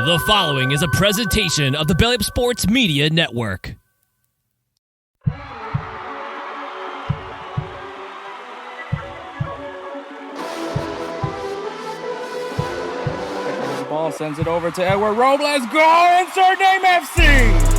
The following is a presentation of the BellyUpSports Media Network. The ball sends it over to Edward. Robles, goal! InsertName FC!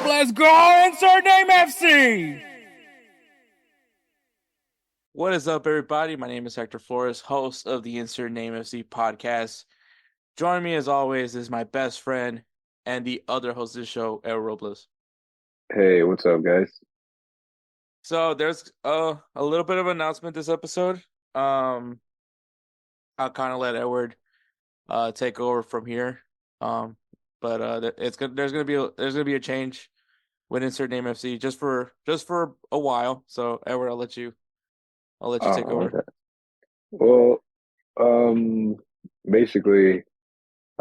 Let's go, InsertName FC! What is up, everybody? My name is Hector Flores, host of the InsertName FC podcast. Joining me, as always, is my best friend and the other host of the show, Edward Robles. Hey, what's up, guys? So there's a little bit of an announcement this episode. I'll kind of let Edward take over from here. But there's gonna be a change with InsertName FC just for a while. So Edward, I'll let you take over. Okay. Well, basically,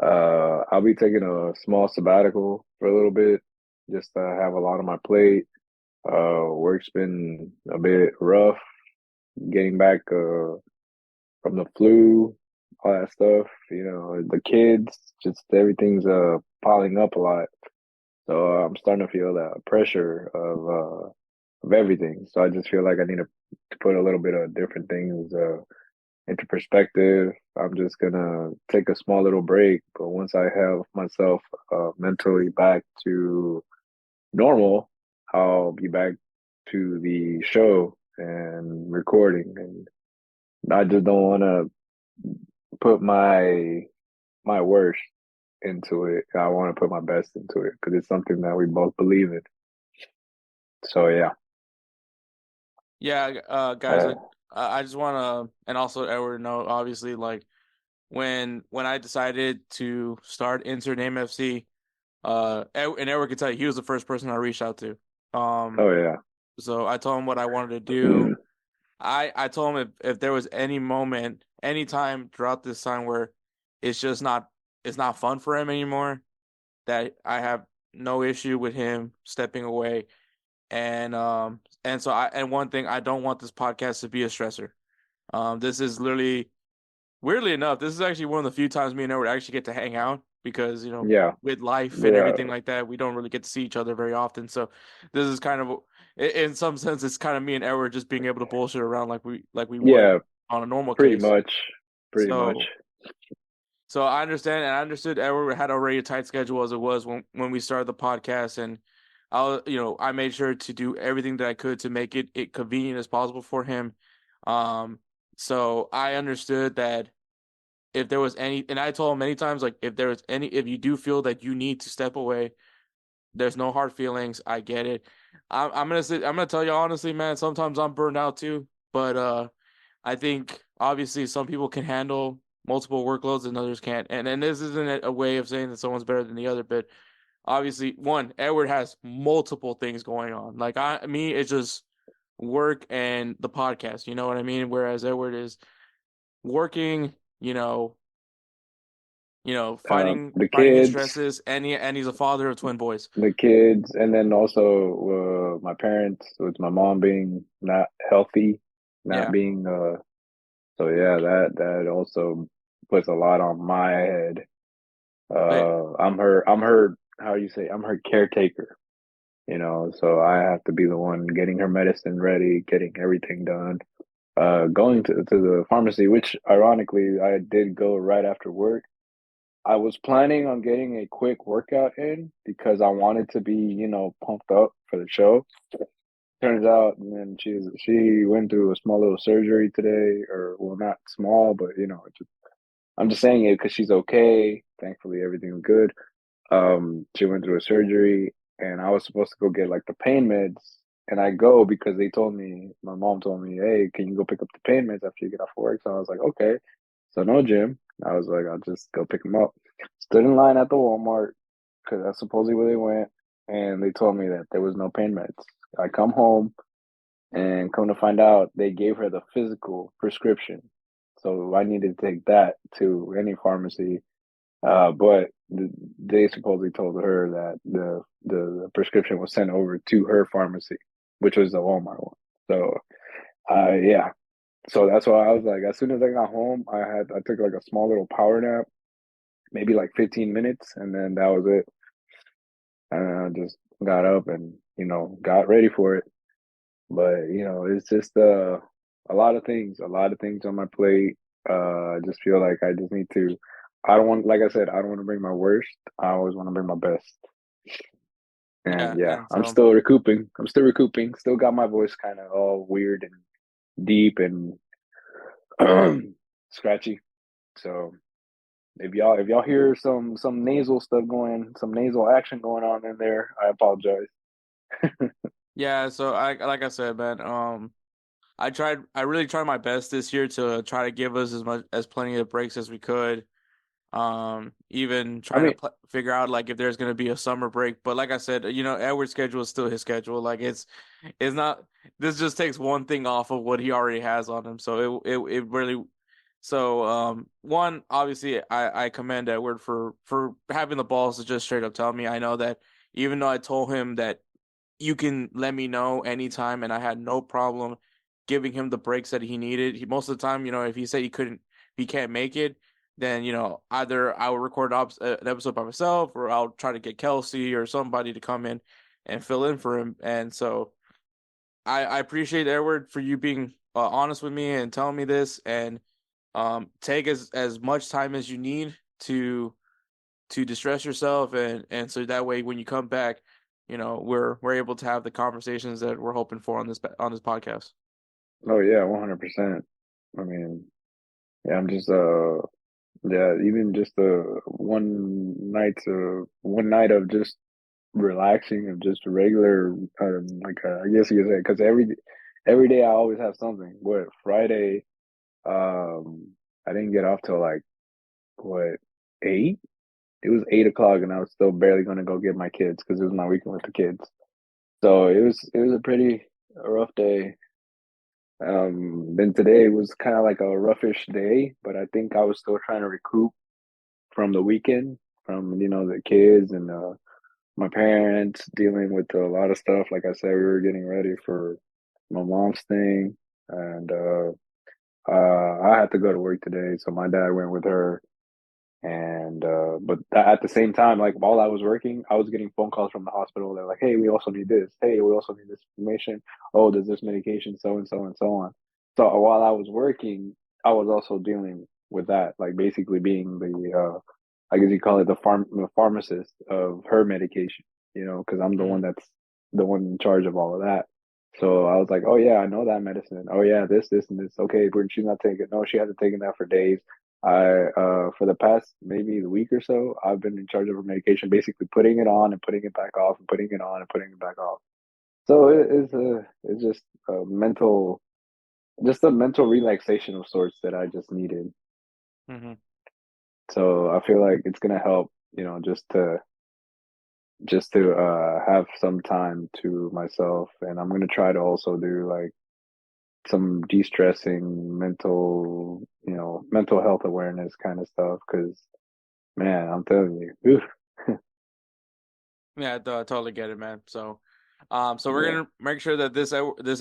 I'll be taking a small sabbatical for a little bit, just to have a lot on my plate. Work's been a bit rough, getting back from the flu, all that stuff. You know, the kids, just everything's piling up a lot. So I'm starting to feel that pressure of everything. So I just feel like I need to put a little bit of different things into perspective. I'm just gonna take a small little break, but once I have myself mentally back to normal, I'll be back to the show and recording. And I just don't want to put my worst into it. I want to put my best into it because it's something that we both believe in. So yeah. Yeah, guys, I just want to, and also Edward, know, obviously, like when I decided to start InsertName FC, and Edward can tell you, he was the first person I reached out to. Oh yeah. So I told him what I wanted to do. I told him if there was any moment, any time throughout this time where it's not fun for him anymore, that I have no issue with him stepping away. And one thing, I don't want this podcast to be a stressor. This is literally, weirdly enough, this is actually one of the few times me and Edward actually get to hang out because, you know, with life and everything like that, we don't really get to see each other very often. So this is kind of, in some sense, it's kind of me and Edward just being able to bullshit around like we would on a normal case. Pretty much. So I understand, and I understood Edward had already a tight schedule as it was when we started the podcast, and I made sure to do everything that I could to make it convenient as possible for him. So I understood that if there was any, and I told him many times, like if you do feel that you need to step away, there's no hard feelings. I get it. I'm gonna tell you honestly, man. Sometimes I'm burned out too, but I think obviously some people can handle multiple workloads and others can't. And this isn't a way of saying that someone's better than the other, but obviously, Edward has multiple things going on. Like it's just work and the podcast. You know what I mean? Whereas Edward is working, fighting the kids, his stresses, and he's a father of twin boys. The kids, and then also my parents, with my mom being not healthy, being so yeah, that also puts a lot on my head. I'm her how you say, I'm her caretaker, so I have to be the one getting her medicine ready, getting everything done, going to the pharmacy, which ironically I did go right after work. I was planning on getting a quick workout in because I wanted to be, pumped up for the show. Turns out, man, she went through a small little surgery today, or well, not small, but I'm just saying it because she's okay. Thankfully, everything's good. She went through a surgery, and I was supposed to go get like the pain meds, and I go because my mom told me, hey, can you go pick up the pain meds after you get off work? So I was like, okay. So no gym, I was like, I'll just go pick them up. Stood in line at the Walmart because that's supposedly where they went, and they told me that there was no pain meds. I come home and come to find out they gave her the physical prescription, so I needed to take that to any pharmacy. But they supposedly told her that the prescription was sent over to her pharmacy, which was the Walmart one. So, yeah. So that's why I was like, as soon as I got home, I took like a small little power nap, maybe like 15 minutes, and then that was it. And I just got up and got ready for it. But it's just a lot of things on my plate. I just feel like I just need to. I don't want, like I said, I don't want to bring my worst. I always want to bring my best. Yeah, And yeah, and I'm so still recouping. I'm still recouping. Still got my voice kind of all weird and deep and scratchy. So if y'all hear some nasal stuff some nasal action going on in there, I apologize. yeah, so I like I said, man, I really tried my best this year to try to give us as plenty of breaks as we could. Even I trying to mean, figure out like if there's gonna be a summer break. But like I said, Edward's schedule is still his schedule. Like it's not. This just takes one thing off of what he already has on him. So it really. So one, obviously I commend Edward for having the balls to just straight up tell me. I know that even though I told him that you can let me know anytime, and I had no problem giving him the breaks that he needed. Most of the time, if he said he can't make it, then either I will record an episode by myself, or I'll try to get Kelcey or somebody to come in and fill in for him. And so I appreciate Edward for you being honest with me and telling me this, and take as much time as you need to distress yourself, and so that way when you come back, we're able to have the conversations that we're hoping for on this podcast. oh yeah, 100%. I mean, yeah, I'm just yeah, even just one night of just relaxing, of just regular, like I guess you could say, because every day I always have something. What Friday? I didn't get off till like what 8? It was 8 o'clock, and I was still barely gonna go get my kids because it was my weekend with the kids. So it was a pretty rough day. Then today was kind of like a roughish day, but I think I was still trying to recoup from the weekend, from the kids and my parents dealing with a lot of stuff. Like I said, we were getting ready for my mom's thing, and I had to go to work today, so my dad went with her. And but at the same time, like while I was working, I was getting phone calls from the hospital. They're like, "Hey, we also need this. Hey, we also need this information. Oh, there's this medication, so and so and so on." So while I was working, I was also dealing with that, like basically being I guess you call it the pharmacist of her medication. Because I'm the Mm-hmm. one that's the one in charge of all of that. So I was like, "Oh yeah, I know that medicine. Oh yeah, this, and this. Okay, but she's not taking it. No, she hasn't taken that for days." For the past maybe the week or so, I've been in charge of her medication, basically putting it on and putting it back off and putting it on and putting it back off. So it's just a mental relaxation of sorts that I just needed. Mm-hmm. So I feel like it's gonna help, just to have some time to myself, and I'm gonna try to also do like some de-stressing mental health awareness kind of stuff because man, I'm telling you. Yeah, I totally get it, man. So we're Yeah. gonna make sure that this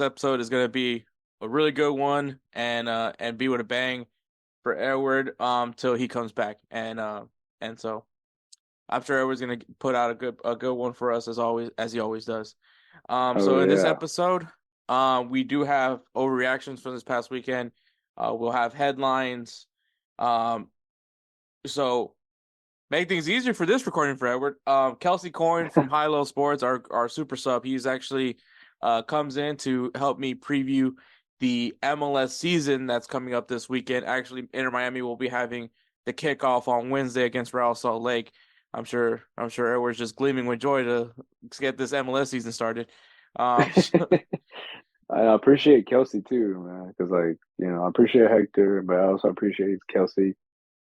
episode is gonna be a really good one, and be with a bang for Edward till he comes back, and so I'm sure Edward's gonna put out a good one for us as he always does. Oh So in this yeah. episode, we do have overreactions from this past weekend. We'll have headlines. Um, so make things easier for this recording for Edward. Kelcey Coyne from High Low Sports, our super sub, he's actually comes in to help me preview the MLS season that's coming up this weekend. Actually, Inter Miami will be having the kickoff on Wednesday against Real Salt Lake. I'm sure Edward's just gleaming with joy to get this MLS season started. So, I appreciate Kelsey too, man, because like I appreciate Hector, but I also appreciate Kelsey.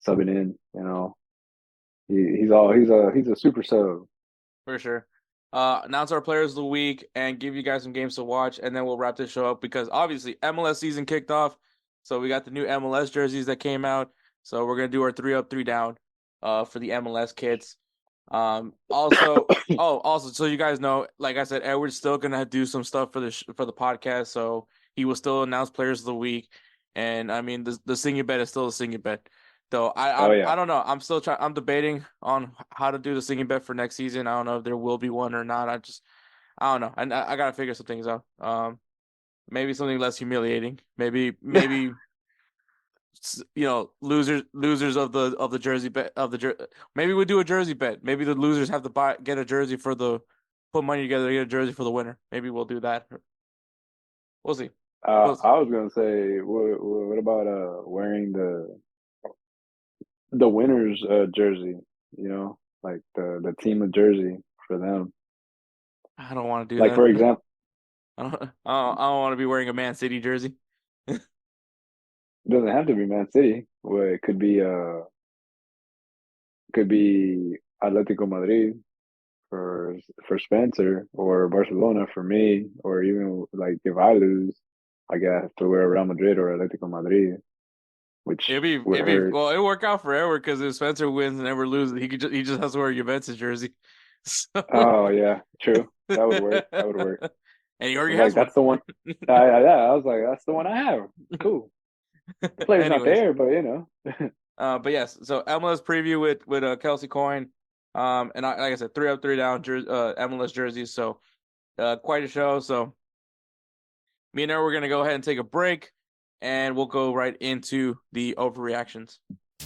subbing in. He's a super sub. For sure. Announce our players of the week and give you guys some games to watch, and then we'll wrap this show up because obviously MLS season kicked off. So we got the new MLS jerseys that came out. So we're gonna do our 3 up, 3 down for the MLS kits. Also, so you guys know, like I said, Edward's still gonna do some stuff for the podcast. So he will still announce players of the week, and I mean the singing bet is still a singing bet. Though Oh I yeah. don't know. I'm still trying. I'm debating on how to do the singing bet for next season. I don't know if there will be one or not. I don't know. I gotta figure some things out. Maybe something less humiliating. Maybe losers of the jersey bet of the maybe we do a jersey bet. Maybe the losers have to get a jersey put money together to get a jersey for the winner. Maybe we'll do that. We'll see. I was gonna say, what about wearing the winners jersey? Like the team of jersey for them. I don't want to do Like that. for example, I don't want to be wearing a Man City jersey. it doesn't have to be Man City. Well, it could be Atletico Madrid for Spencer, or Barcelona for me, or even like if I lose, I have to wear Real Madrid or Atletico Madrid, which would hurt. Well, it'll work out for Edward because if Spencer wins and Edward loses, he just has to wear Juventus jersey. So... Oh yeah, true. That would work. That would work. And he already Like has one. that's the one. I was like, that's the one I have. Cool. The player's not Anyways, there, but but yes. So MLS preview with Kelcey Coin, and like I said, 3 up, 3 down, MLS jerseys. So, quite a show. So, me and Edward, we're gonna go ahead and take a break, and we'll go right into the overreactions.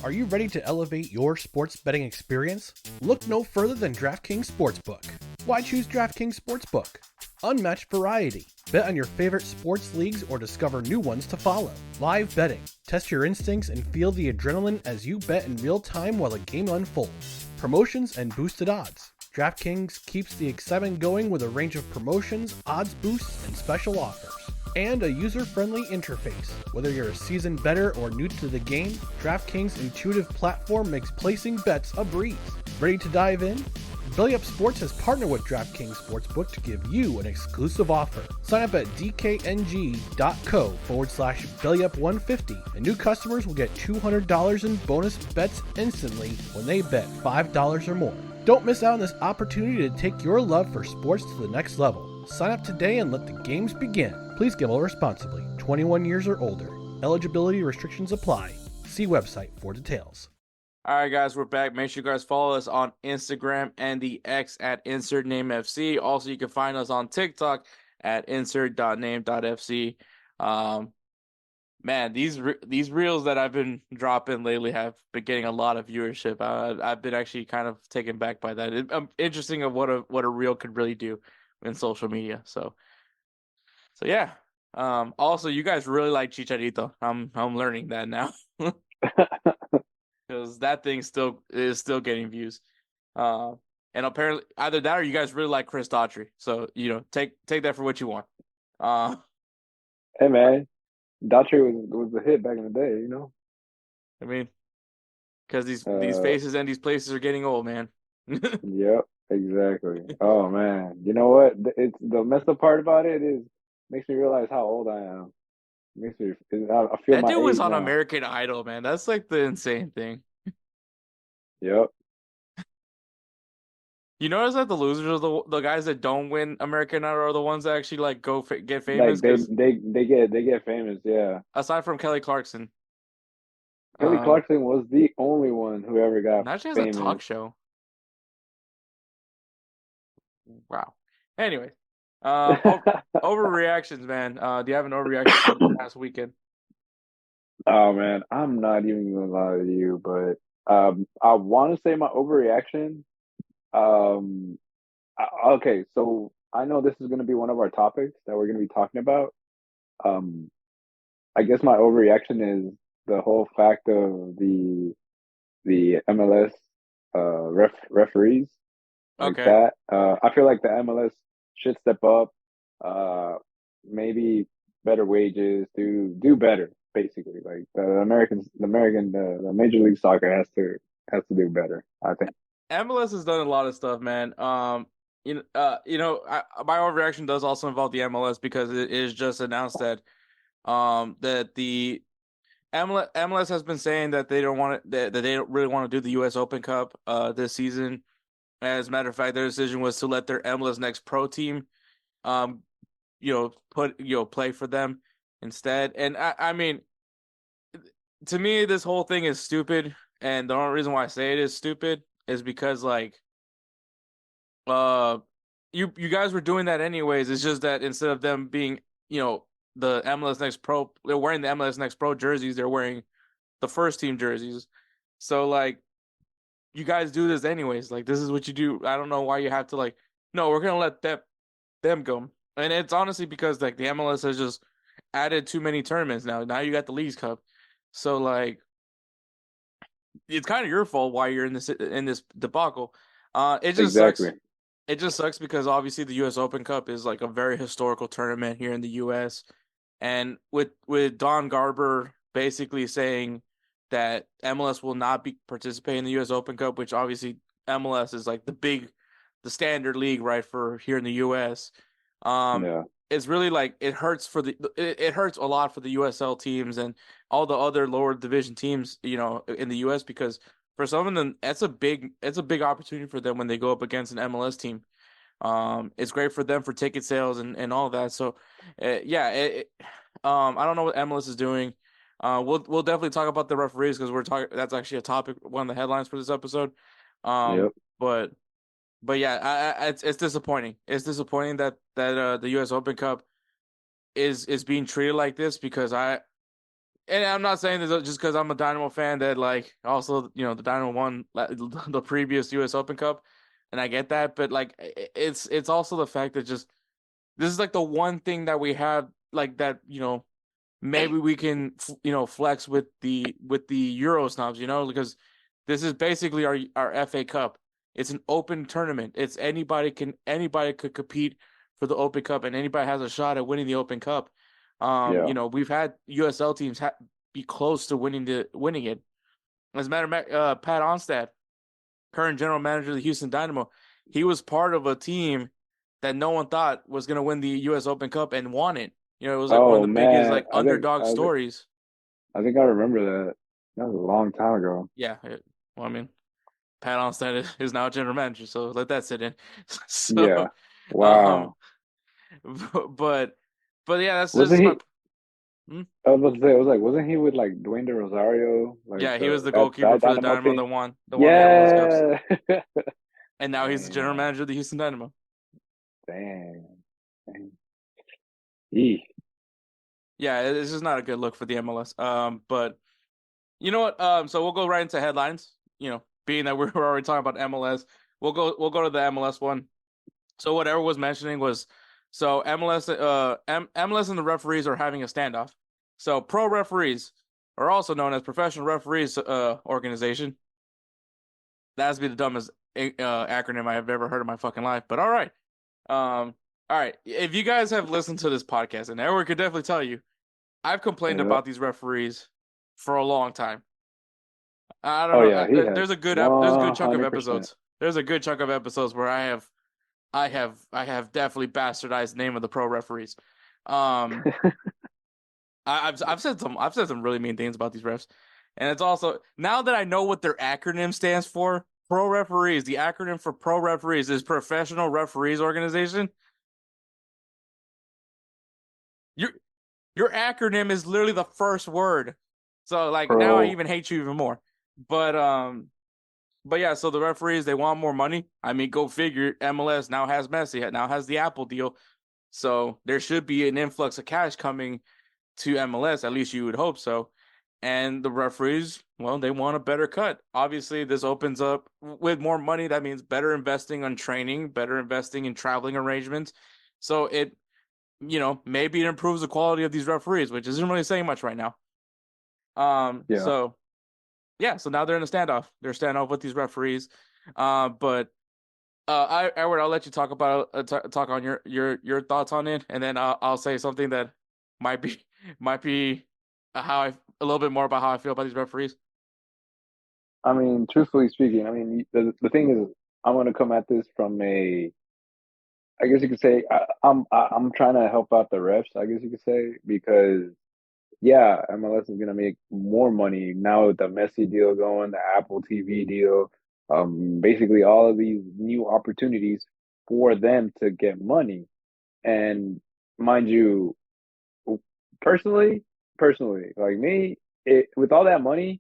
Are you ready to elevate your sports betting experience? Look no further than DraftKings Sportsbook. Why choose DraftKings Sportsbook? Unmatched variety. Bet on your favorite sports leagues or discover new ones to follow. Live betting. Test your instincts and feel the adrenaline as you bet in real time while the game unfolds. Promotions and boosted odds. DraftKings keeps the excitement going with a range of promotions, odds boosts, and special offers. And a user-friendly interface. Whether you're a seasoned bettor or new to the game, DraftKings' intuitive platform makes placing bets a breeze. Ready to dive in? BellyUpSports has partnered with DraftKings Sportsbook to give you an exclusive offer. Sign up at dkng.co/BellyUp150 and new customers will get $200 in bonus bets instantly when they bet $5 or more. Don't miss out on this opportunity to take your love for sports to the next level. Sign up today and let the games begin. Please gamble responsibly. 21 years or older. Eligibility restrictions apply. See website for details. All right, guys, we're back. Make sure you guys follow us on Instagram and the X at InsertNameFC. Also, you can find us on TikTok at insert.name.fc. Man, these reels that I've been dropping lately have been getting a lot of viewership. I've been actually kind of taken back by that. Interesting of what a reel could really do in social media. So yeah. Also, you guys really like Chicharito. I'm learning that now. Because that thing is still getting views. And apparently either that or you guys really like Chris Daughtry. So, take that for what you want. hey man, Daughtry was a hit back in the day, I mean, because these faces and these places are getting old, man. Yep, exactly. Oh man, you know what? It's the messed up part about it is makes me realize how old I am. Makes me, I feel That my dude was age on now. American Idol, man. That's like the insane thing. Yep. You notice that the losers are the guys that don't win American Idol are the ones that actually like get famous. Like they get famous. Yeah. Aside from Kelly Clarkson. Kelly Clarkson was the only one who ever got now she has famous. a talk show. Wow. Anyway, overreactions, man. Do you have an overreaction from the past weekend? Oh man, I'm not even gonna lie to you, but I want to say my overreaction. Okay, so I know this is going to be one of our topics that we're going to be talking about. I guess my overreaction is the whole fact of the MLS referees like Okay. that. I feel like the MLS should step up, maybe better wages, do better. basically. Like the Major League Soccer has to do better, I think. MLS has done a lot of stuff, man. My overreaction does also involve the MLS because it is just announced that that the MLS has been saying that they don't want it, that they don't really want to do the U.S. Open Cup this season. As a matter of fact, their decision was to let their MLS Next Pro team, play for them instead. And I mean, to me, this whole thing is stupid. And the only reason why I say it is stupid is because you guys were doing that anyways. It's just that instead of them being, the MLS Next Pro, they're wearing the MLS Next Pro jerseys, they're wearing the first team jerseys. So you guys do this anyways. This is what you do. I don't know why you have to no, we're gonna let them go. And it's honestly because the MLS has just added too many tournaments now. Now you got the Leagues Cup. So it's kind of your fault why you're in this debacle. It just Exactly. sucks. It just sucks because obviously the U.S. Open Cup is a very historical tournament here in the U.S. And with Don Garber basically saying that MLS will not be participating in the U.S. Open Cup, which obviously MLS is the standard league, right, for here in the U.S. Yeah. It's really it hurts it hurts a lot for the USL teams and all the other lower division teams, in the U.S. because for some of them, it's a big opportunity for them when they go up against an MLS team. It's great for them for ticket sales and all that. So, I don't know what MLS is doing. We'll definitely talk about the referees because that's actually a topic, one of the headlines for this episode. Yep. But yeah, it's disappointing. It's disappointing that the U.S. Open Cup is being treated like this because and I'm not saying this just because I'm a Dynamo fan that also the Dynamo won the previous U.S. Open Cup, and I get that, but it's also the fact that just this is the one thing that we have that maybe we can flex with the Euro snobs because this is basically our FA Cup. It's an open tournament. It's anybody could compete for the Open Cup, and anybody has a shot at winning the Open Cup. We've had USL teams be close to winning it. As a matter of fact, Pat Onstad, current general manager of the Houston Dynamo, he was part of a team that no one thought was going to win the U.S. Open Cup and won it. It was one of the biggest underdog stories. I think I remember that. That was a long time ago. Yeah. Pat Onstad is now general manager, so let that sit in. So, yeah. Wow. But yeah, that's wasn't just he? I was about to say, wasn't he with Dwayne De Rosario? Yeah, he was the goalkeeper for the Dynamo that won the MLS Cups. And now he's the general manager of the Houston Dynamo. Dang. Eesh. Yeah, it's just not a good look for the MLS. But you know what? So we'll go right into headlines. Being that we're already talking about MLS, we'll go to the MLS one. So what Edward was mentioning was, so MLS and the referees are having a standoff. So pro referees are also known as professional referees organization. That has to be the dumbest acronym I have ever heard in my fucking life. But all right. All right. If you guys have listened to this podcast, and Edward could definitely tell you, I've complained about these referees for a long time. I don't know. Yeah, there's a good chunk of episodes. There's a good chunk of episodes where I have definitely bastardized the name of the pro referees. I've said some really mean things about these refs, and it's also, now that I know what their acronym stands for, pro referees. The acronym for pro referees is Professional Referees Organization. Your acronym is literally the first word, so now I even hate you even more. But yeah, so the referees, they want more money. I mean, go figure. MLS now has Messi, now has the Apple deal. So there should be an influx of cash coming to MLS, at least you would hope so. And the referees, well, they want a better cut. Obviously, this opens up with more money. That means better investing on training, better investing in traveling arrangements. So it, maybe it improves the quality of these referees, which isn't really saying much right now. So now they're in a standoff. They're standoff with these referees. But Edward, I'll let you talk on your thoughts on it, and then I'll say something that might be a little bit more about how I feel about these referees. I mean, truthfully speaking, I mean, the thing is, I'm gonna come at this from a, I guess you could say, I'm trying to help out the refs. I guess you could say because yeah, MLS is gonna make more money now with the Messi deal going, the Apple TV deal, basically all of these new opportunities for them to get money. And mind you, personally, like me, with all that money,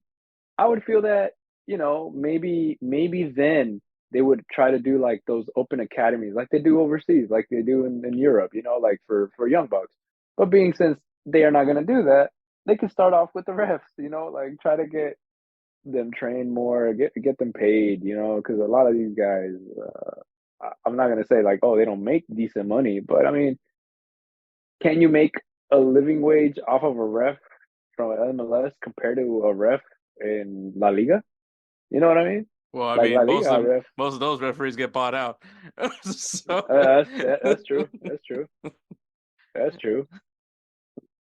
I would feel that, maybe then they would try to do like those open academies like they do overseas, like they do in Europe, like for young bucks. But being since they are not going to do that, they can start off with the refs, like try to get them trained more, get them paid, because a lot of these guys, I'm not going to say like, oh, they don't make decent money, but I mean, can you make a living wage off of a ref from MLS compared to a ref in La Liga? You know what I mean? Well, I Like La mean, Liga ref. most of those referees get bought out. So That's true. That's true. That's true.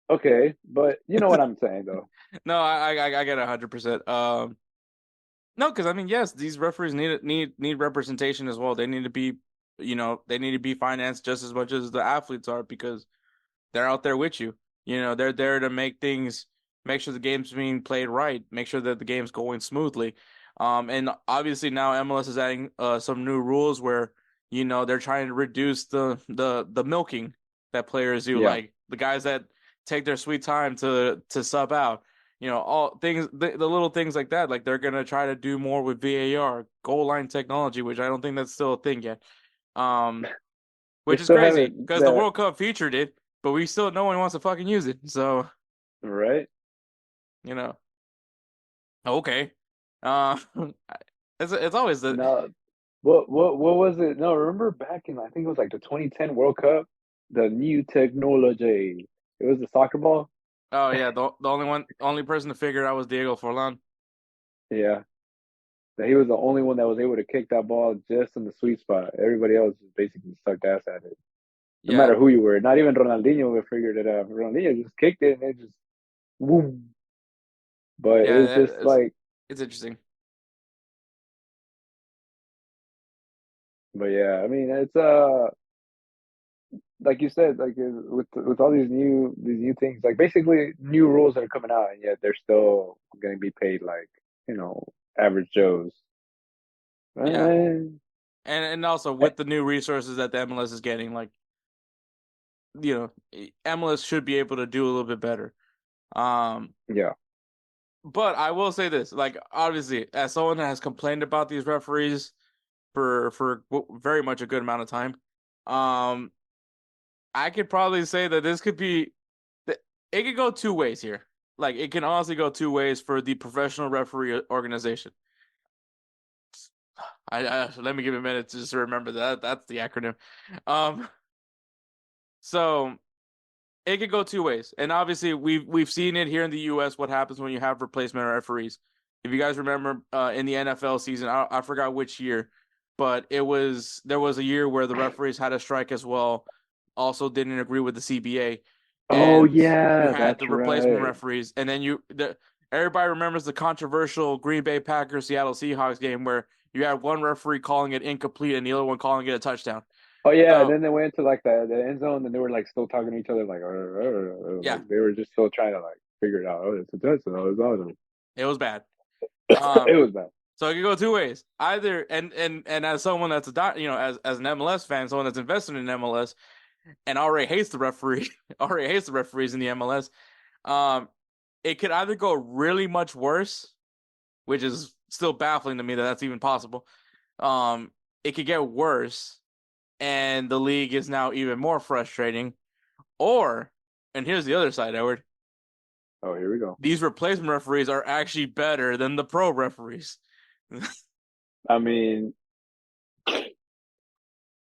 Okay, but you know what I'm saying though. no, I get 100%. No, because I mean, yes, these referees need representation as well. They need to be, they need to be financed just as much as the athletes are because they're out there with you. They're there to make sure the game's being played right, make sure that the game's going smoothly. And obviously now MLS is adding some new rules where they're trying to reduce the milking that players do, Yeah. like the guys that take their sweet time to sub out. All things, the little things like that. Like they're gonna try to do more with VAR, goal line technology, which I don't think that's still a thing yet. Um, They which is still crazy haven't because the World Cup featured it, but we still no one wants to fucking use it. So right. you know, okay, uh, it's always the No, what was it? No, remember back in I think it was like the 2010 World Cup, the new technology. It was the soccer ball. oh yeah, the only person to figure it out was Diego Forlan. Yeah, that he was the only one that was able to kick that ball just in the sweet spot. Everybody else just basically sucked ass at it. No Yeah, matter who you were, not even Ronaldinho figured it out. Ronaldinho just kicked it and it just boom. But yeah, it's just like, it's interesting. but yeah, I mean, it's like you said, like with all these new things, like basically new rules that are coming out, and yet they're still going to be paid like average Joes. Yeah, Eh, and also eh, with the new resources that the MLS is getting, like MLS should be able to do a little bit better. Um, yeah, but I will say this, like obviously, as someone that has complained about these referees for very much a good amount of time, um, I could probably say that this could be, it could go two ways here. Like it can honestly go two ways for the professional referee organization. I let me give a minute to just remember that that's the acronym. Um, so it could go two ways, and obviously we've seen it here in the U.S. what happens when you have replacement referees. If you guys remember in the NFL season, I forgot which year, but there was a year where the referees had a strike as well. Also didn't agree with the CBA, oh and you yeah, had the that's replacement right. referees, and then everybody remembers the controversial Green Bay Packers Seattle Seahawks game where you had one referee calling it incomplete and the other one calling it a touchdown. Oh yeah, and So then they went to like the end zone, and they were like still talking to each other, like, yeah, like they were just still trying to like figure it out. Oh, it's a touchdown. It's awesome. it was bad. It was bad. So it could go two ways. Either and as someone that's as an MLS fan, someone that's invested in MLS and already hates the referee, already hates the referees in the MLS, um, it could either go really much worse, which is still baffling to me that that's even possible. Um, it could get worse, and the league is now even more frustrating. Or, and here's the other side, Edward. Oh, here we go. These replacement referees are actually better than the pro referees. I mean,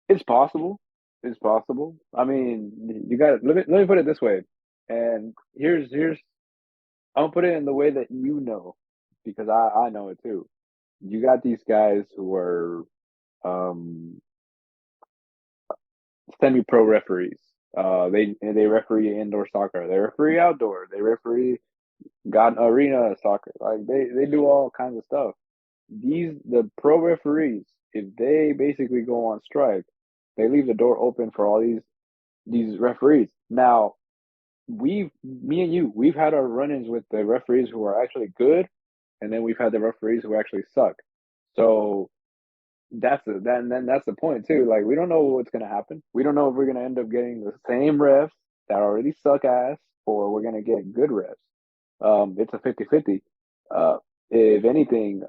it's possible. It's possible. I mean, you got let me put it this way. And here's I'm gonna put it in the way that you know, because I know it too. You got these guys who are um semi-pro referees. They referee indoor soccer. They referee outdoor. They referee got an arena soccer. Like they do all kinds of stuff. The pro referees, if they basically go on strike, they leave the door open for all these referees. Now, me and you, we've had our run-ins with the referees who are actually good, and then we've had the referees who actually suck. So that's the point too. Like we don't know what's gonna happen. We don't know if we're gonna end up getting the same refs that already suck ass, or we're gonna get good refs. It's a 50-50. If anything,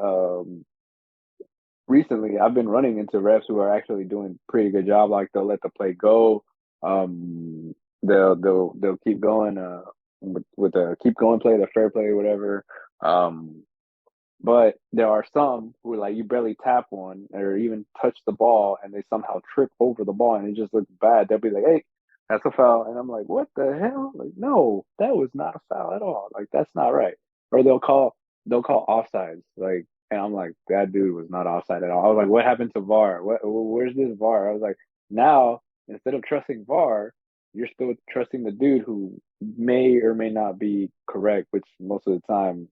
recently I've been running into refs who are actually doing pretty good job. Like they'll let the play go. They'll keep going with the keep going play, the fair play, whatever. But there are some who like you barely tap one or even touch the ball and they somehow trip over the ball and it just looks bad. They'll be like, "Hey, that's a foul," and I'm like, "What the hell? Like, no, that was not a foul at all. Like that's not right." Or they'll call offsides. Like, and I'm like, that dude was not offside at all. I was like, "What happened to VAR? Where's this VAR?" I was like, now instead of trusting VAR, you're still trusting the dude who may or may not be correct, which most of the time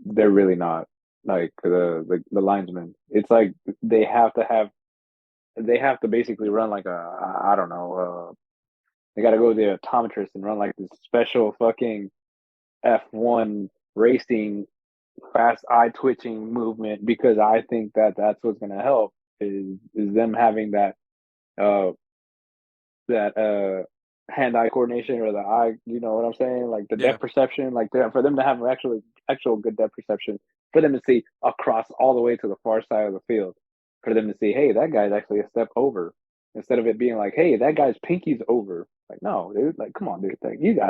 they're really not. Like the linesmen, it's like they have to basically run like I don't know. They got to go to the optometrist and run like this special fucking F1 racing fast eye twitching movement because I think that that's what's going to help is them having uh that hand eye coordination or the eye, you know what I'm saying, like the Yeah. depth perception, like for them to have actual good depth perception, for them to see across all the way to the far side of the field, for them to see, hey, that guy's actually a step over, instead of it being like, hey, that guy's pinky's over. Like, no, dude, like, come on, dude, like, I you mean,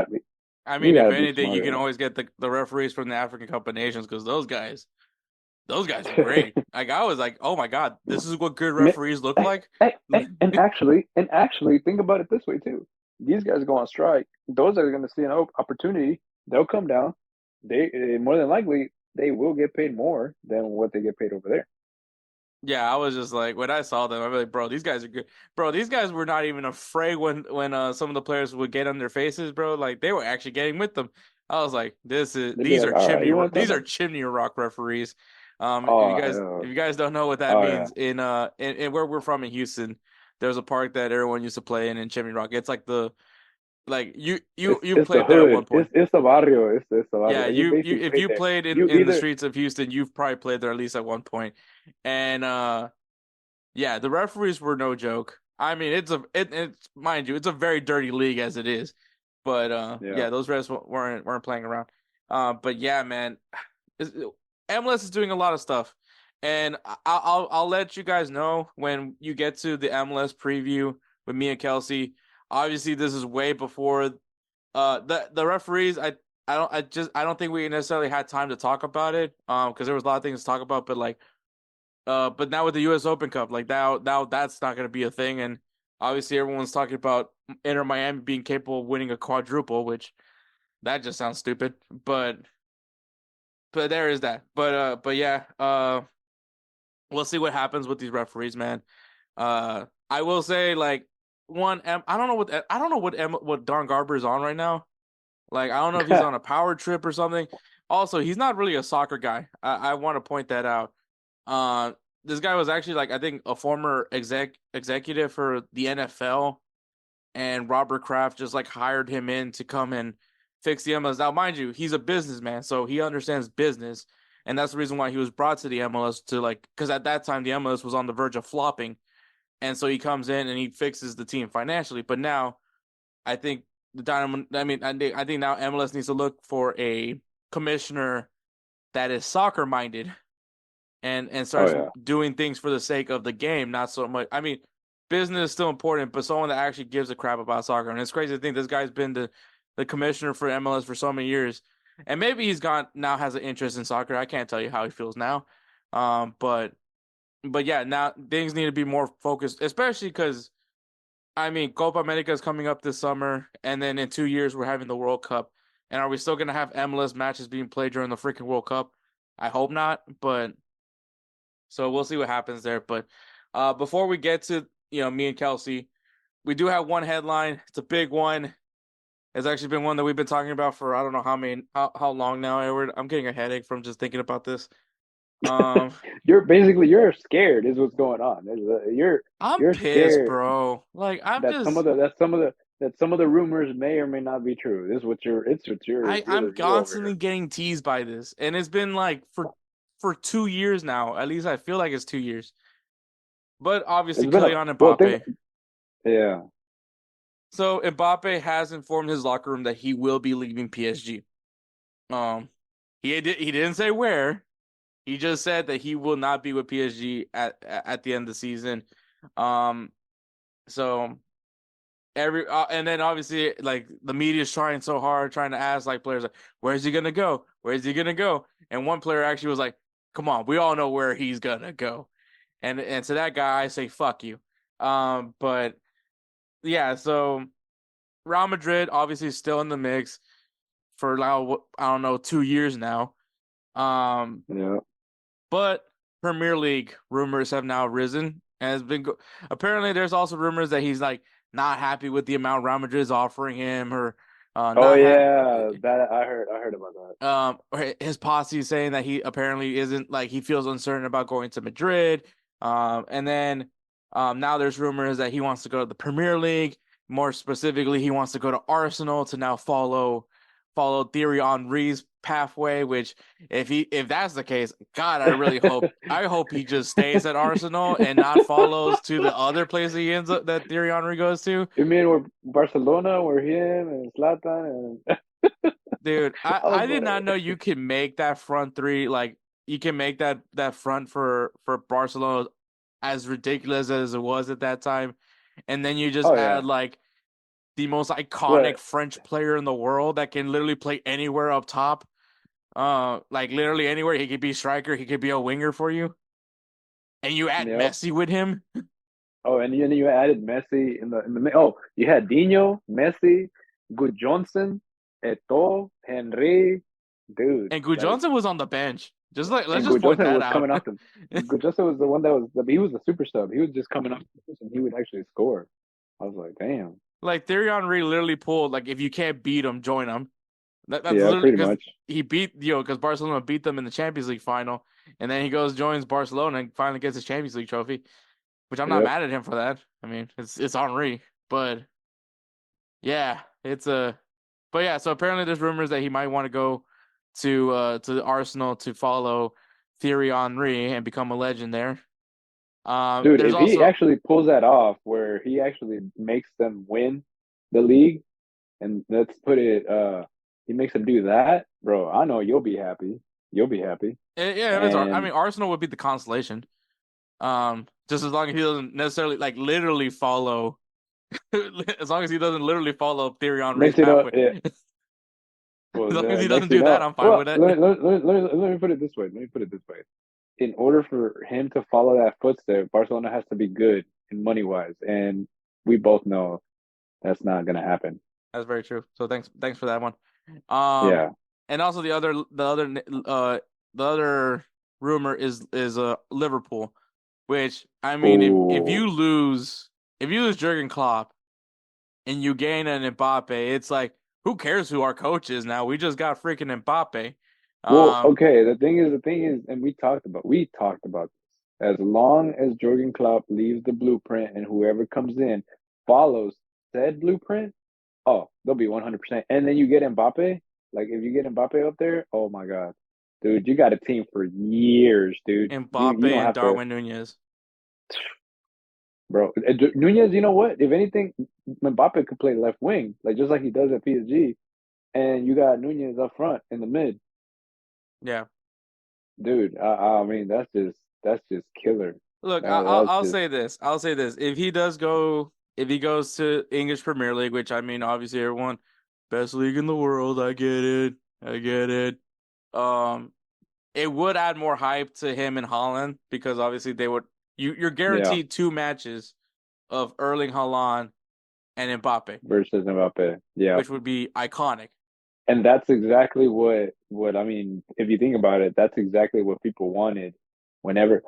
if gotta be anything, you smarter can than always get the referees from the African Cup of Nations because those guys were great. Like I was like, oh my god, this is what good that. referees look like. And actually, think about it this way too. These guys go on strike. Those that are going to see an opportunity, they'll come down. They more than likely they will get paid more than what they get paid over there. Yeah, I was just like when I saw them, I was like, bro, these guys are good. Bro, these guys were not even afraid when some of the players would get on their faces, bro. Like they were actually getting with them. I was like, They'd be like, "All right, you want to these are talk?" chimney rock referees. Oh, If you guys don't know what that oh yeah. means in where we're from in Houston, there's a park that everyone used to play in Chimney Rock. It's like the like you It's the played there at one hood. point. It's the barrio. It's the barrio. Yeah, And you you basically if play you there. played You in the either streets of Houston, you've probably played there at least at one point. And yeah, the referees were no joke. I mean, it's mind you, it's a very dirty league as it is. But yeah. yeah, those refs weren't playing around. But yeah, man, MLS is doing a lot of stuff, and I'll let you guys know when you get to the MLS preview with me and Kelcey. Obviously, this is way before the referees. I don't think we necessarily had time to talk about it because there was a lot of things to talk about, but like. But now with the U.S. Open Cup, like now that's not going to be a thing, and obviously everyone's talking about Inter Miami being capable of winning a quadruple, which that just sounds stupid. But there is that. But yeah, we'll see what happens with these referees, man. I will say like I don't know what Don Garber is on right now. Like I don't know if he's on a power trip or something. Also, he's not really a soccer guy. I want to point that out. Uh, this guy was actually like I think a former executive for the NFL, and Robert Kraft just like hired him in to come and fix the MLS. Now, mind you, he's a businessman, so he understands business, and that's the reason why he was brought to the MLS to like because at that time the MLS was on the verge of flopping, and so he comes in and he fixes the team financially. But now, I think the Dynamo. I think now MLS needs to look for a commissioner that is soccer minded and Oh starts yeah. doing things for the sake of the game, not so much. I mean, business is still important, but someone that actually gives a crap about soccer. And it's crazy to think this guy's been the commissioner for MLS for so many years, and maybe he's gone now has an interest in soccer. I can't tell you how he feels now, but yeah, now things need to be more focused, especially because I mean Copa America is coming up this summer, and then in 2 years we're having the World Cup. And are we still gonna have MLS matches being played during the freaking World Cup? I hope not, but so we'll see what happens there. But before we get to me and Kelcey, we do have one headline. It's a big one. It's actually been one that we've been talking about for I don't know how long now, Edward. I'm getting a headache from just thinking about this. You're scared is what's going on. I'm You're pissed, scared bro. Like I'm that just some of the rumors may or may not be true. This is what I'm you're over here. constantly getting teased by this, and it's been like for 2 years now. At least I feel like it's 2 years. But obviously, It's been a Kylian well thing. Mbappe. Yeah. So Mbappe has informed his locker room that he will be leaving PSG. He didn't say where. He just said that he will not be with PSG at the end of the season. Um, so and then obviously like the media is trying so hard, trying to ask like players like, where's he gonna go? Where's he gonna go? And one player actually was like, come on, we all know where he's gonna go. And to that guy, I say fuck you. But yeah, so Real Madrid obviously is still in the mix for now, I don't know, 2 years now. Yeah. But Premier League rumors have now risen, and has been apparently there's also rumors that he's like not happy with the amount Real Madrid is offering him, or Oh not yeah, that I heard about that. his posse is saying that he apparently isn't like he feels uncertain about going to Madrid. And then now there's rumors that he wants to go to the Premier League. More specifically, he wants to go to Arsenal to now follow Thierry Henry's pathway. Which, if that's the case, God, I hope he just stays at Arsenal and not follows to the other place he ends up that Thierry Henry goes to. You mean we're Barcelona, we're him and Zlatan and Dude, oh I did boy. not know you can make that front three like you can make that front for Barcelona as ridiculous as it was at that time, and then you just Oh yeah. add like the most iconic What? French player in the world that can literally play anywhere up top. Like literally anywhere. He could be striker, he could be a winger for you, and you add Yep. Messi with him. Oh, and then you added Messi in the oh, you had Dino, Messi, Good Johnson, Eto'o, Henry, dude. And Gu Like, Johnson was on the bench. Just like let's and just Good point Johnson that was out. coming off the Good Johnson was the one that was he was the super sub. He was just coming off the bench and he would actually score. I was like, damn. Like Thierry Henry literally pulled like if you can't beat him, join him. That's Yeah, literally pretty because much. he beat because Barcelona beat them in the Champions League final, and then he goes joins Barcelona and finally gets his Champions League trophy. Which I'm not Yep. mad at him for that. I mean, it's Henry, but yeah, but yeah. So apparently, there's rumors that he might want to go to Arsenal to follow Thierry Henry and become a legend there. Dude, There's if he also actually pulls that off where he actually makes them win the league and let's put it he makes them do that, bro, I know you'll be happy. You'll be happy. yeah, if it's I And mean Arsenal would be the consolation. Just as long as he doesn't necessarily like literally follow, as long as he doesn't literally follow Thierry Henry's next you know, pathway. yeah, As well, long as he next doesn't you do that, know, I'm fine well, with it. let me put it this way. Let me put it this way. In order for him to follow that footstep, Barcelona has to be good in money wise, and we both know that's not gonna happen. That's very true. So thanks for that one. Yeah. And also the other rumor is Liverpool, which I mean if Ooh. you lose Jurgen Klopp and you gain an Mbappe, it's like who cares who our coach is now? We just got freaking Mbappe. Well, okay. The thing is, and we talked about this. As long as Jurgen Klopp leaves the blueprint and whoever comes in follows said blueprint, oh, they'll be 100%. And then you get Mbappe. Like if you get Mbappe up there, oh my God, dude, you got a team for years, dude. Mbappe You don't and have to, Darwin Nunez. bro. Nunez, you know what? If anything, Mbappe could play left wing, like just like he does at PSG, and you got Nunez up front in the mid. Yeah. Dude, I mean that's just killer. Look, That's I'll just say this. I'll say this. If he goes to English Premier League, which I mean, obviously everyone, best league in the world. I get it. I get it. Um, it would add more hype to him in Holland because obviously they would. You're yeah guaranteed 2 matches of Erling Haaland and Mbappe, versus Mbappe. Yeah, which would be iconic. and that's exactly what I mean. If you think about it, that's exactly what people wanted. Whenever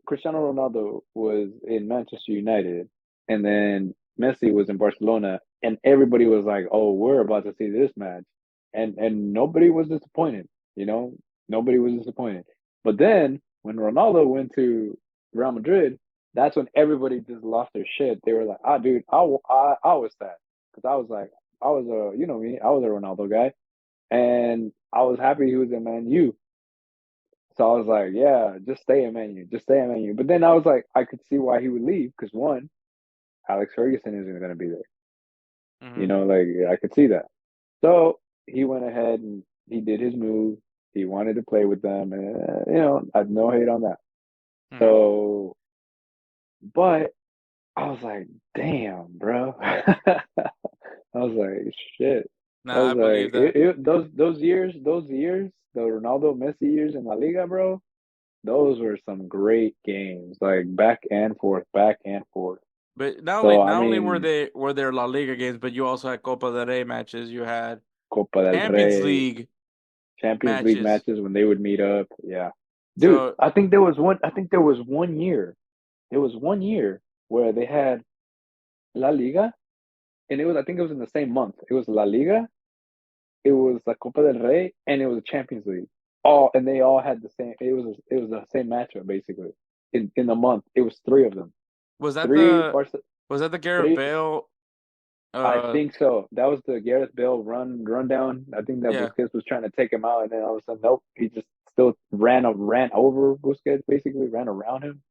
Cristiano Ronaldo was in Manchester United, and then Messi was in Barcelona, and everybody was like, "Oh, we're about to see this match," and nobody was disappointed. You know, nobody was disappointed. But then when Ronaldo went to Real Madrid, that's when everybody just lost their shit. They were like, "Ah, dude, I was sad because I was like, I was a you know me, I was a Ronaldo guy, and I was happy he was in Man U." So I was like, "Yeah, just stay in Man U, just stay in Man U." But then I was like, I could see why he would leave because one, Alex Ferguson isn't going to be there. You Mm-hmm. know, like I could see that. So he went ahead and he did his move. He wanted to play with them, and I had no hate on that. Hmm. So, but I was like, damn, bro. I was like, shit. I Nah, was I like, believe that. those years, the Ronaldo Messi years in La Liga, bro. Those were some great games, like back and forth, back and forth. But So I not only mean, were there La Liga games, but you also had Copa del Rey matches. You had Copa del Champions Rey, League Champions League matches. matches when they would meet up. Yeah. Dude, So I think there was one year. There was one year where they had La Liga and I think it was in the same month. It was La Liga, it was La Copa del Rey, and it was the Champions League. All and they all had the same it was the same matchup basically. In the month. It was three of them. was that Three the Barca was that the Gareth three Bale? I Uh, think so. That was the Gareth Bale rundown. I think that yeah, Busquets was trying to take him out, and then all of a sudden, nope, he just still ran over Busquets, basically ran around him.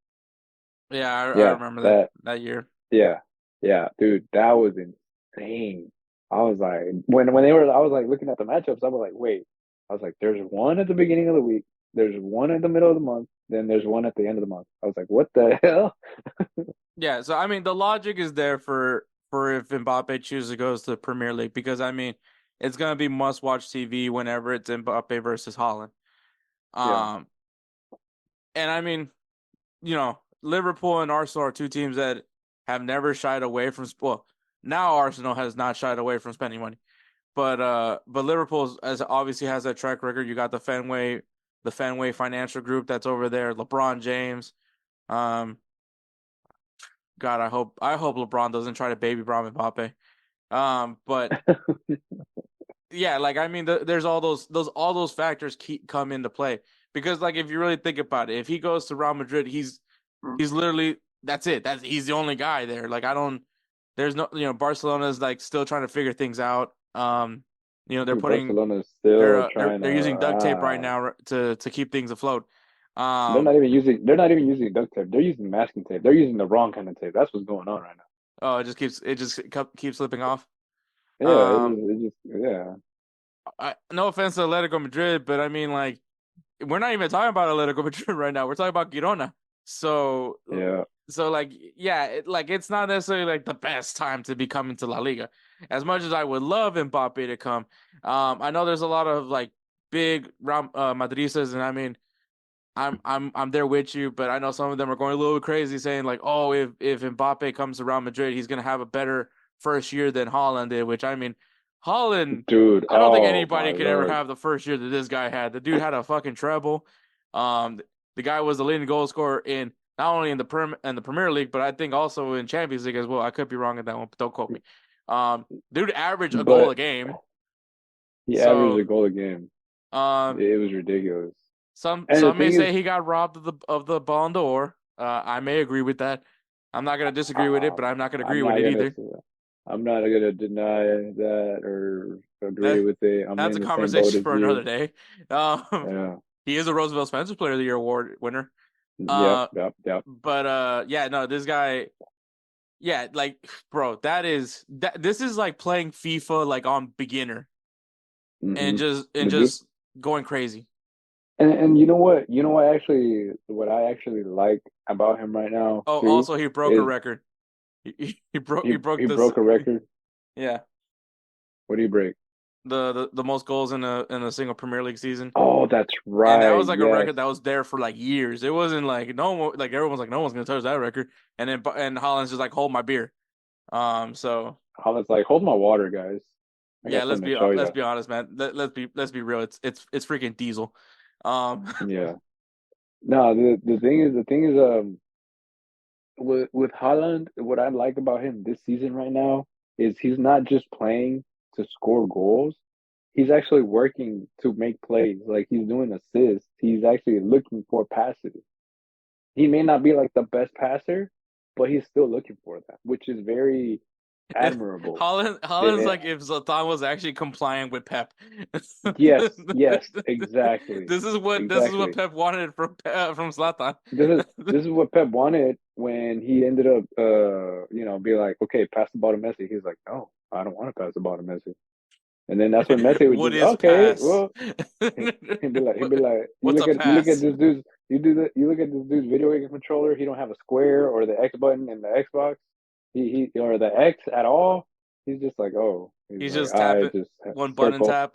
yeah, I Yeah, remember that that year. yeah, yeah, dude, that was insane. I was like, when they were, I was like looking at the matchups. I was like, wait, I was like, there's one at the beginning of the week, there's one in the middle of the month, then there's one at the end of the month. I was like, what the hell? Yeah, so I mean, the logic is there for if Mbappe chooses to go to the Premier League because I mean, it's gonna be must watch TV whenever it's Mbappe versus Holland. Yeah, Um, and I mean, Liverpool and Arsenal are two teams that have never shied away from. Well, now Arsenal has not shied away from spending money, but Liverpool as obviously has that track record. You got the Fenway Financial Group that's over there. LeBron James. Um, God, I hope LeBron doesn't try to baby Brom Mbappe. But yeah, like I mean, there's all those factors come into play because like if you really think about it, if he goes to Real Madrid, he's literally that's it. He's the only guy there. Like I don't, there's no Barcelona's like still trying to figure things out. They're dude, putting Barcelona is still trying they're using duct tape right to. now to keep things afloat. They're Um, not even using. They're not even using duct tape. They're using masking tape. They're using the wrong kind of tape. That's what's going on right oh, it just keeps slipping off. now. Yeah, Um, yeah. no offense to Atletico Madrid, but I mean like we're not even talking about Atletico Madrid right now. We're talking about Girona. So Yeah, like yeah, it's not necessarily like the best time to be coming to La Liga. As much as I would love Mbappe to come, I know there's a lot of like big Madridistas, and I mean I'm there with you, but I know some of them are going a little crazy saying like, oh, if Mbappe comes to Real Madrid, he's gonna have a better first year than Holland did. Which I mean, Holland, dude. I don't think Oh my anybody could ever lord, have the first year that this guy had. The dude had a fucking treble. The guy was the leading goal scorer in not only in the Premier League, but I think also in Champions League as well. I could be wrong on that one, but don't quote me. Dude averaged a goal but a game. he averaged So, a goal a game. um, It was ridiculous. And the some may thing is, say he got robbed of the Ballon d'Or. I may agree with that. I'm not gonna disagree with it, but I'm not gonna agree I'm with not it gonna. either. I'm not gonna deny that or agree That with it. I'm that's a in the same boat conversation as for you. another day. Um, Yeah. he is a Roosevelt Spencer Player of the Year award winner. Yep. Uh, Yep. Yep. but yeah, no, this guy, yeah, like, bro, this is like playing FIFA like on beginner Mm-hmm. and just going crazy. And you know what? You know what? Actually, what I actually like about him right now Oh, too also he broke a is record. He broke he this. broke a record. Yeah. What do you break? The most goals in a single Premier League season. Oh, that's And that right. was like a Yes. record that was there for like years. It wasn't like no one like everyone's like no one's gonna touch that record. And Holland's just like hold my beer. So I was like, hold my water, guys. I yeah, got something to show let's you. be honest, man. Let's be real. It's freaking Diesel. Um Yeah. No, the thing is with Holland, what I like about him this season right now is he's not just playing to score goals. He's actually working to make plays. Like he's doing assists. He's actually looking for passes. He may not be like the best passer, but he's still looking for that, which is very admirable. Holland's like if Zlatan was actually compliant with Pep. Yes, exactly. This is what Exactly. Pep wanted from Zlatan. This is what Pep wanted when he ended up be like, okay, pass the ball to Messi. He's like, no, I don't want to pass the ball to Messi. And then that's when Messi would What just is okay, pass? well, he'd be like, What's a you look pass? at this dude's you look at this dude's video game controller. He don't have a square or the X button in the Xbox. He or the X at all. He's just like, oh, He's like, just tapping just one button circle, tap.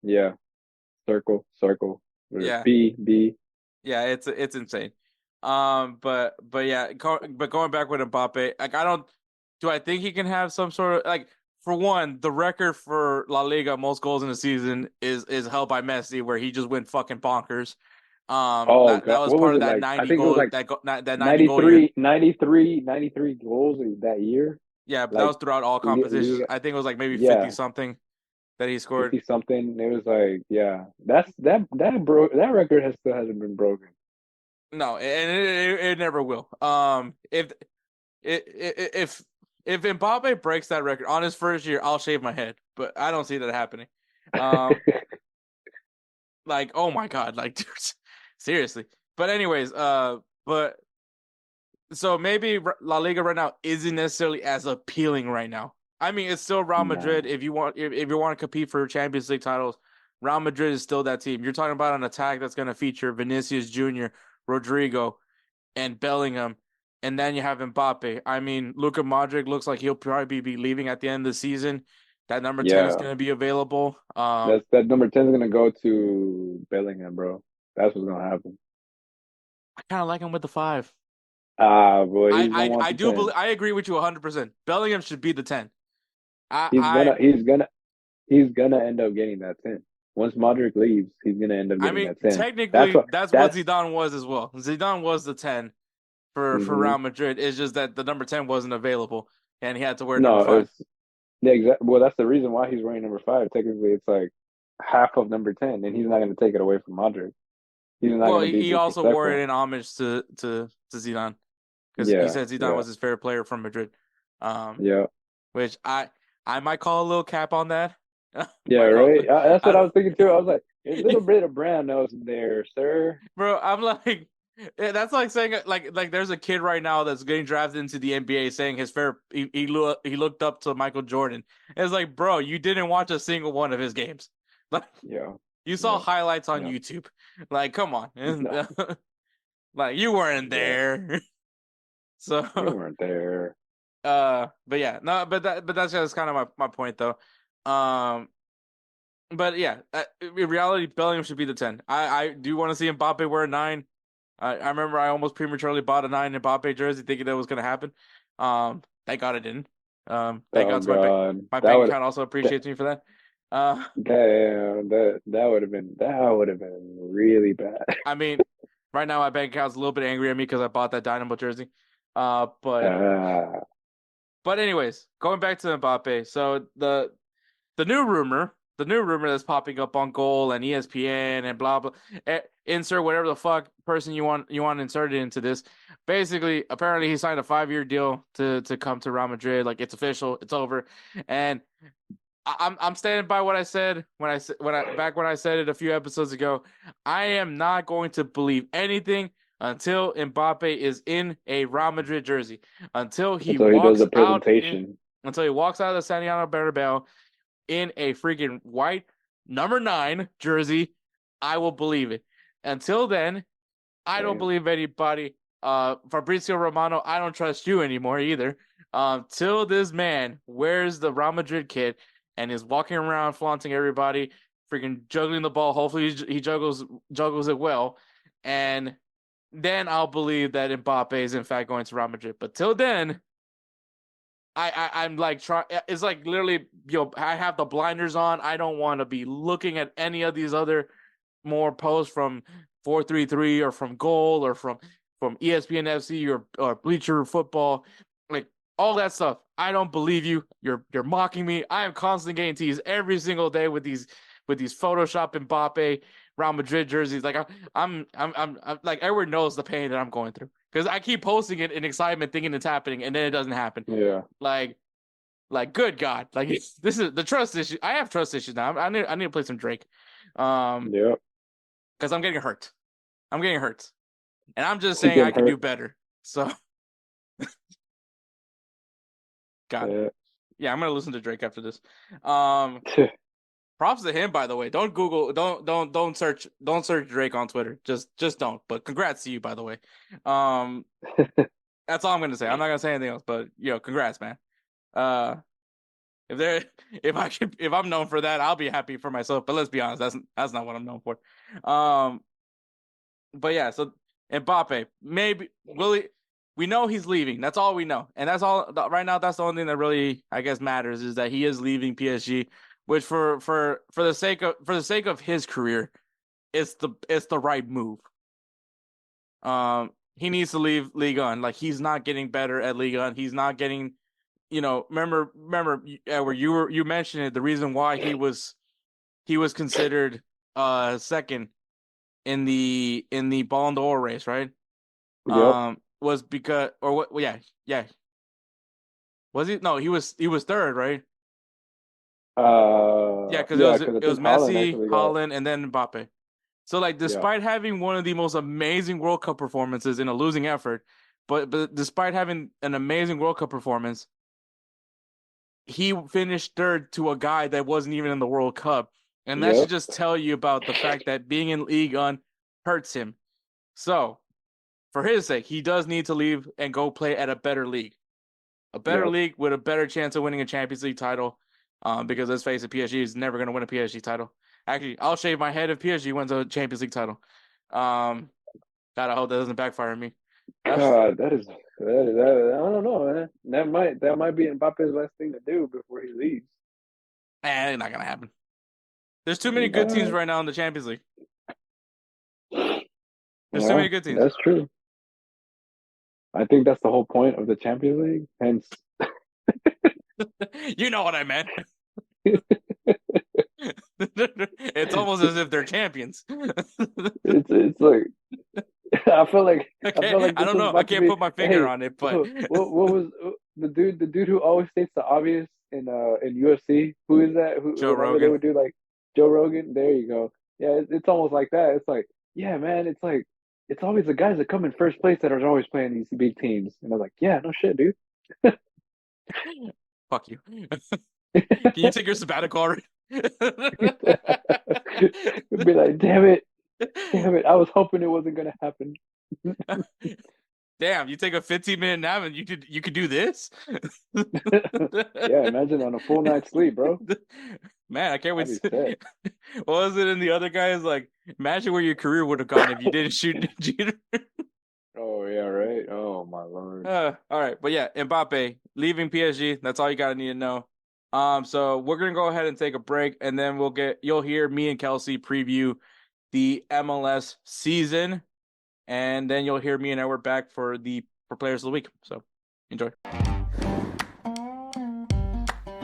yeah, circle, Yeah. B. Yeah, it's insane. But yeah, but going back with Mbappe, like do I think he can have some sort of like for one, the record for La Liga most goals in a season is held by Messi, where he just went fucking bonkers. Oh That God, was what was part of it that like? I 90 think it was goal like that 90 goal year. 93 goals that year. Yeah, but that Like was throughout all competitions. I think it was like maybe 50 yeah, something that he scored. 50 something. It was like, yeah, that record still hasn't been broken. No, and it never will. If Mbappe breaks that record on his first year, I'll shave my head. But I don't see that happening. Like, oh my God, like, dude, seriously. But anyways, but so maybe La Liga right now isn't necessarily as appealing right now. I mean, it's still Real Madrid. No. If you want to compete for Champions League titles, Real Madrid is still that team. You're talking about an attack that's going to feature Vinicius Jr., Rodrigo, and Bellingham, and then you have Mbappe. I mean, Luka Modric looks like he'll probably be leaving at the end of the season. That number 10 is Yeah, going to be available. that number 10 is gonna go to Bellingham, bro. That's what's gonna happen. I kind of like him with the 5. Ah, boy, he's gonna want I the do 10. believe I agree with you 100%. Bellingham should be the 10. He's I gonna he's gonna he's gonna end up getting that 10. Once Modric leaves, he's gonna end up I getting mean, that 10. That's technically, what that's what that's Zidane was as well. Zidane was the 10 for hmm Real Madrid. It's just that the number 10 wasn't available, and he had to wear number no, 5. it's yeah, exactly. Well, that's the reason why he's wearing number 5. Technically, it's like half of number 10, and he's not gonna take it away from Modric. He's not Well, gonna be he also wore it disrespectful. in homage to Zidane because he Yeah, said Zidane yeah, was his favorite player from Madrid. Um, yeah. which I might call a little cap on that. Yeah, Might call, right. That's what I I, was thinking too. I was like, a little bit of brown nose in there, sir. bro, I'm like, that's like saying like there's a kid right now that's getting drafted into the NBA saying his favorite he looked up to Michael Jordan. It's like, bro, you didn't watch a single one of his games. Like Yeah, you saw yeah, highlights on yeah. YouTube. Like, come on. No, Like you weren't yeah, there. So you weren't there. but yeah, no, but that's just kind of my point though. Um but yeah, in reality, Bellingham should be the 10. I do want to see Mbappe wear a 9. I remember I almost prematurely bought a 9 Mbappe jersey thinking that was going to happen. Thank God it didn't. Thank Oh God God, my that bank would account also that appreciates me for that. Uh, damn that would have been really bad. I mean, right now my bank account's a little bit angry at me because I bought that Dynamo jersey. But Ah, anyways, going back to Mbappe. So the new rumor that's popping up on Goal and ESPN and blah blah. Insert whatever the fuck person you want inserted into this. Basically, apparently he signed a 5-year deal to come to Real Madrid. Like it's official, it's over. And I'm standing by what I said when I said it a few episodes ago. I am not going to believe anything until Mbappe is in a Real Madrid jersey. Until he until he does walks a out presentation. of the Santiago Bernabeu in a freaking white number 9 jersey, I will believe it. Until then, I don't Damn. believe anybody. Fabrizio Romano, I don't trust you anymore either. Till this man wears the Real Madrid kit and is walking around flaunting everybody, freaking juggling the ball. Hopefully he juggles it well, and then I'll believe that Mbappe is in fact going to Real Madrid. But till then, I'm like trying. It's like literally, I have the blinders on. I don't want to be looking at any of these other more posts from 433 or from Goal or from ESPN FC or Bleacher Football. Like all that stuff. I don't believe you. You're mocking me. I am constantly getting teased every single day with these Photoshop Mbappe Real Madrid jerseys. Like I'm like Edward knows the pain that I'm going through because I keep posting it in excitement, thinking it's happening, and then it doesn't happen. Yeah. Like good God, like this is the trust issue. I have trust issues now. I need to play some Drake. Yep. Because I'm getting hurt. And I'm just saying I can do better. So, God, yeah, I'm gonna listen to Drake after this. Props to him, by the way. Don't Google, don't search Drake on Twitter. Just don't. But congrats to you, by the way. That's all I'm gonna say. I'm not gonna say anything else. But congrats, man. If I'm known for that, I'll be happy for myself. But let's be honest, that's not what I'm known for. But yeah, so Mbappe, maybe we know he's leaving. That's all we know, and that's all right now. That's the only thing that really, I guess, matters is that he is leaving PSG, which for the sake of his career, it's the right move. He needs to leave Ligue 1. Like he's not getting better at Ligue 1. He's not getting. Remember, Edward, you mentioned it. The reason why he was considered second in the Ballon d'Or race, right? Yep. Was because or what? Well, yeah. Was he? No, he was third, right? Yeah, because it was Messi, Haaland, and then Mbappe. So despite having one of the most amazing World Cup performances in a losing effort, but despite having an amazing World Cup performance, he finished third to a guy that wasn't even in the World Cup. And that should just tell you about the fact that being in Ligue 1 hurts him. So, for his sake, he does need to leave and go play at a better league. A better league with a better chance of winning a Champions League title. Because let's face it, PSG is never going to win a PSG title. Actually, I'll shave my head if PSG wins a Champions League title. God, I hope that doesn't backfire on me. God, that is I don't know, man. That might be Mbappe's last thing to do before he leaves. It's not gonna happen. There's too many good teams right now in the Champions League. There's too many good teams. That's true. I think that's the whole point of the Champions League. Hence, you know what I meant. It's almost as if they're champions. It's like. I feel like I don't know. I can't put my finger on it, but what was the dude who always states the obvious in UFC? Who is that? Joe Rogan. They would do like Joe Rogan. There you go. Yeah, it's almost like that. It's like, yeah, man. It's like it's always the guys that come in first place that are always playing these big teams. And I'm like, yeah, no shit, dude. Fuck you. Can you take your sabbatical already? Be like, damn it. I was hoping it wasn't gonna happen. Damn, you take a 15-minute nap and you could do this? Yeah, imagine on a full night's sleep, bro. Man, I can't wait. What was it in the other guys? Like, imagine where your career would have gone if you didn't shoot Jeter. Oh yeah, right. Oh my lord. All right, but yeah, Mbappe leaving PSG. That's all you gotta need to know. So we're gonna go ahead and take a break, and then you'll hear me and Kelcey preview the MLS season, and then you'll hear me and Edward back for Players of the Week. So enjoy.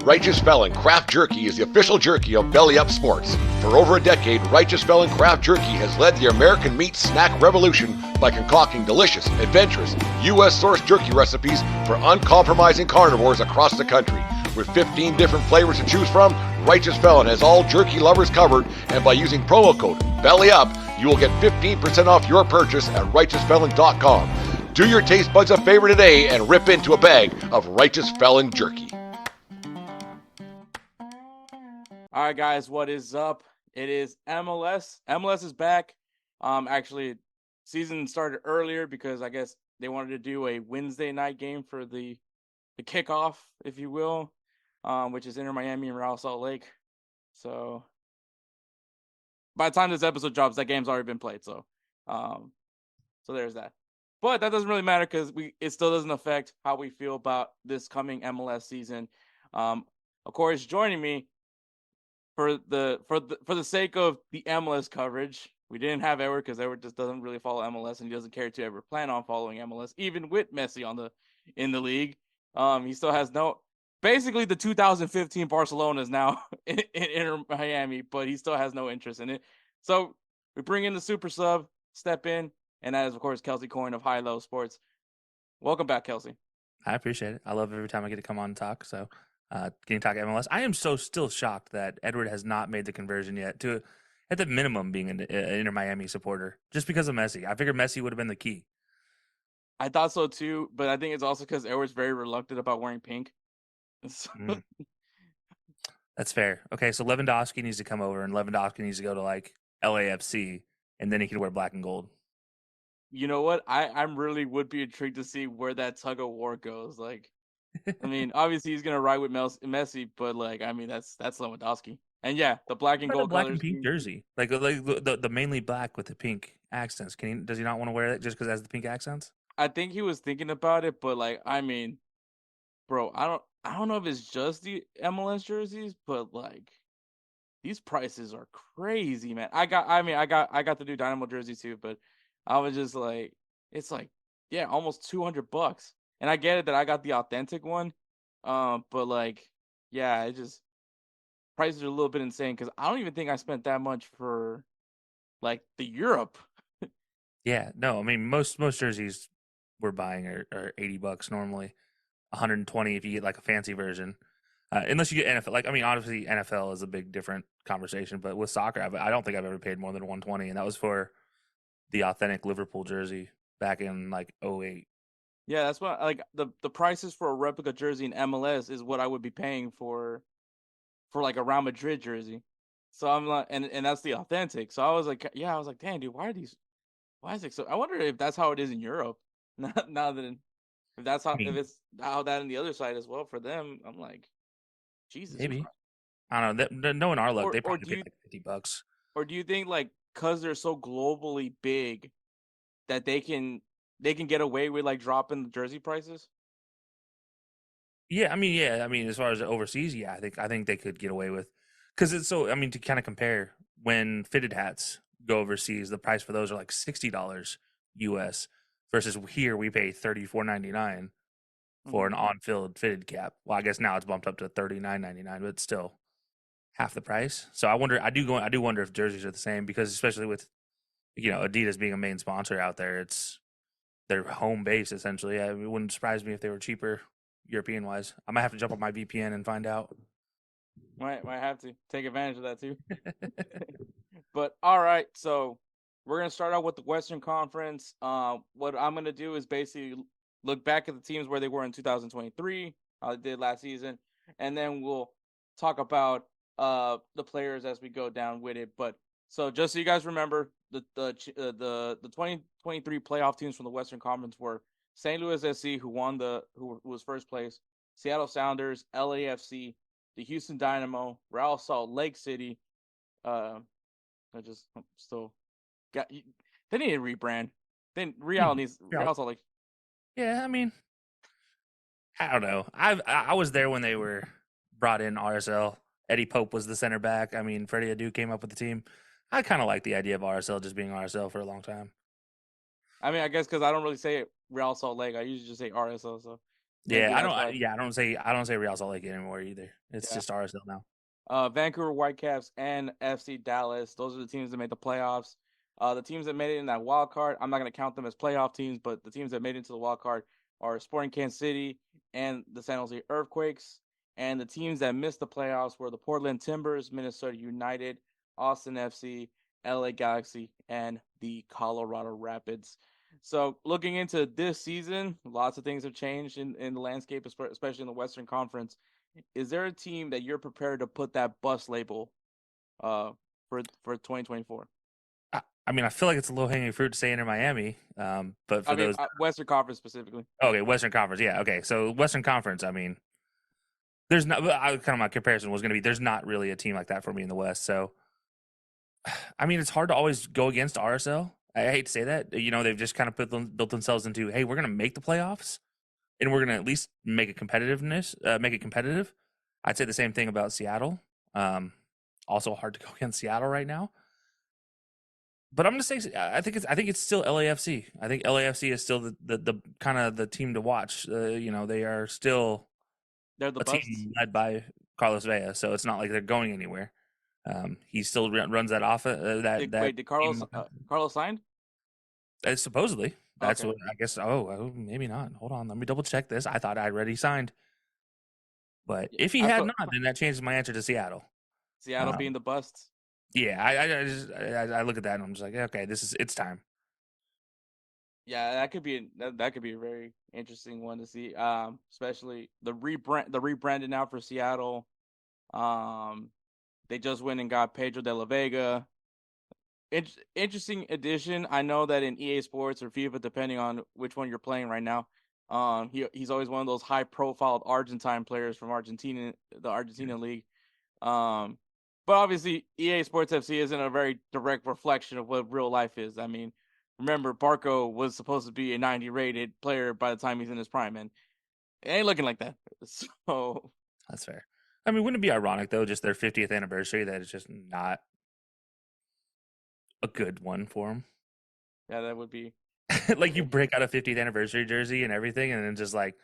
Righteous Felon Craft Jerky is the official jerky of BellyUpSports. For over a decade, Righteous Felon Craft Jerky has led the American meat snack revolution by concocting delicious, adventurous, U.S.-sourced jerky recipes for uncompromising carnivores across the country. With 15 different flavors to choose from, Righteous Felon has all jerky lovers covered, and by using promo code BELLYUP, you will get 15% off your purchase at RighteousFelon.com. Do your taste buds a favor today and rip into a bag of Righteous Felon jerky. All right, guys, what is up? It is MLS. MLS is back. Actually, season started earlier because I guess they wanted to do a Wednesday night game for the kickoff, if you will, which is Inter Miami and Real Salt Lake. So by the time this episode drops, that game's already been played. So there's that. But that doesn't really matter because it still doesn't affect how we feel about this coming MLS season. Of course, joining me for the sake of the MLS coverage, we didn't have Edward because Edward just doesn't really follow MLS and he doesn't care to ever plan on following MLS, even with Messi in the league. He still has no. Basically, the 2015 Barcelona is now in Inter Miami, but he still has no interest in it. So we bring in the super sub, step in, and that is, of course, Kelcey Coyne of High Low Sports. Welcome back, Kelcey. I appreciate it. I love every time I get to come on and talk. So, getting to talk MLS. I am still shocked that Edward has not made the conversion yet to, at the minimum, being an Inter Miami supporter just because of Messi. I figured Messi would have been the key. I thought so too, but I think it's also because Edward's very reluctant about wearing pink. So... That's fair. Okay, so Lewandowski needs to come over, and Lewandowski needs to go to like LAFC, and then he can wear black and gold. You know what? I'm really would be intrigued to see where that tug of war goes. Like, I mean, obviously he's gonna ride with Messi, but like, I mean, that's Lewandowski. And yeah, the black and gold black colors. and pink jersey, like the mainly black with the pink accents. Does he not want to wear that just because it has the pink accents? I think he was thinking about it, but like, I mean, bro, I don't know if it's just the MLS jerseys, but like, these prices are crazy, man. I got the new Dynamo jersey too, but I was just like, it's like, yeah, almost $200. And I get it that I got the authentic one, but like, yeah, it just prices are a little bit insane because I don't even think I spent that much for like the Europe. Yeah, no, I mean most jerseys we're buying are $80 normally, 120 if you get like a fancy version. Unless you get NFL, like I mean, obviously NFL is a big different conversation, but with soccer, I don't think I've ever paid more than 120, and that was for the authentic Liverpool jersey back in like 2008. Yeah, that's what like the prices for a replica jersey in MLS is what I would be paying for like a Real Madrid jersey. So I'm like, and that's the authentic. So I was like, damn, dude, why is it so? I wonder if that's how it is in Europe. Now that if it's how that in the other side as well for them, I'm like, Jesus. Maybe. Christ. I don't know. Knowing our luck, they Or probably paid like $50. Or do you think like because they're so globally big that they can get away with like dropping the jersey prices? Yeah, I mean, as far as overseas, yeah, I think they could get away with, because it's so. I mean, to kind of compare, when fitted hats go overseas, the price for those are like $60 US, versus here we pay $34.99 for an on-field fitted cap. Well, I guess now it's bumped up to $39.99, but still half the price. So I do wonder if jerseys are the same, because especially with Adidas being a main sponsor out there, it's their home base essentially. It wouldn't surprise me if they were cheaper European wise. I might have to jump on my VPN and find out. Might have to take advantage of that too. But all right, so we're gonna start out with the Western Conference. What I'm gonna do is basically look back at the teams where they were in 2023, how they did last season, and then we'll talk about the players as we go down with it. But so just so you guys remember, the 2023 playoff teams from the Western Conference were St. Louis SC, who was first place, Seattle Sounders, LAFC, the Houston Dynamo, Real Salt Lake City. They need to rebrand. Then Real Salt Lake. Yeah, I mean, I don't know. I was there when they were brought in RSL. Eddie Pope was the center back. I mean, Freddie Adu came up with the team. I kind of like the idea of RSL just being RSL for a long time. I mean, I guess because I don't really say Real Salt Lake. I usually just say RSL. So yeah, I don't say Real Salt Lake anymore either. It's just RSL now. Vancouver Whitecaps and FC Dallas. Those are the teams that made the playoffs. The teams that made it in that wild card, I'm not going to count them as playoff teams, but the teams that made it into the wild card are Sporting Kansas City and the San Jose Earthquakes. And the teams that missed the playoffs were the Portland Timbers, Minnesota United, Austin FC, LA Galaxy, and the Colorado Rapids. So looking into this season, lots of things have changed in the landscape, especially in the Western Conference. Is there a team that you're prepared to put that bust label for 2024? I mean, I feel like it's a low-hanging fruit to say Inter Miami, but for those Western Conference specifically. Okay, Western Conference, yeah. Okay, so Western Conference, I mean, there's not. Kind of my comparison was going to be there's not really a team like that for me in the West. So, I mean, it's hard to always go against RSL. I hate to say that. They've just kind of built themselves into, hey, we're going to make the playoffs, and we're going to at least make it competitive. I'd say the same thing about Seattle. Also hard to go against Seattle right now. But I'm gonna say I think it's still LAFC. I think LAFC is still the kind of the team to watch. They are still They're the a busts. team led by Carlos Vela, so it's not like they're going anywhere. He still runs that off Wait, did Carlos signed? Supposedly. That's Okay. what I guess. Oh, maybe not. Hold on, let me double check this. I thought I'd already signed, but if he had not, then that changes my answer to Seattle. Seattle being the busts. Yeah, I look at that and I'm just like, okay, it's time. Yeah, that could be a very interesting one to see. Especially the rebranding now for Seattle. They just went and got Pedro de la Vega. Interesting addition. I know that in EA Sports or FIFA, depending on which one you're playing right now, he's always one of those high-profile Argentine players from Argentina, the Argentina league. But obviously, EA Sports FC isn't a very direct reflection of what real life is. I mean, remember, Barco was supposed to be a 90 rated player by the time he's in his prime, and it ain't looking like that. So that's fair. I mean, wouldn't it be ironic though, just their 50th anniversary, that it's just not a good one for them? Yeah, that would be like you break out a 50th anniversary jersey and everything, and then just like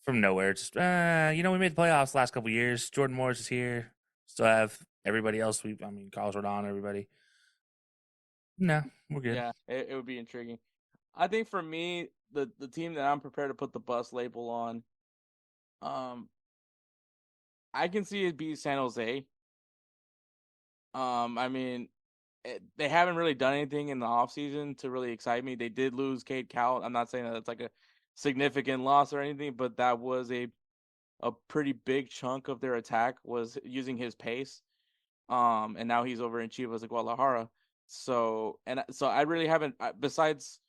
from nowhere, just we made the playoffs the last couple of years. Jordan Morris is here. Still have everybody else. Carlos Rodon, everybody. No, we're good. Yeah, it would be intriguing. I think for me, the team that I'm prepared to put the bus label on, I can see it be San Jose. They haven't really done anything in the offseason to really excite me. They did lose Cade Cowell. I'm not saying that it's like a significant loss or anything, but that was a pretty big chunk of their attack was using his pace. And now he's over in Chivas de Guadalajara. So I really haven't, besides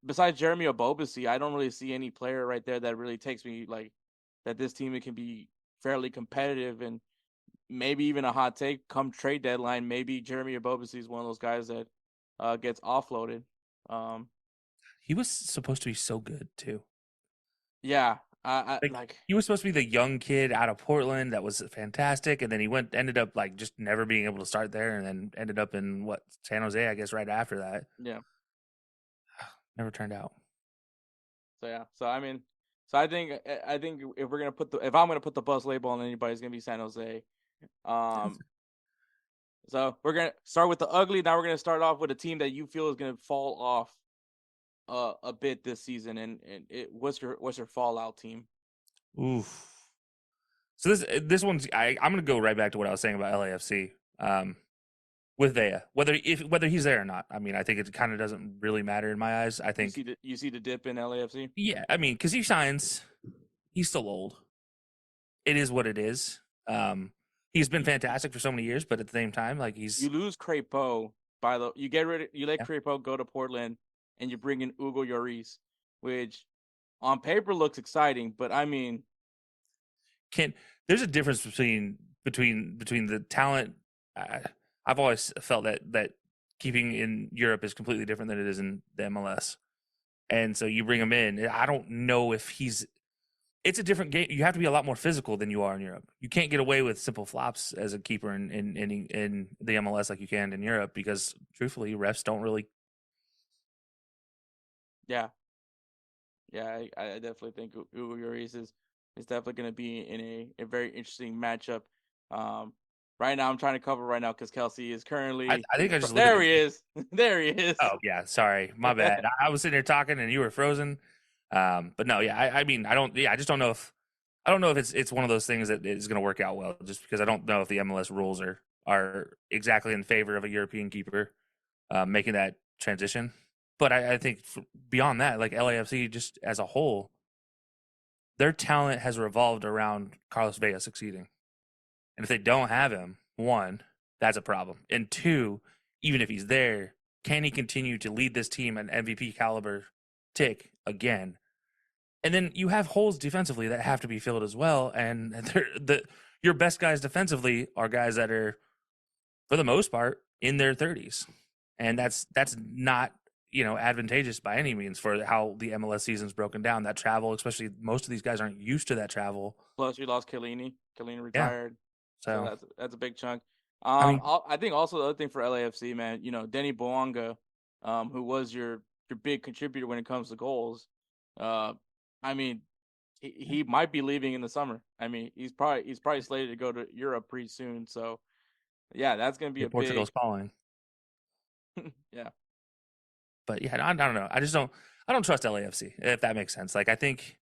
Jeremy Obobisi, I don't really see any player right there that really takes me like that this team can be fairly competitive, and maybe even a hot take come trade deadline. Maybe Jeremy Obobisi is one of those guys that gets offloaded. He was supposed to be so good too. Yeah. He was supposed to be the young kid out of Portland that was fantastic, and then he ended up like just never being able to start there, and then ended up in San Jose, I guess, right after that. Yeah, never turned out. So yeah, I think if I'm gonna put the bus label on anybody, it's gonna be San Jose. So we're gonna start with the ugly. Now we're gonna start off with a team that you feel is gonna fall off a bit this season, and what's your fallout team? Oof. So this one's I'm gonna go right back to what I was saying about LAFC. With Vea, whether he's there or not, I think it kind of doesn't really matter in my eyes. I think you see the dip in LAFC. Yeah, because he shines. He's still old. It is what it is. He's been fantastic for so many years, but at the same time, like you lose Crepeau you let Crepeau go to Portland, and you bring in Hugo Lloris, which on paper looks exciting, but there's a difference between the talent. I've always felt that keeping in Europe is completely different than it is in the MLS, and so you bring him in. I don't know if it's a different game. You have to be a lot more physical than you are in Europe. You can't get away with simple flops as a keeper in the MLS like you can in Europe, because truthfully, refs don't really. Yeah, I definitely think Hugo Lloris is definitely going to be in a very interesting matchup. Right now, I'm trying to cover right now because Kelcey is currently. I think I just there he is. There he is. Oh yeah, sorry, my bad. I was sitting here talking and you were frozen. But no, yeah, I don't. Yeah, I just don't know if it's one of those things that is going to work out well. Just because I don't know if the MLS rules are exactly in favor of a European keeper making that transition. But I think beyond that, like LAFC just as a whole, their talent has revolved around Carlos Vela succeeding. And if they don't have him, one, that's a problem. And two, even if he's there, can he continue to lead this team an MVP caliber tick again? And then you have holes defensively that have to be filled as well. And your best guys defensively are guys that are, for the most part, in their 30s. And that's not, advantageous by any means for how the MLS season's broken down. That travel, especially most of these guys aren't used to that travel. Plus, we lost Chiellini. Chiellini retired. Yeah. So that's a big chunk. I think also the other thing for LAFC, man, Denny Boanga, who was your big contributor when it comes to goals. I mean, he might be leaving in the summer. I mean, he's probably slated to go to Europe pretty soon. So, yeah, that's gonna be a Portugal's big. calling. Yeah. But yeah, I don't know. I don't trust LAFC, if that makes sense. Like, I think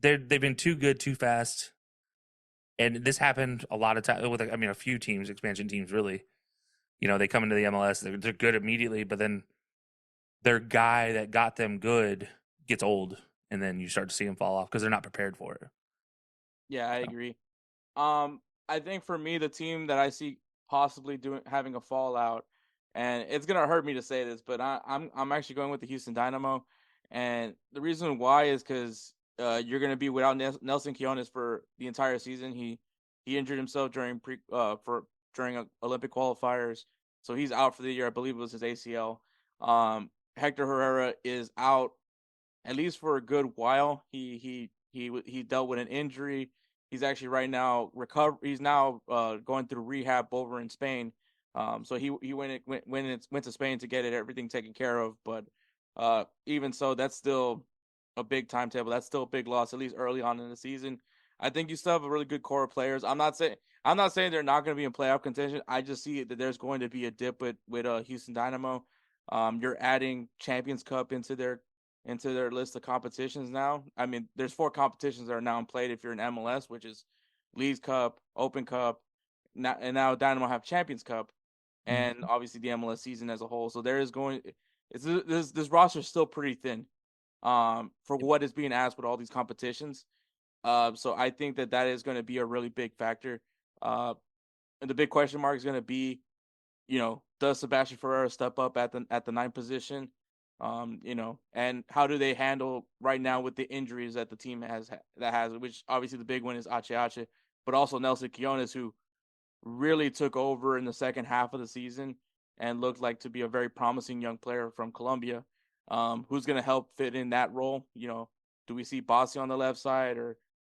they've been too good too fast, and this happened a lot of times with a few teams, expansion teams, really. They come into the MLS, they're good immediately, but then their guy that got them good gets old, and then you start to see them fall off because they're not prepared for it. Yeah, I agree. I think for me, the team that I see possibly having a fallout, and it's gonna hurt me to say this, but I'm actually going with the Houston Dynamo, and the reason why is because you're gonna be without Nelson Quiones for the entire season. He injured himself during Olympic qualifiers, so he's out for the year. I believe it was his ACL. Hector Herrera is out at least for a good while. He dealt with an injury. He's actually right now He's now going through rehab over in Spain. So he went to Spain to get everything taken care of. But even so, that's still a big timetable. That's still a big loss, at least early on in the season. I think you still have a really good core of players. I'm not saying they're not going to be in playoff contention. I just see that there's going to be a dip with Houston Dynamo. You're adding Champions Cup into their list of competitions now. I mean, there's 4 competitions that are now in play if you're in MLS, which is Leagues Cup, Open Cup, now Dynamo have Champions Cup, and obviously the MLS season as a whole. So this roster is still pretty thin for what is being asked with all these competitions. So I think that is going to be a really big factor. And the big question mark is going to be, does Sebastian Ferreira step up at the 9th position? And how do they handle right now with the injuries that the team has, which obviously the big one is Ache, but also Nelson Quiones, who really took over in the second half of the season and looked like to be a very promising young player from Colombia, who's going to help fit in that role. Do we see Bassi on the left side, or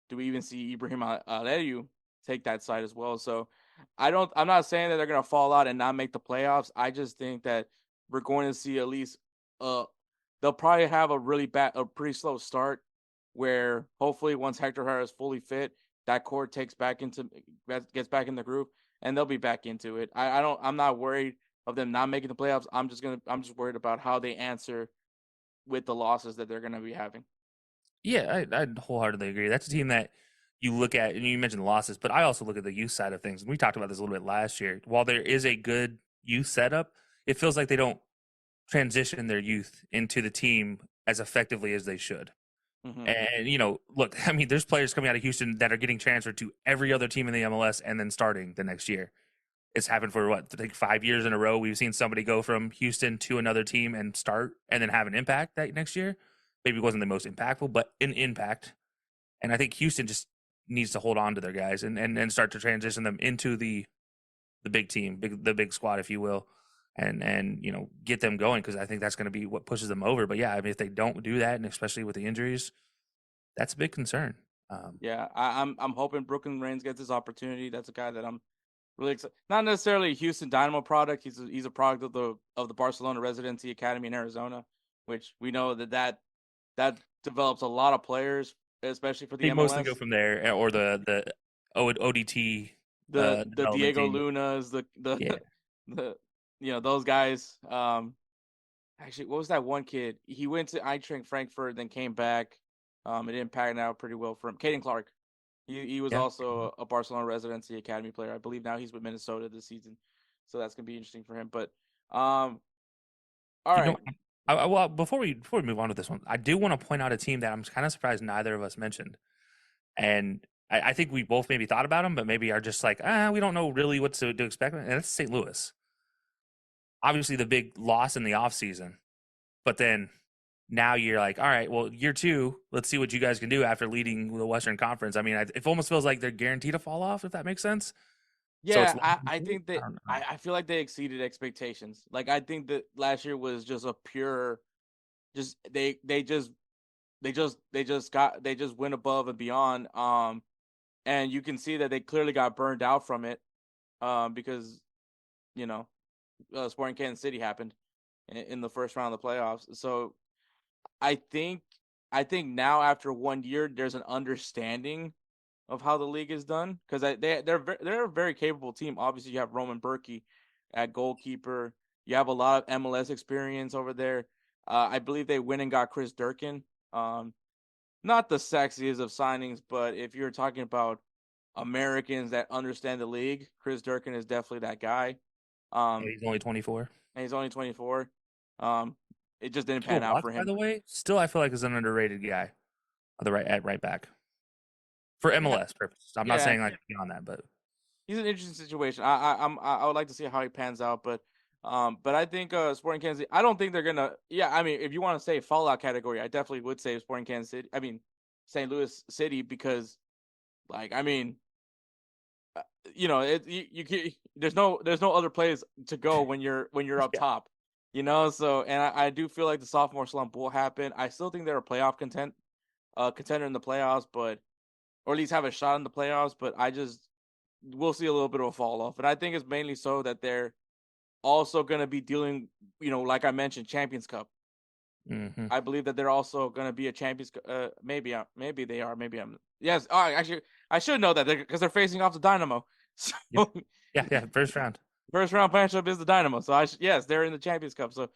do we even see Ibrahim Aleyu take that side as well? So I'm not saying that they're going to fall out and not make the playoffs. I just think that we're going to see at least they'll probably have a pretty slow start, where hopefully once Hector Herrera is fully fit, that core gets back in the group, and they'll be back into it. I'm not worried of them not making the playoffs. I'm just worried about how they answer with the losses that they're going to be having. Yeah, I wholeheartedly agree. That's a team that you look at, and you mentioned the losses, but I also look at the youth side of things. And we talked about this a little bit last year. While there is a good youth setup, it feels like they don't transition their youth into the team as effectively as they should. Mm-hmm. And, look, I mean, there's players coming out of Houston that are getting transferred to every other team in the MLS and then starting the next year. It's happened for I think 5 years in a row. We've seen somebody go from Houston to another team and start and then have an impact that next year. Maybe it wasn't the most impactful, but an impact. And I think Houston just needs to hold on to their guys and start to transition them into the big team, the big squad, if you will. And get them going, because I think that's going to be what pushes them over. But yeah, I mean, if they don't do that, and especially with the injuries, that's a big concern. Yeah, I'm hoping Brooklyn Reigns gets his opportunity. That's a guy that I'm really excited. Not necessarily a Houston Dynamo product. He's a product of the Barcelona Residency Academy in Arizona, which we know that develops a lot of players, especially for the MLS. They mostly go from there, or the ODT, the Diego team. Lunas, those guys. Actually, what was that one kid? He went to Eintracht Frankfurt, then came back. It didn't pan out pretty well for him. Caden Clark. He was also a Barcelona Residency Academy player. I believe now he's with Minnesota this season, so that's gonna be interesting for him. But all right. Well, before we move on to this one, I do want to point out a team that I'm kind of surprised neither of us mentioned, and I think we both maybe thought about them, but maybe are just like, we don't know really what to expect, and that's St. Louis. Obviously, the big loss in the offseason, but then now you're like, all right, well, year 2, let's see what you guys can do after leading the Western Conference. I mean, it almost feels like they're guaranteed to fall off, if that makes sense. Yeah, so I think that I feel like they exceeded expectations. Like, I think that last year was just a pure, they just went above and beyond. And you can see that they clearly got burned out from it. because Sporting Kansas City happened in the first round of the playoffs. So I think now after 1 year, there's an understanding of how the league is done, because they're a very capable team. Obviously, you have Roman Berkey at goalkeeper. You have a lot of MLS experience over there. I believe they went and got Chris Durkin. Not the sexiest of signings, but if you're talking about Americans that understand the league, Chris Durkin is definitely that guy. And he's only 24. And he's only 24. It just didn't Mbappe pan out Watch, for by him. the way, still I feel like is an underrated guy. At right back for MLS purposes. I'm not saying like beyond that, but he's an interesting situation. I would like to see how he pans out, but I think Sporting Kansas City, I don't think they're gonna. Yeah, I mean, if you want to say fallout category, I definitely would say Sporting Kansas City. I mean, St. Louis City, because, like, I mean, there's no other place to go when you're up top, So, and I do feel like the sophomore slump will happen. I still think they're a playoff contender in the playoffs, or at least have a shot in the playoffs. But we'll see a little bit of a fall off, and I think it's mainly so that they're also going to be dealing, like I mentioned, Champions Cup. Mm-hmm. I believe that they're also going to be a Champions. Maybe they are. Maybe I'm. Yes. Oh, actually, I should know that because they're facing off the Dynamo. So, yeah. First round matchup is the Dynamo. So yes, they're in the Champions Cup. So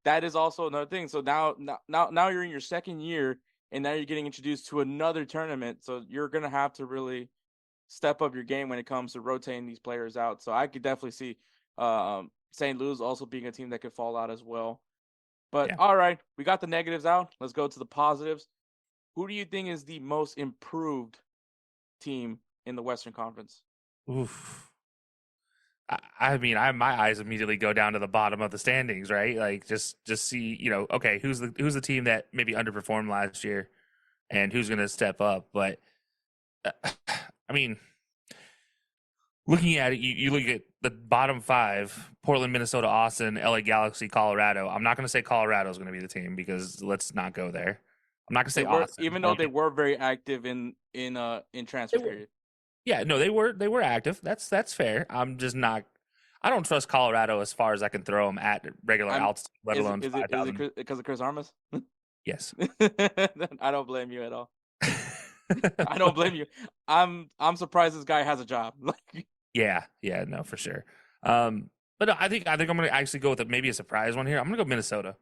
that is also another thing. So now you're in your second year, and now you're getting introduced to another tournament. So you're going to have to really step up your game when it comes to rotating these players out. So I could definitely see St. Louis also being a team that could fall out as well. But all right, we got the negatives out. Let's go to the positives. Who do you think is the most improved team in the Western Conference? Oof. I mean, my eyes immediately go down to the bottom of the standings, right? Like just see, okay, who's the team that maybe underperformed last year, and who's going to step up? But I mean, looking at it, you look at the bottom five: Portland, Minnesota, Austin, LA Galaxy, Colorado. I'm not going to say Colorado is going to be the team, because let's not go there. I'm not going to say Austin, even though they were very active in transfer period. Yeah, no, they were active. That's fair. I'm just not. I don't trust Colorado as far as I can throw them at regular altitude, let alone 5,000. Is it because of Chris Armas? Yes. I don't blame you at all. I don't blame you. I'm surprised this guy has a job. Yeah, no, for sure. But no, I think I'm going to actually go with maybe a surprise one here. I'm going to go Minnesota.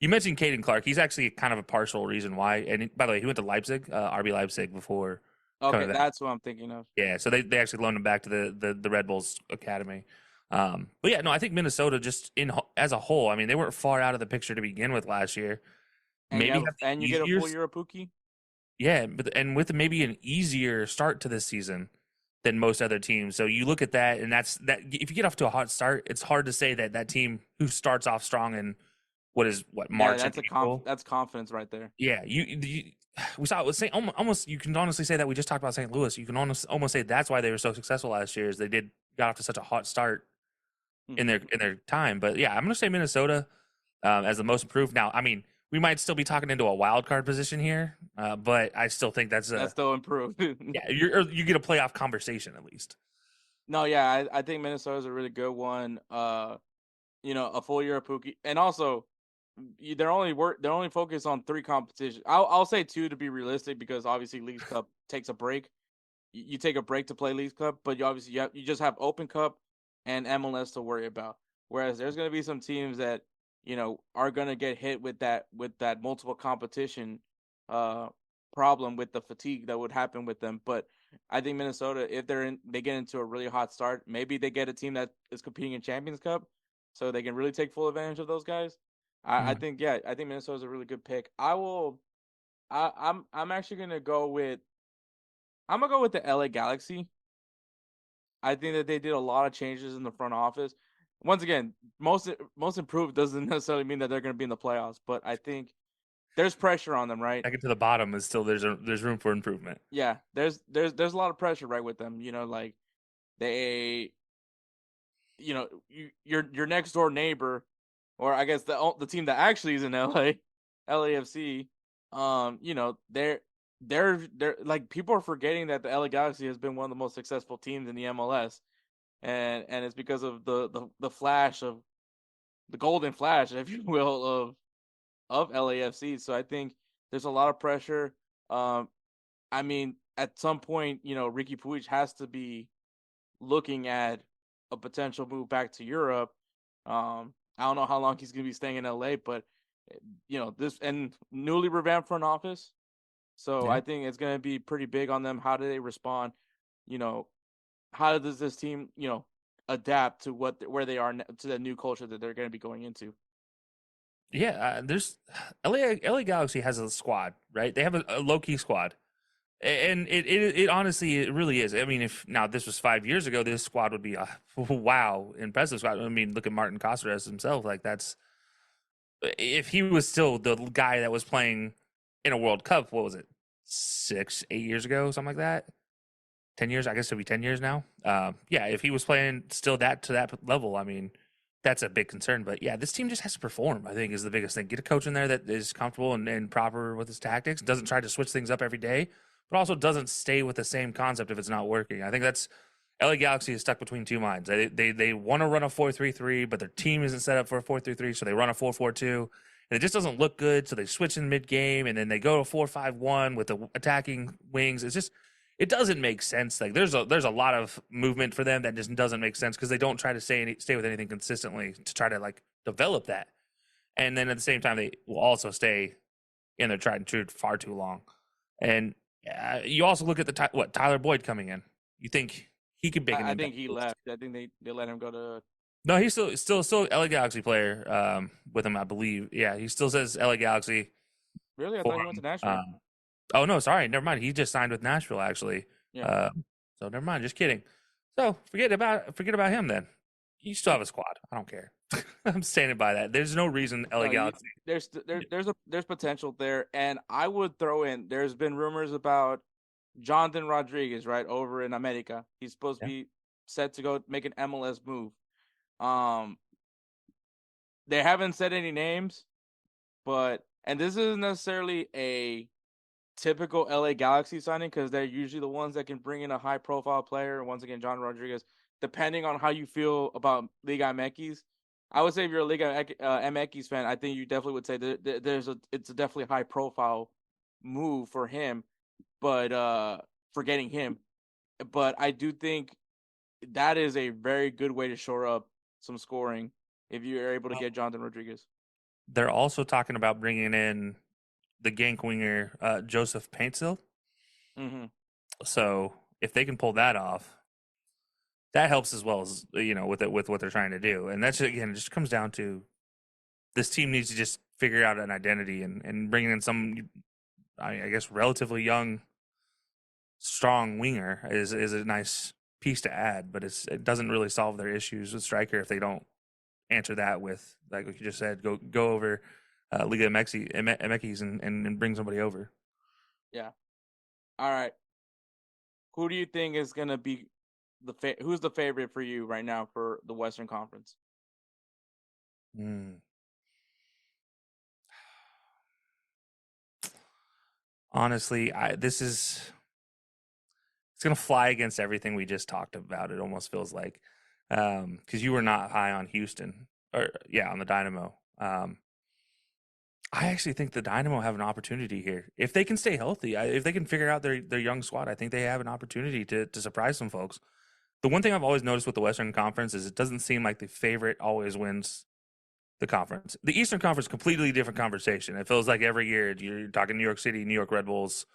You mentioned Caden Clark. He's actually kind of a partial reason why. And by the way, he went to Leipzig, RB Leipzig before. Okay, that's what I'm thinking of. Yeah, so they actually loaned him back to the Red Bulls academy. But yeah, no, I think Minnesota just as a whole. I mean, they weren't far out of the picture to begin with last year. And you get a full year of Pookie. Yeah, and with maybe an easier start to this season than most other teams. So you look at that, and that's that. If you get off to a hot start, it's hard to say that team who starts off strong in March. Yeah, that's confidence right there. Yeah, we saw it with almost. You can honestly say that we just talked about St. Louis. You can almost say that's why they were so successful last year, is they got off to such a hot start in their time. But yeah, I'm going to say Minnesota as the most improved. Now, I mean, we might still be talking into a wild card position here, but I still think that's still improved. Yeah, you get a playoff conversation at least. No, yeah, I think Minnesota's a really good one. A full year of Pookie, and also they're only focused on 3 competitions. I'll say 2 to be realistic, because obviously Leagues Cup takes a break. You take a break to play Leagues Cup, but you just have Open Cup and MLS to worry about. Whereas there's going to be some teams that are going to get hit with that multiple competition problem, with the fatigue that would happen with them. But I think Minnesota, if they get into a really hot start, maybe they get a team that is competing in Champions Cup, so they can really take full advantage of those guys. I think Minnesota's a really good pick. I'm actually gonna go with the LA Galaxy. I think that they did a lot of changes in the front office. Once again, most improved doesn't necessarily mean that they're going to be in the playoffs, but I think there's pressure on them, right? Second to the bottom is still there's room for improvement. Yeah, there's a lot of pressure, right, with them. Like they, your next door neighbor, or I guess the team that actually is in LA, LAFC. They're like, people are forgetting that the LA Galaxy has been one of the most successful teams in the MLS. and it's because of the flash of the golden flash, if you will, of LAFC. So I think there's a lot of pressure. I mean, at some point, Ricky Puig has to be looking at a potential move back to Europe. I don't know how long he's going to be staying in LA, but this and newly revamped front office. So I think it's going to be pretty big on them. How do they respond? How does this team, adapt to where they are to the new culture that they're going to be going into? Yeah, there's LA Galaxy has a squad, right? They have a low key squad, and it honestly it really is. I mean, if now this was 5 years ago, this squad would be a wow impressive squad. I mean, look at Martin Cáceres himself. Like that's if he was still the guy that was playing in a World Cup. What was it, 6, 8 years ago, something like that? 10 years, I guess it'll be 10 years now. Yeah, if he was playing still to that level, I mean. That's a big concern, but yeah, this team just has to perform, I think, is the biggest thing. Get a coach in there that is comfortable and proper with his tactics, doesn't try to switch things up every day, but also doesn't stay with the same concept if it's not working. I think that's LA Galaxy is stuck between two minds. They want to run a 4-3-3, but their team isn't set up for a 4-3-3, so they run a 4-4-2, and it just doesn't look good, so they switch in mid-game, and then they go to 4-5-1 with the attacking wings. It's just it doesn't make sense. Like there's a lot of movement for them that just doesn't make sense because they don't try to stay with anything consistently to try to like develop that. And then at the same time, they will also stay in their tried and true far too long. And you also look at Tyler Boyd coming in. You think he could make an impact? I think he left. I think they let him go to. No, he's still LA Galaxy player with him, I believe. Yeah, he still says LA Galaxy. Really? I thought he went to Nashville. Oh no, sorry, never mind. He just signed with Nashville, actually. Yeah. So never mind. Just kidding. So forget about him then. You still have a squad. I don't care. I'm standing by that. There's no reason LA Galaxy. There's potential there, and I would throw in. There's been rumors about Jonathan Rodriguez right over in America. He's supposed to be set to go make an MLS move. They haven't said any names, and this isn't necessarily a typical LA Galaxy signing because they're usually the ones that can bring in a high profile player. Once again, John Rodriguez, depending on how you feel about Liga MX, I would say if you're a Liga MX fan, I think you definitely would say that it's a definitely high profile move for him, but for getting him. But I do think that is a very good way to shore up some scoring if you're able to get Jonathan Rodriguez. They're also talking about bringing in the Genk winger Joseph Paintsil. Mm-hmm. So if they can pull that off, that helps as well as with what they're trying to do. And that's again, it just comes down to this team needs to just figure out an identity and bringing in some, I guess, relatively young, strong winger is a nice piece to add, but it doesn't really solve their issues with striker if they don't answer that with, like you just said, go over Liga MX and bring somebody over. Yeah. All right. Who do you think is going to be who's the favorite for you right now for the Western Conference? Honestly, it's going to fly against everything we just talked about. It almost feels like because you were not high on Houston on the Dynamo. I actually think the Dynamo have an opportunity here. If they can stay healthy, if they can figure out their young squad, I think they have an opportunity to surprise some folks. The one thing I've always noticed with the Western Conference is it doesn't seem like the favorite always wins the conference. The Eastern Conference, completely different conversation. It feels like every year you're talking New York City, New York Red Bulls,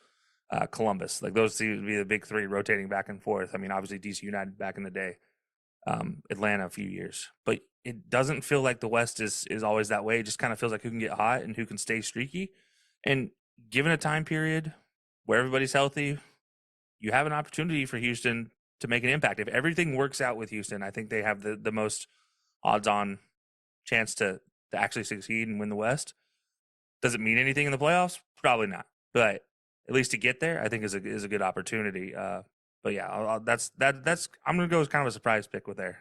Columbus. Like those seem to be the big three rotating back and forth. I mean, obviously DC United back in the day, Atlanta a few years. But it doesn't feel like the West is always that way. It just kind of feels like who can get hot and who can stay streaky. And given a time period where everybody's healthy, you have an opportunity for Houston to make an impact. If everything works out with Houston, I think they have the most odds-on chance to actually succeed and win the West. Does it mean anything in the playoffs? Probably not. But at least to get there, I think is a good opportunity. But yeah, that's I'm gonna go as kind of a surprise pick with there.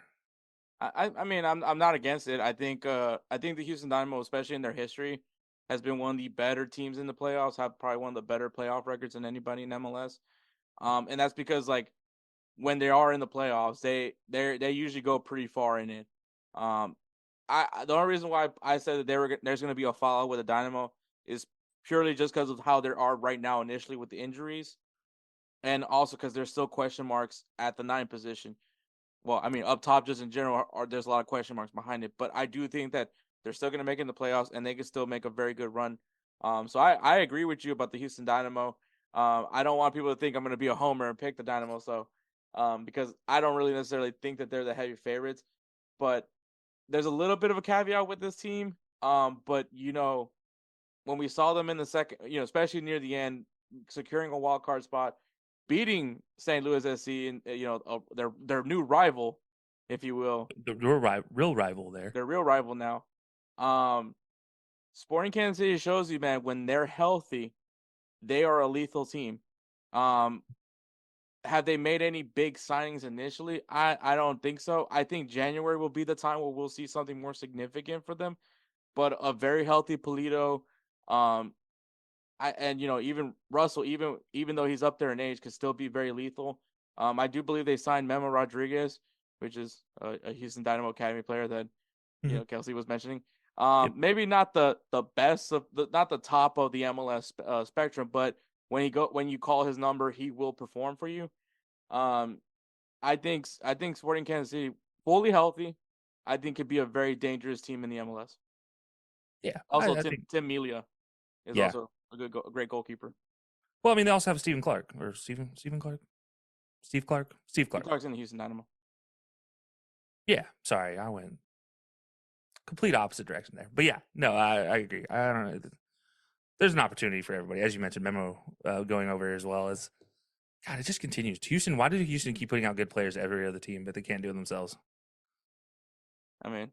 I mean, I'm not against it. I think the Houston Dynamo, especially in their history, has been one of the better teams in the playoffs. Have probably one of the better playoff records than anybody in MLS. And that's because like when they are in the playoffs, they usually go pretty far in it. The only reason why I said that there's going to be a fallout with the Dynamo is purely just because of how they are right now initially with the injuries, and also because there's still question marks at the 9 position. Well, I mean, up top just in general, there's a lot of question marks behind it. But I do think that they're still going to make it in the playoffs, and they can still make a very good run. So I agree with you about the Houston Dynamo. I don't want people to think I'm going to be a homer and pick the Dynamo, because I don't really necessarily think that they're the heavy favorites. But there's a little bit of a caveat with this team. But, when we saw them in the second, especially near the end, securing a wild card spot, beating St. Louis SC and their new rival, if you will, The real rival there. their real rival now. Sporting Kansas City shows you, man, when they're healthy, they are a lethal team. Have they made any big signings initially? I don't think so. I think January will be the time where we'll see something more significant for them. But a very healthy Polito, even Russell, even though he's up there in age, could still be very lethal. I do believe they signed Memo Rodriguez, which is a Houston Dynamo Academy player that Kelcey was mentioning. Maybe not the best of not the top of the MLS spectrum, but when you call his number, he will perform for you. I think Sporting Kansas City, fully healthy, I think could be a very dangerous team in the MLS. Yeah. Also, I Tim think, Melia is also a great goalkeeper. well, I mean, they also have Steve Clark. Steve Clark's in the Houston Dynamo. Yeah, sorry, I went complete opposite direction there. But yeah, no, I agree. I don't know. There's an opportunity for everybody, as you mentioned. Memo going over as well as. God, it just continues. Houston, why did Houston keep putting out good players to every other team, but they can't do it themselves? I mean,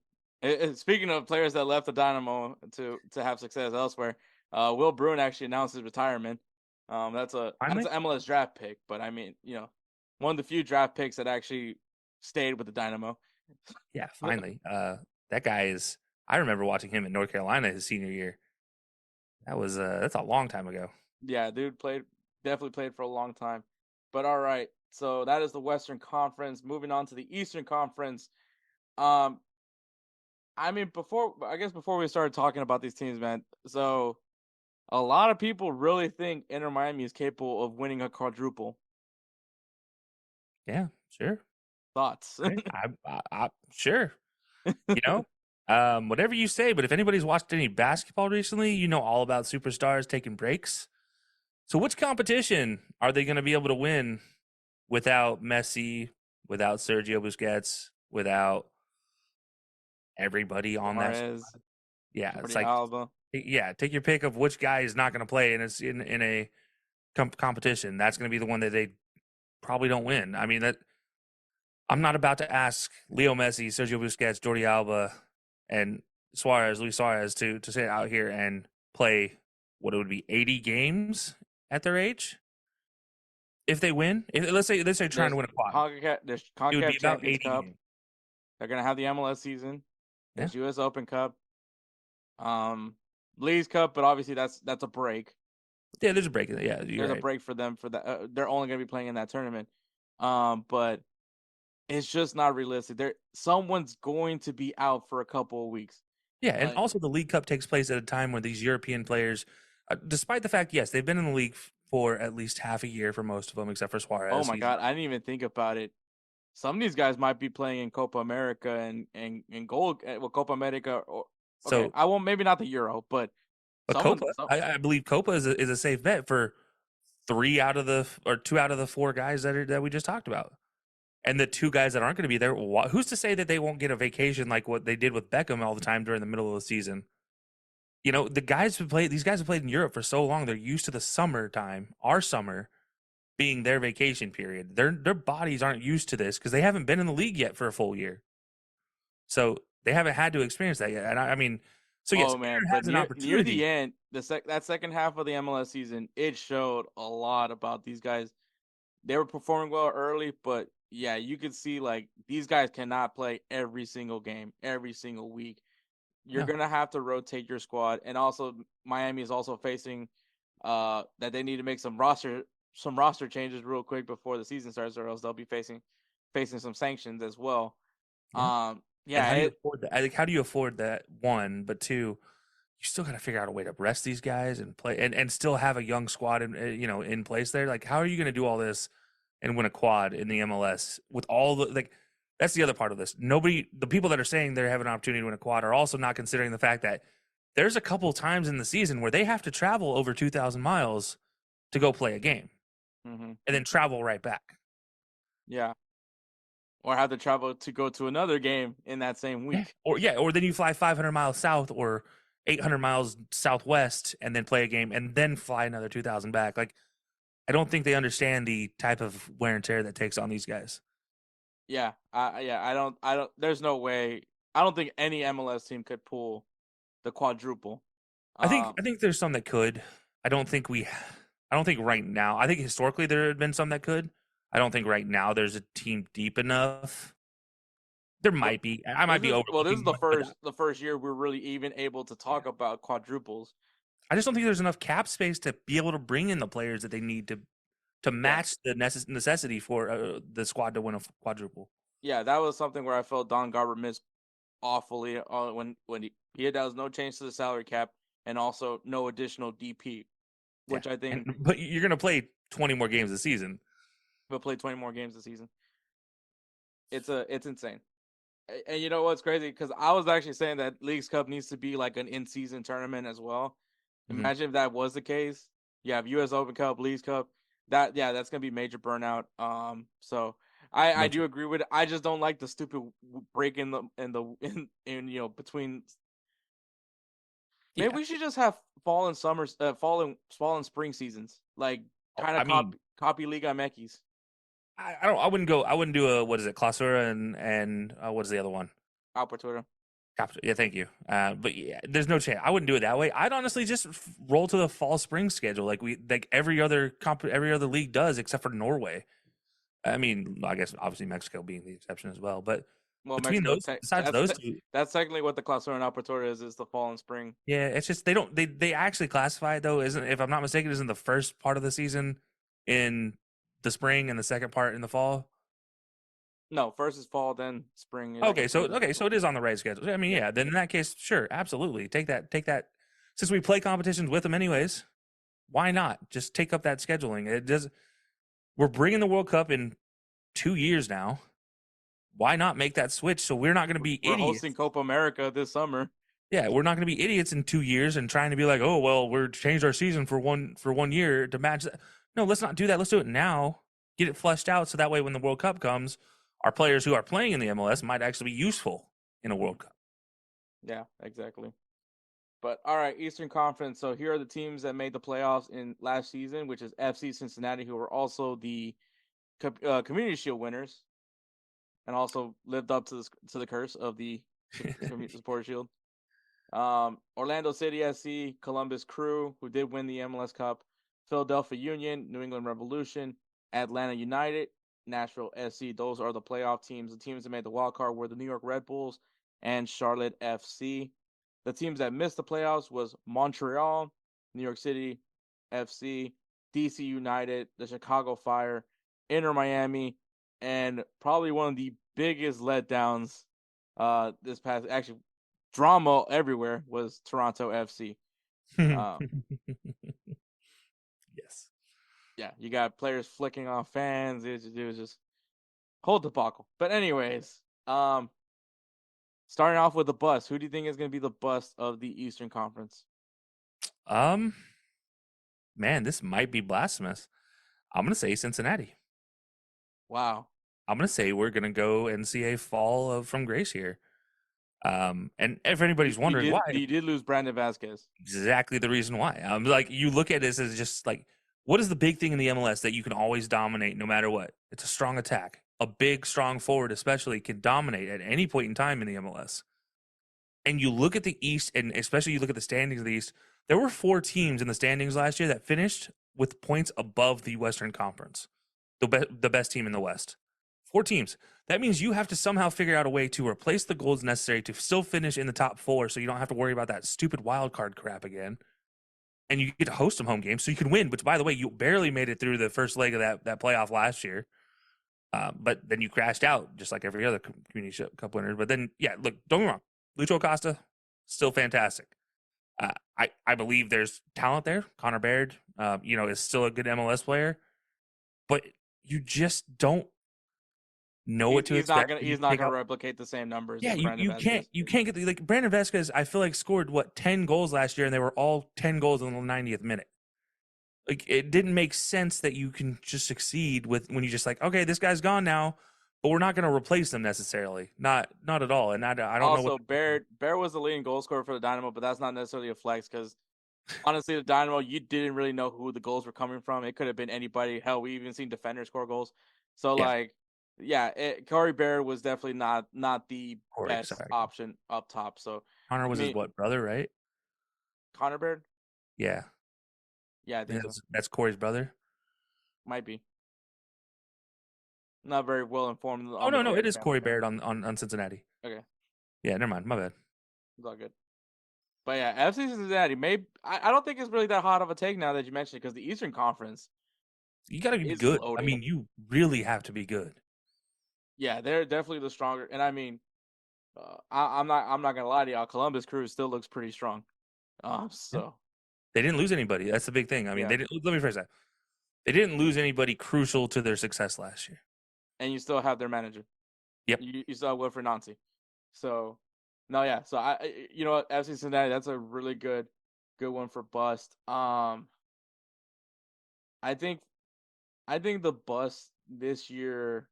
speaking of players that left the Dynamo to have success elsewhere, Will Bruin actually announced his retirement. That's an MLS draft pick, but I mean, one of the few draft picks that actually stayed with the Dynamo. Yeah, finally. That guy is. I remember watching him in North Carolina his senior year. That's a long time ago. Yeah, dude definitely played for a long time. But all right, so that is the Western Conference. Moving on to the Eastern Conference. I mean, before we started talking about these teams, man, so a lot of people really think Inter Miami is capable of winning a quadruple. Yeah, sure. Thoughts? I sure. Whatever you say, but if anybody's watched any basketball recently, you know all about superstars taking breaks. So which competition are they going to be able to win without Messi, without Sergio Busquets, without everybody on that squad? Yeah, it's like Alba. Yeah, take your pick of which guy is not going to play, and it's in a competition. That's going to be the one that they probably don't win. I mean, that I'm not about to ask Leo Messi, Sergio Busquets, Jordi Alba, and Luis Suarez to sit out here and play what it would be 80 games at their age. If they win, let's say they're trying to win a quad, there's it would CONCACAF be about Champions 80 Cup. games. They're gonna have the MLS season. There's US Open Cup. Leagues Cup, but obviously that's a break. Yeah, there's a break. Yeah, there's a break for them for that. They're only gonna be playing in that tournament. But it's just not realistic. Someone's going to be out for a couple of weeks. Yeah, and also the League Cup takes place at a time where these European players, despite the fact, yes, they've been in the league for at least half a year for most of them, except for Suarez. Oh my God, I didn't even think about it. Some of these guys might be playing in Copa America and Gold. Well, Copa America. So I won't. Maybe not the Euro, but Copa. I believe Copa is a safe bet for 2 out of the 4 guys that we just talked about. And the 2 guys that aren't going to be there, who's to say that they won't get a vacation like what they did with Beckham all the time during the middle of the season? These guys have played in Europe for so long. They're used to the summertime, our summer, being their vacation period. Their bodies aren't used to this because they haven't been in the league yet for a full year. So they haven't had to experience that yet. And I mean, so yes, has an opportunity. Near the end, that second half of the MLS season, it showed a lot about these guys. They were performing well early, but yeah, you could see like these guys cannot play every single game, every single week. You're gonna have to rotate your squad, and also Miami is also facing that they need to make some roster some roster changes real quick before the season starts, or else they'll be facing some sanctions as well. And how do you afford that? How do you afford that? One, but two, you still got to figure out a way to rest these guys and play and still have a young squad in place there. Like, how are you going to do all this and win a quad in the MLS with all the like? That's the other part of this. The people that are saying they have an opportunity to win a quad are also not considering the fact that there's a couple times in the season where they have to travel over 2,000 miles to go play a game and then travel right back. Yeah. Or have to travel to go to another game in that same week. Or then you fly 500 miles south or 800 miles southwest and then play a game and then fly another 2,000 back. Like, I don't think they understand the type of wear and tear that takes on these guys. Yeah. I don't, there's no way. I don't think any MLS team could pull the quadruple. I think there's some that could. I don't think right now. I think historically there have been some that could. I don't think right now there's a team deep enough. There might be. I might be over. Well, this is the first year we're really even able to talk about quadruples. I just don't think there's enough cap space to be able to bring in the players that they need to match the necessity for the squad to win a quadruple. Yeah, that was something where I felt Don Garber missed awfully when he had that was no change to the salary cap and also no additional DP, which I think. But you're gonna play 20 more games this season. But play 20 more games this season. It's insane. And you know what's crazy? Because I was actually saying that Leagues Cup needs to be like an in-season tournament as well. Imagine if that was the case. You have U.S. Open Cup, Leagues Cup. That's gonna be major burnout. So I do agree with it. I just don't like the stupid break in between. Maybe we should just have fall and summer, fall and spring seasons, like kind of copy Liga MX. I wouldn't do a, what is it, Clausura and what is the other one? Apertura. Yeah, thank you. But yeah, there's no chance. I wouldn't do it that way. I'd honestly just roll to the fall spring schedule like every other league does, except for Norway. I mean, I guess obviously Mexico being the exception as well. But between Mexico, besides those two, that's technically what the Clausura and Apertura is the fall and spring. Yeah, it's just they actually classify it though. If I'm not mistaken, isn't the first part of the season in the spring and the second part in the fall? No, first is fall, then spring. Okay, so it is on the right schedule. I mean, yeah. Then in that case, sure, absolutely, take that. Since we play competitions with them anyways, why not just take up that scheduling? It does. We're bringing the World Cup in 2 years now. Why not make that switch? So we're not going to be idiots. We're hosting Copa America this summer. Yeah, we're not going to be idiots in 2 years and trying to be like, oh well, we're changed our season for 1 year to match that. No, let's not do that. Let's do it now. Get it fleshed out so that way when the World Cup comes, our players who are playing in the MLS might actually be useful in a World Cup. Yeah, exactly. But all right, Eastern Conference. So here are the teams that made the playoffs in last season, which is FC Cincinnati, who were also the Community Shield winners, and also lived up to the curse of the Supporter Shield. Orlando City SC, Columbus Crew, who did win the MLS Cup, Philadelphia Union, New England Revolution, Atlanta United, Nashville SC. Those are the playoff teams. The teams that made the wild card were the New York Red Bulls and Charlotte FC. The teams that missed the playoffs was Montreal, New York City FC, DC United, the Chicago Fire, Inter Miami, and probably one of the biggest letdowns this past, actually, drama everywhere, was Toronto FC. Yes. Yeah, you got players flicking off fans. It was just whole debacle. But anyways, starting off with the bust. Who do you think is going to be the bust of the Eastern Conference? Man, this might be blasphemous. I'm going to say Cincinnati. Wow. I'm going to say we're going to go and see a fall from grace here. And if anybody's wondering why, you did lose Brandon Vasquez. Exactly the reason why. Like, you look at this as just like, what is the big thing in the MLS that you can always dominate no matter what? It's a strong attack. A big, strong forward especially can dominate at any point in time in the MLS. And you look at the East, and especially you look at the standings of the East, there were 4 teams in the standings last year that finished with points above the Western Conference, the best team in the West. 4 teams. That means you have to somehow figure out a way to replace the goals necessary to still finish in the top 4 so you don't have to worry about that stupid wild card crap again. and you get to host some home games, so you can win. Which, by the way, you barely made it through the first leg of that playoff last year. But then you crashed out, just like every other Community Cup winner. But then, yeah, look, don't get me wrong. Lucho Acosta, still fantastic. I believe there's talent there. Connor Baird, is still a good MLS player. But you just don't know what to expect. He's not gonna replicate the same numbers. Yeah, you can't get like Brandon Vazquez. I feel like scored 10 goals last year, and they were all 10 goals in the 90th minute. Like, it didn't make sense that you can just succeed when you just like, okay, this guy's gone now, but we're not going to replace him necessarily. Not at all. And I don't know. Also, Baird was the leading goal scorer for the Dynamo, but that's not necessarily a flex because honestly, the Dynamo, you didn't really know who the goals were coming from. It could have been anybody. Hell, we even seen defenders score goals. So Corey Baird was definitely not the best option up top. So Connor was his brother, right? Connor Baird? Yeah. Yeah, I think so. That's Corey's brother? Might be. Not very well informed. Oh, no, it is Corey Baird on Cincinnati. Okay. Yeah, never mind. My bad. It's all good. But yeah, FC Cincinnati, I don't think it's really that hot of a take now that you mentioned it because the Eastern Conference. You got to be good. Loaded. I mean, you really have to be good. Yeah, they're definitely the stronger. And I mean, I'm not gonna lie to y'all. Columbus Crew still looks pretty strong. So they didn't lose anybody. That's the big thing. I mean, they didn't. Let me phrase that. They didn't lose anybody crucial to their success last year. And you still have their manager. Yep. You still have Wilfred Nancy. So, no, yeah. So you know what, FC Cincinnati, that's a really good one for bust. I think the bust this year,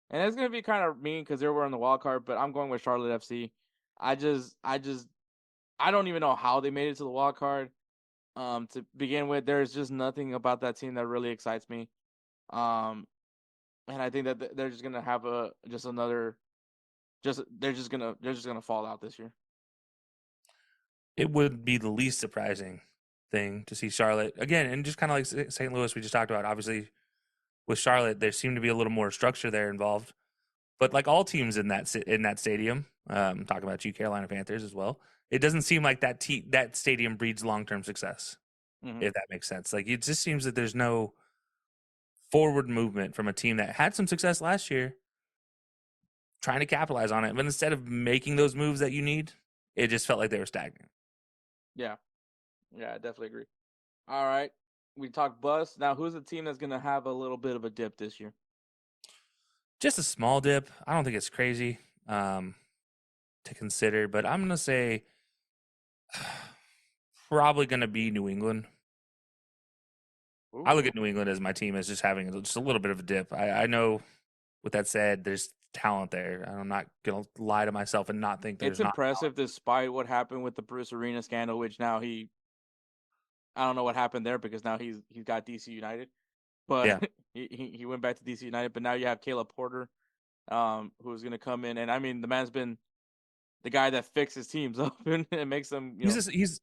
and it's gonna be kind of mean because they were on the wild card, but I'm going with Charlotte FC. I don't even know how they made it to the wild card. To begin with, there's just nothing about that team that really excites me. And I think that they're just gonna have they're just gonna fall out this year. It would be the least surprising thing to see Charlotte again, and just kind of like St. Louis we just talked about. Obviously, with Charlotte, there seemed to be a little more structure there involved. But like all teams in that stadium, talking about you Carolina Panthers as well, it doesn't seem like that stadium breeds long-term success, if that makes sense. Like, it just seems that there's no forward movement from a team that had some success last year, trying to capitalize on it. But instead of making those moves that you need, it just felt like they were stagnant. Yeah, I definitely agree. All right, we talked bust. Now, who's the team that's going to have a little bit of a dip this year? Just a small dip. I don't think it's crazy to consider, but I'm going to say probably going to be New England. Ooh. I look at New England as my team as just having just a little bit of a dip. I know, with that said, there's talent there. I'm not going to lie to myself and not think there's It's impressive despite what happened with the Bruce Arena scandal, which now I don't know what happened there because now he's got DC United. But yeah. he went back to DC United, but now you have Caleb Porter, who's going to come in. And I mean, the man's been the guy that fixes teams up and makes them. He's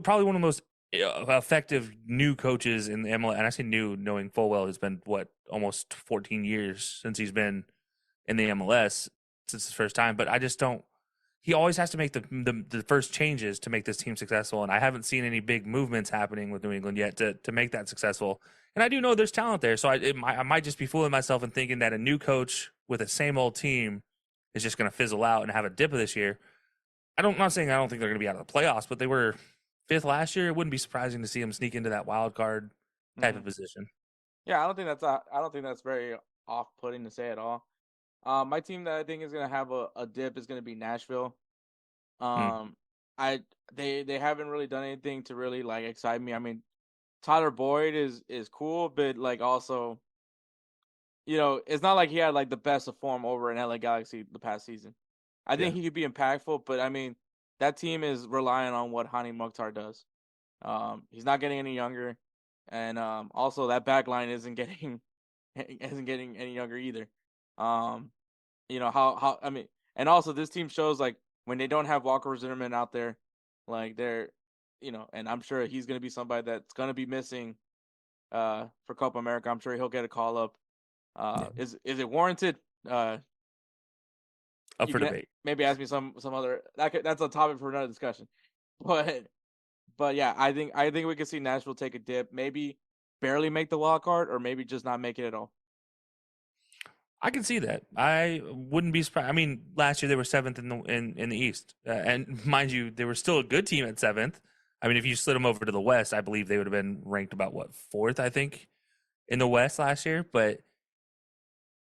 probably one of the most effective new coaches in the MLS. And I say new, knowing full well it's been almost 14 years since he's been in the MLS since his first time. But I just don't. He always has to make the first changes to make this team successful, and I haven't seen any big movements happening with New England yet to make that successful. And I do know there's talent there, so I might just be fooling myself and thinking that a new coach with the same old team is just going to fizzle out and have a dip this year. I'm not saying I don't think they're going to be out of the playoffs, but they were 5th last year. It wouldn't be surprising to see them sneak into that wild card type of position. Yeah, I don't think that's very off-putting to say at all. My team that I think is going to have a dip is going to be Nashville. They haven't really done anything to really like excite me. I mean, Tyler Boyd is cool, but like also, it's not like he had like the best of form over in LA Galaxy the past season. I think he could be impactful, but I mean, that team is relying on what Hani Mukhtar does. He's not getting any younger, and also that back line isn't getting any younger either. I mean, and also this team shows like when they don't have Walker Zimmerman out there, like they're, and I'm sure he's going to be somebody that's going to be missing for Copa America. I'm sure he'll get a call up. Is it warranted? Up for debate. Maybe ask me some other. That's a topic for another discussion. But But yeah, I think we could see Nashville take a dip, maybe barely make the wild card, or maybe just not make it at all. I can see that. I wouldn't be surprised. I mean, last year they were 7th in the East, and mind you, they were still a good team at 7th. I mean, if you slid them over to the West, I believe they would have been ranked about 4th, I think, in the West last year. But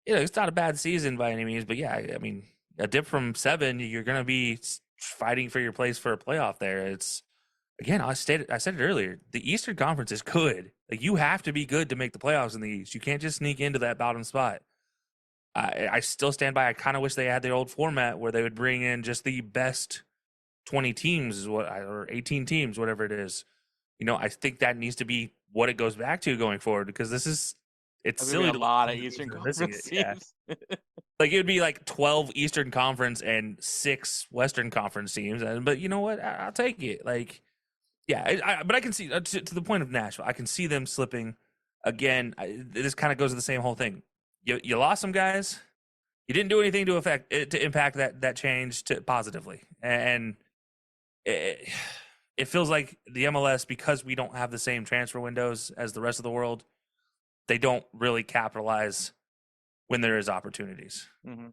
it's not a bad season by any means. But yeah, I mean, a dip from 7, you're going to be fighting for your place for a playoff there. It's again, I said it earlier. The Eastern Conference is good. Like, you have to be good to make the playoffs in the East. You can't just sneak into that bottom spot. I still stand by. I kind of wish they had their old format where they would bring in just the best 20 teams, or 18 teams, whatever it is. I think that needs to be what it goes back to going forward, because it's silly. A lot of Eastern Conference teams. Yeah. Like, it would be like 12 Eastern Conference and 6 Western Conference teams. But you know what? I'll take it. Like, yeah, but I can see, to the point of Nashville, I can see them slipping again. This kind of goes to the same whole thing. You lost some guys. You didn't do anything to impact that change positively, and it feels like the MLS, because we don't have the same transfer windows as the rest of the world, they don't really capitalize when there is opportunities. Mm-hmm.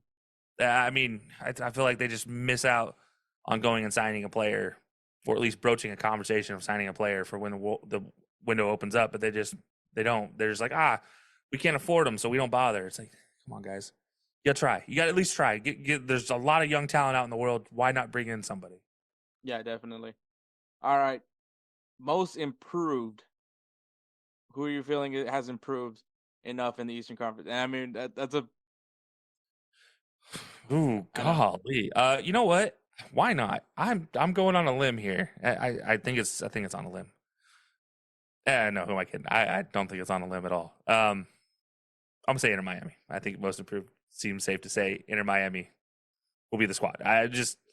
I mean, I feel like they just miss out on going and signing a player, or at least broaching a conversation of signing a player for when the window opens up, but they don't. They're just like, we can't afford them, so we don't bother. It's like, come on, guys. You gotta try. You gotta at least try. There's a lot of young talent out in the world. Why not bring in somebody? Yeah, definitely. All right. Most improved. Who are you feeling has improved enough in the Eastern Conference? And I mean, that's a... Ooh, golly. You know what? Why not? I'm going on a limb here. I think it's on a limb. No, who am I kidding? I don't think it's on a limb at all. I'm gonna say Inter Miami. I think most improved seems safe to say Inter Miami will be the squad.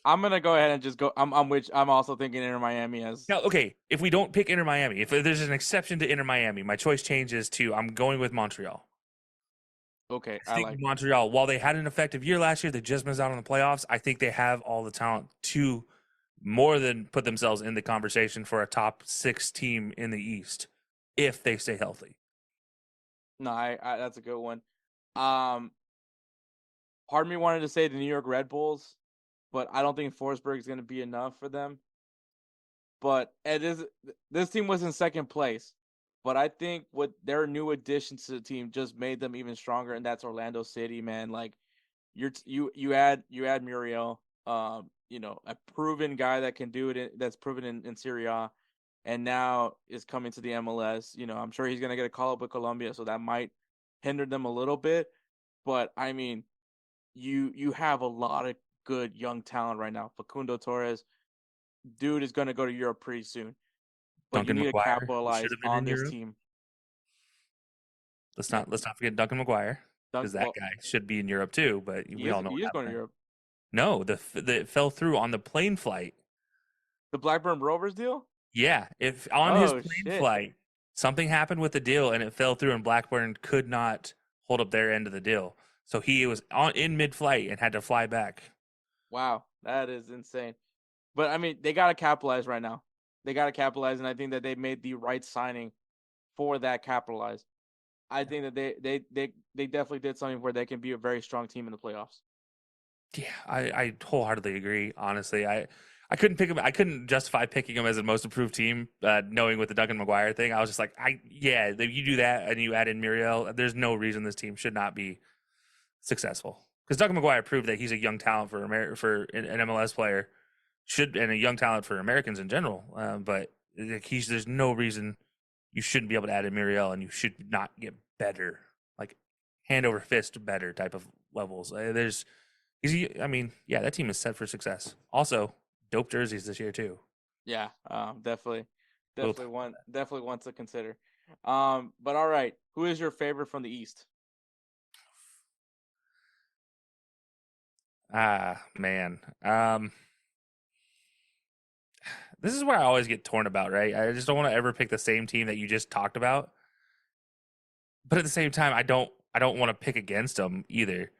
I'm gonna go ahead and just go. I'm also thinking Inter Miami as... Now, okay, if we don't pick Inter Miami, if there's an exception to Inter Miami, my choice changes to I'm going with Montreal. Okay, I think Montreal, while they had an effective year last year, they just missed out on the playoffs. I think they have all the talent to more than put themselves in the conversation for a top 6 team in the East if they stay healthy. No, I that's a good one. Part of me wanted to say the New York Red Bulls, but I don't think Forsberg is going to be enough for them. But this team was in second place, but I think what their new additions to the team just made them even stronger, and that's Orlando City, man. Like, you add Muriel, a proven guy that can do it, that's proven in Serie A, and now is coming to the MLS. I'm sure he's gonna get a call up with Colombia, so that might hinder them a little bit. But I mean, you have a lot of good young talent right now. Facundo Torres, dude, is gonna go to Europe pretty soon. But Duncan you need McGuire to capitalize on this Europe. team. Let's not forget Duncan McGuire, because that guy should be in Europe too. But we all know he is going to Europe. No, it fell through on the plane flight. The Blackburn Rovers deal? Yeah, if on his plane flight something happened with the deal and it fell through, and Blackburn could not hold up their end of the deal, so he was in mid-flight and had to fly back. Wow, that is insane. But I mean, they got to capitalize right now. They got to capitalize, and I think that they made the right signing for that capitalize. I think that they definitely did something where they can be a very strong team in the playoffs. Yeah, I wholeheartedly agree. Honestly, I couldn't pick him. I couldn't justify picking him as the most improved team, knowing with the Duncan McGuire thing. I was just like, you do that and you add in Muriel, there's no reason this team should not be successful. Because Duncan McGuire proved that he's a young talent for an MLS player, and a young talent for Americans in general. But there's no reason you shouldn't be able to add in Muriel, and you should not get better, like hand over fist better type of levels. That team is set for success. Also, dope jerseys this year too. Yeah, definitely one to consider. But all right, who is your favorite from the East? Man. This is where I always get torn about, right? I just don't want to ever pick the same team that you just talked about. But at the same time, I don't want to pick against them either.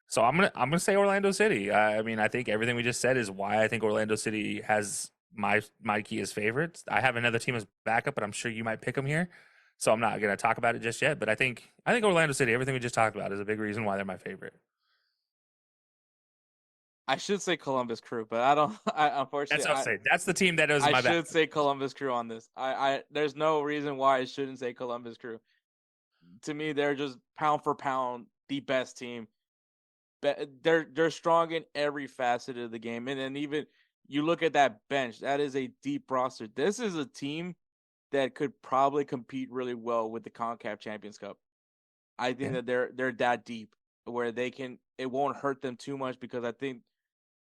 So I'm gonna say Orlando City. I mean, I think everything we just said is why I think Orlando City has my key is favorites. I have another team as backup, but I'm sure you might pick them here. So I'm not going to talk about it just yet. But I think Orlando City, everything we just talked about, is a big reason why they're my favorite. I should say Columbus Crew, but I don't. Unfortunately, That's what I'm saying. That's the team that is my I backup. should say Columbus Crew on this. There's no reason why I shouldn't say Columbus Crew. To me, they're just pound for pound the best team. They're strong in every facet of the game, and then even you look at that bench. That is a deep roster. This is a team that could probably compete really well with the CONCACAF Champions Cup. I think that they're that deep where they can. It won't hurt them too much because I think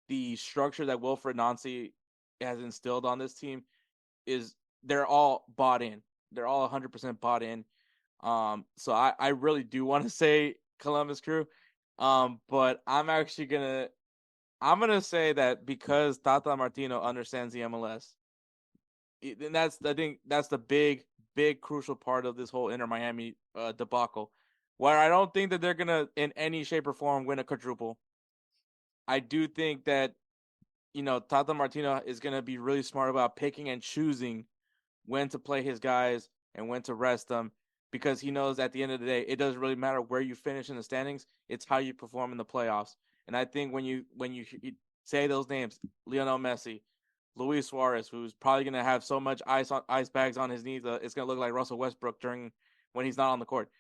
the structure that Wilfred Nancy has instilled on this team is they're all bought in. They're all 100% bought in. So I really do want to say Columbus Crew. But I'm gonna say that because Tata Martino understands the MLS, and I think that's the big crucial part of this whole Inter Miami debacle, where I don't think that they're gonna in any shape or form win a quadruple. I do think that, Tata Martino is going to be really smart about picking and choosing when to play his guys and when to rest them, because he knows at the end of the day, it doesn't really matter where you finish in the standings. It's how you perform in the playoffs. And I think when you say those names, Lionel Messi, Luis Suarez, who's probably going to have so much ice bags on his knees, it's going to look like Russell Westbrook when he's not on the court.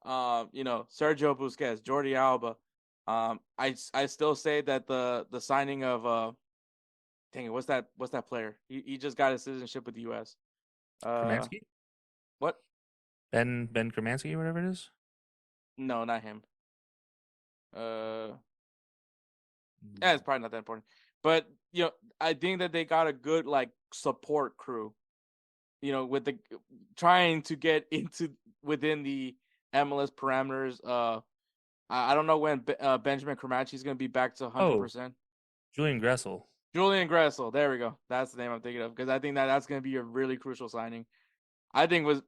Sergio Busquets, Jordi Alba. I still say that the signing of what's that player? He just got his citizenship with the U.S. Kromansky? What? Ben Kromansky, whatever it is. No, not him. It's probably not that important. But I think that they got a good support crew. With the trying to get within the MLS parameters. I don't know when Benjamin Cromachi is going to be back to 100%. Julian Gressel. There we go. That's the name I'm thinking of, because I think that's going to be a really crucial signing. I think was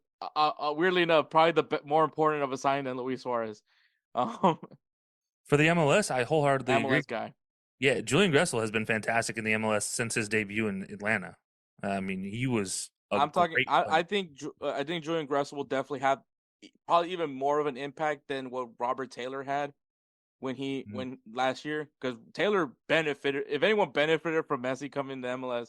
weirdly enough probably more important of a signing than Luis Suarez. For the MLS, I wholeheartedly agree. MLS guy. Yeah, Julian Gressel has been fantastic in the MLS since his debut in Atlanta. I mean, he was. I think Julian Gressel will definitely have probably even more of an impact than what Robert Taylor had when last year, because Taylor benefited. If anyone benefited from Messi coming to MLS,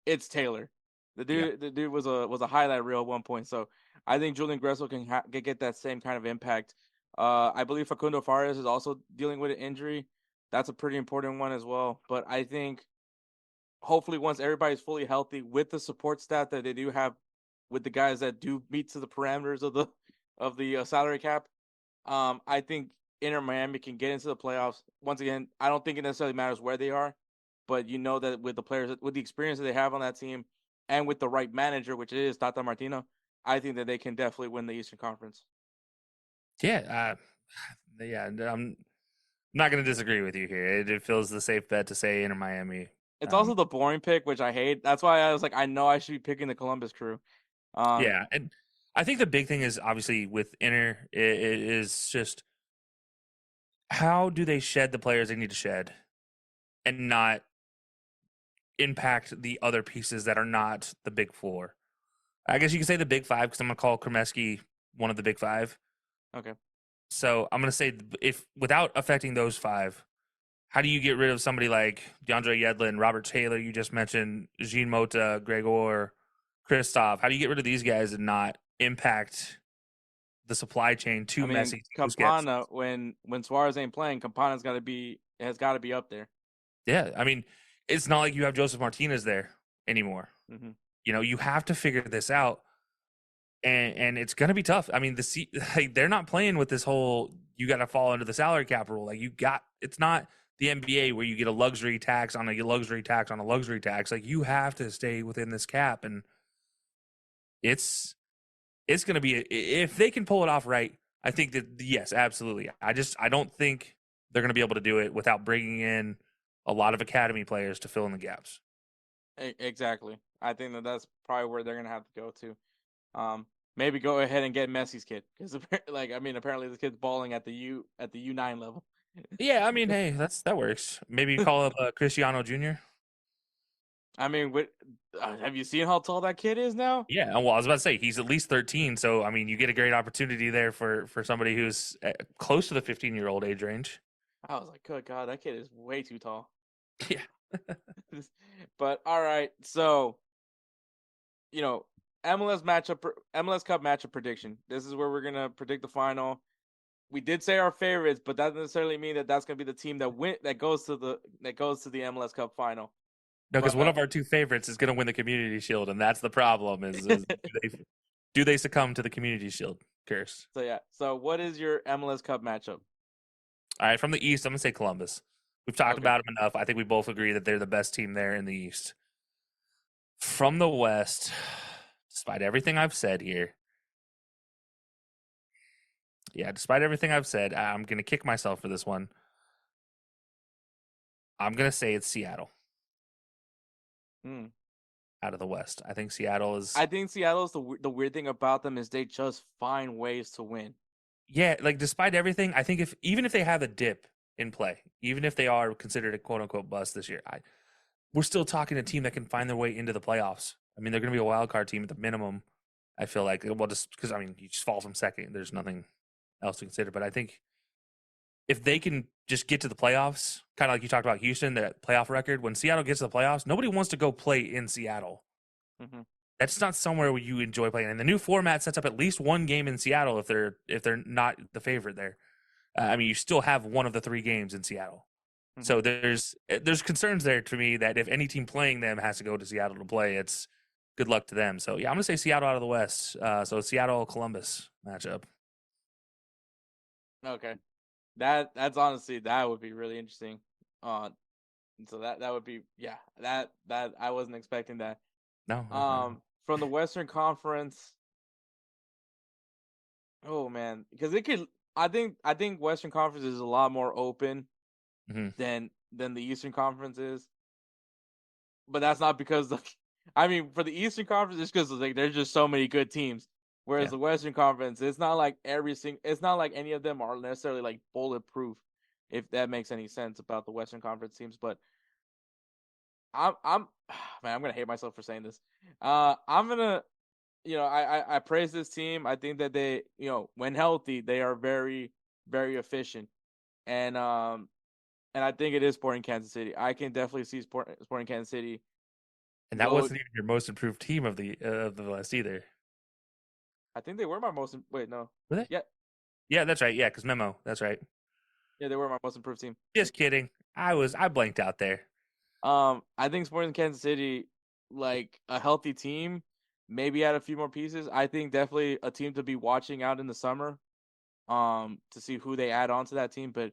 it's Taylor. The dude was a highlight reel at one point. So I think Julian Gressel can get that same kind of impact. I believe Facundo Fares is also dealing with an injury. That's a pretty important one as well. But I think hopefully once everybody's fully healthy with the support staff that they do have, with the guys that do meet to the parameters of the salary cap, I think Inter Miami can get into the playoffs. Once again, I don't think it necessarily matters where they are, but that with the players, with the experience that they have on that team, and with the right manager, which is Tata Martino, I think that they can definitely win the Eastern Conference. Yeah, I'm not going to disagree with you here. It feels the safe bet to say Inter Miami. It's also the boring pick, which I hate. That's why I was like, I know I should be picking the Columbus Crew. Yeah, and I think the big thing is obviously with Inter, it is just how do they shed the players they need to shed and not impact the other pieces that are not the big four. I guess you can say the big five, because I'm going to call Kremeski one of the big five. Okay. So I'm going to say, if without affecting those five, how do you get rid of somebody like DeAndre Yedlin, Robert Taylor, you just mentioned, Jean Mota, Gregor, Christoph? How do you get rid of these guys and not impact the supply chain to Messi? Campana, when Suarez ain't playing, Campana's got to be up there. Yeah, I mean, it's not like you have Joseph Martinez there anymore. Mm-hmm. You have to figure this out, and it's going to be tough. I mean, they're not playing with this whole you got to fall under the salary cap rule. It's not the NBA where you get a luxury tax on a luxury tax on a luxury tax. Like, you have to stay within this cap, and it's going to be if they can pull it off right. I think that yes, absolutely. I don't think they're going to be able to do it without bringing in a lot of academy players to fill in the gaps. Exactly. I think that's probably where they're going to have to go to. Maybe go ahead and get Messi's kid, because apparently this kid's balling at the U9 level. Yeah, I mean, hey, that works. Maybe call up Cristiano Jr. I mean, have you seen how tall that kid is now? Yeah, well, I was about to say he's at least 13, so I mean, you get a great opportunity there for somebody who's close to the 15-year-old age range. I was like, good God, that kid is way too tall. Yeah. But all right, so MLS Cup matchup prediction. This is where we're gonna predict the final. We did say our favorites, but that doesn't necessarily mean that that's gonna be the team that goes to the MLS Cup final. No, because one of our two favorites is going to win the Community Shield, and that's the problem. Is do they succumb to the Community Shield curse? So yeah. So what is your MLS Cup matchup? All right, from the East, I'm going to say Columbus. We've talked about them enough. I think we both agree that they're the best team there in the East. From the West, despite everything I've said here, I'm going to kick myself for this one. I'm going to say it's Seattle. Out of the West, I think Seattle is. The weird thing about them is they just find ways to win. Yeah, like despite everything, I think even if they have a dip in play, even if they are considered a quote unquote bust this year, we're still talking a team that can find their way into the playoffs. I mean, they're going to be a wild card team at the minimum. I feel like, well, just because you just fall from second, there's nothing else to consider. But I think if they can just get to the playoffs, kind of like you talked about Houston, that playoff record, when Seattle gets to the playoffs, nobody wants to go play in Seattle. Mm-hmm. That's not somewhere where you enjoy playing. And the new format sets up at least one game in Seattle if they're not the favorite there. You still have one of the 3 games in Seattle. Mm-hmm. So there's concerns there to me that if any team playing them has to go to Seattle to play, it's good luck to them. So yeah, I'm gonna say Seattle out of the West. So Seattle-Columbus matchup. Okay. That's honestly, that would be really interesting. So that would be, that I wasn't expecting that. No. From the Western Conference. Oh man, because I think Western Conference is a lot more open than the Eastern Conference is. But that's not because for the Eastern Conference, it's because there's just so many good teams. Whereas the Western Conference, it's not like it's not like any of them are necessarily like bulletproof, if that makes any sense about the Western Conference teams. But I'm gonna hate myself for saying this. I'm gonna, I praise this team. I think that they, when healthy, they are very, very efficient, and I think it is Sporting Kansas City. I can definitely see Sporting Kansas City. And that wasn't even your most improved team of the West either. I think they were my most. Wait, no. Were they? Yeah. Yeah, that's right. Yeah, because Memo. That's right. Yeah, they were my most improved team. Just kidding. I blanked out there. I think Sporting Kansas City, like a healthy team, maybe add a few more pieces. I think definitely a team to be watching out in the summer, to see who they add on to that team. But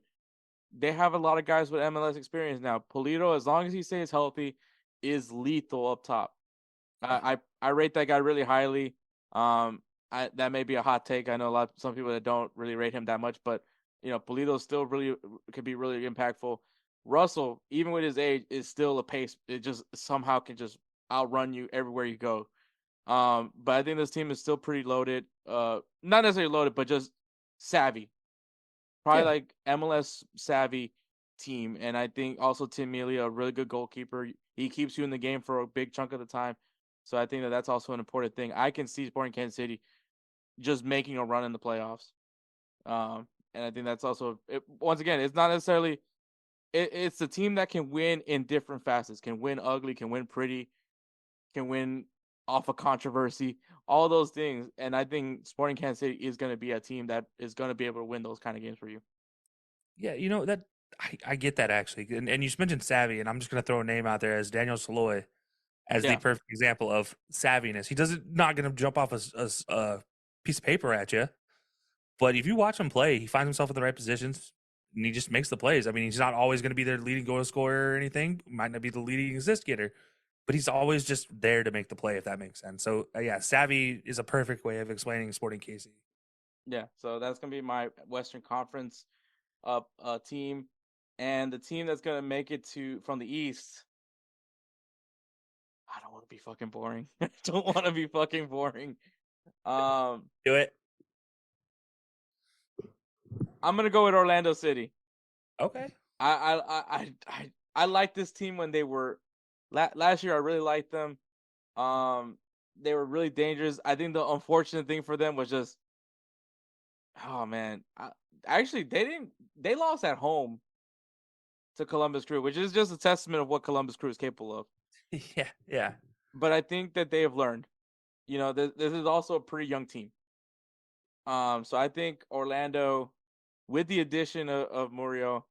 they have a lot of guys with MLS experience now. Polito, as long as he stays healthy, is lethal up top. I rate that guy really highly. That may be a hot take. I know some people that don't really rate him that much, but Polito still really could be really impactful. Russell, even with his age, is still a pace. It just somehow can just outrun you everywhere you go. But I think this team is still pretty loaded. Not necessarily loaded, but just savvy. Probably like MLS savvy team. And I think also Tim Melia, a really good goalkeeper. He keeps you in the game for a big chunk of the time. So I think that's also an important thing. I can see Sporting Kansas City just making a run in the playoffs. And I think that's also, once again, it's not necessarily, it's a team that can win in different facets, can win ugly, can win pretty, can win off of controversy, all those things. And I think Sporting Kansas City is going to be a team that is going to be able to win those kind of games for you. Yeah, that I get that actually. And you mentioned savvy, and I'm just going to throw a name out there as Daniel Saloy as the perfect example of savviness. He not going to jump off a piece of paper at you. But if you watch him play, he finds himself in the right positions, and he just makes the plays. I mean, he's not always going to be their leading goal scorer or anything. Might not be the leading assist getter, but he's always just there to make the play, if that makes sense. So, savvy is a perfect way of explaining Sporting KC. Yeah, so that's going to be my Western Conference team. And the team that's going to make it from the East, I don't want to be fucking boring. I don't want to be fucking boring. Do it. I'm gonna go with Orlando City. Okay. I like this team when they were last year I really liked them. They were really dangerous. I think the unfortunate thing for them was just, oh man, actually they lost at home to Columbus Crew, which is just a testament of what Columbus Crew is capable of. Yeah. But I think that they have learned. This is also a pretty young team. So I think Orlando, with the addition of Murillo,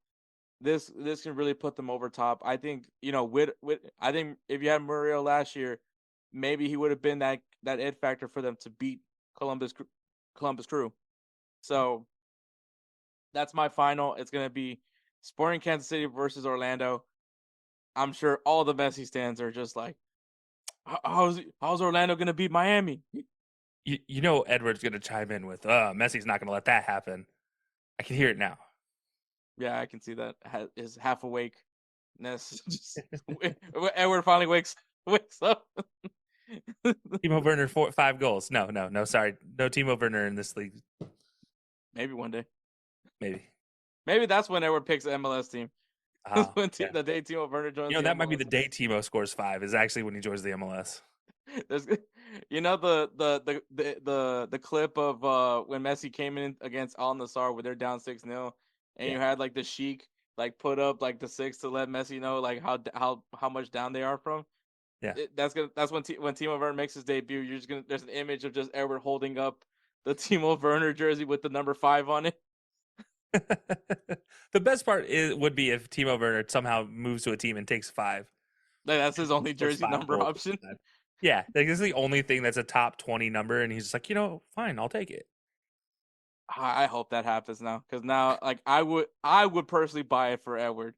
this can really put them over top. I think I think if you had Murillo last year, maybe he would have been that ed factor for them to beat Columbus Crew. So that's my final. It's gonna be Sporting Kansas City versus Orlando. I'm sure all the Messi stands are just like, how's Orlando gonna beat Miami? Edward's gonna chime in with, Messi's not gonna let that happen. I can hear it now. Yeah, I can see that. His half awakeness. Edward finally wakes up. Timo Werner 5 goals. No, sorry, no Timo Werner in this league. Maybe one day. Maybe that's when Edward picks the MLS team. The day Timo Werner joins. That might be the day Timo scores 5 is actually when he joins the MLS. There's, the clip of when Messi came in against Al Nassr where they're down 6-0, and you had like the Sheik like put up like the 6 to let Messi know like how much down they are from. Yeah, that's when Timo Werner makes his debut. You're just gonna there's an image of just Edward holding up the Timo Werner jersey with the number 5 on it. The best part would be if Timo Werner somehow moves to a team and takes 5. Like, that's his only jersey number option. Yeah, like this is the only thing that's a top 20 number, and he's just like, fine, I'll take it. I hope that happens now, because now, like, I would personally buy it for Edward.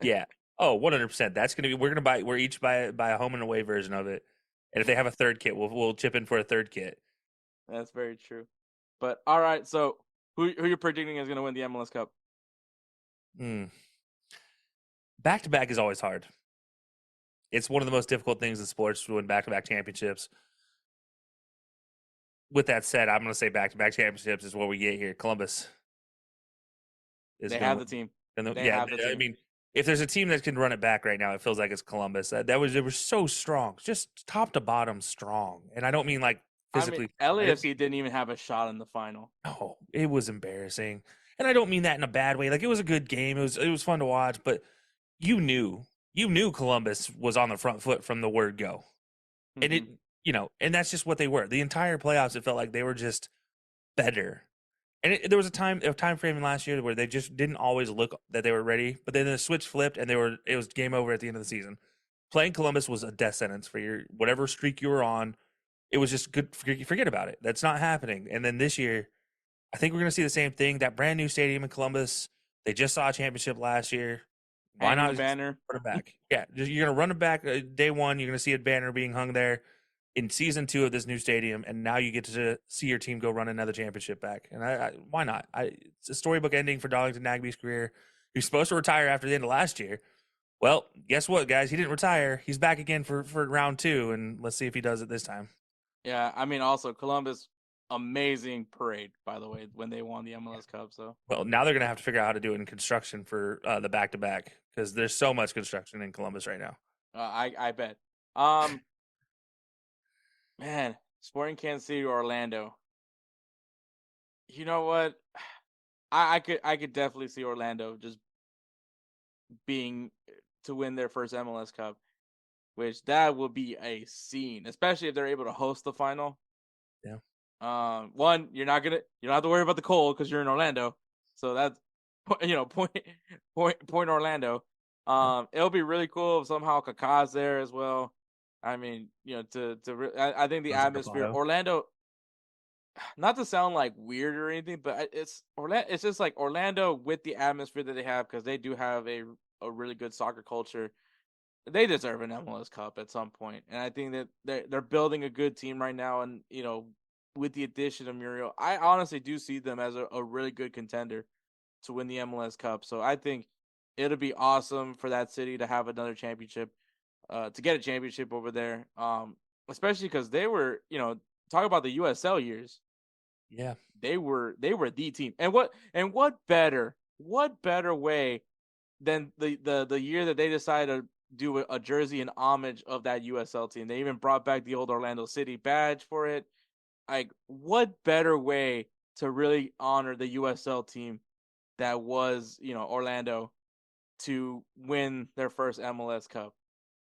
Yeah. Oh, 100%. That's gonna be. We're each buy a home and away version of it, and if they have a third kit, we'll chip in for a third kit. That's very true. But all right, so who you're predicting is going to win the MLS Cup? Back-to-back is always hard. It's one of the most difficult things in sports to win back-to-back championships. With that said, I'm going to say back-to-back championships is what we get here. Columbus. They have the team. I mean, if there's a team that can run it back right now, it feels like it's Columbus. They were so strong, just top to bottom strong. And I don't mean like physically. LAFC didn't even have a shot in the final. No, it was embarrassing. And I don't mean that in a bad way. Like, it was a good game. It was fun to watch, but you knew Columbus was on the front foot from the word go. And it, and that's just what they were. The entire playoffs, it felt like they were just better. And there was a time frame last year where they just didn't always look that they were ready, but then the switch flipped and it was game over at the end of the season. Playing Columbus was a death sentence for your whatever streak you were on. It was just good. Forget about it. That's not happening. And then this year, I think we're going to see the same thing. That brand new stadium in Columbus. They just saw a championship last year. Why not banner? Run it back. Yeah, you're going to run it back day one. You're going to see a banner being hung there in season 2 of this new stadium, and now you get to see your team go run another championship back. And why not? It's a storybook ending for Darlington Nagbe's career. He was supposed to retire after the end of last year. Well, guess what, guys? He didn't retire. He's back again for round 2, and let's see if he does it this time. Yeah, I mean, also Columbus, amazing parade, by the way, when they won the MLS Cup. So, well, now they're going to have to figure out how to do it in construction for the back-to-back, because there's so much construction in Columbus right now. I bet. Man, Sporting Kansas City or Orlando. You know what? I could definitely see Orlando just being to win their first MLS Cup, which that would be a scene, especially if they're able to host the final. Yeah. One, you don't have to worry about the cold because you're in Orlando, so that's point Orlando. It'll be really cool if somehow Kaká's there as well. I mean, I think the atmosphere, Orlando, not to sound like weird or anything, but it's just like Orlando with the atmosphere that they have, because they do have a really good soccer culture. They deserve an MLS Cup at some point. And I think that they're building a good team right now. And, with the addition of Muriel, I honestly do see them as a really good contender to win the MLS Cup. So I think it'll be awesome for that city to have another championship. To get a championship over there, especially because they were, talk about the USL years. Yeah, they were the team, and what better way than the year that they decided to do a jersey in homage of that USL team. They even brought back the old Orlando City badge for it. Like, what better way to really honor the USL team that was, Orlando, to win their first MLS Cup?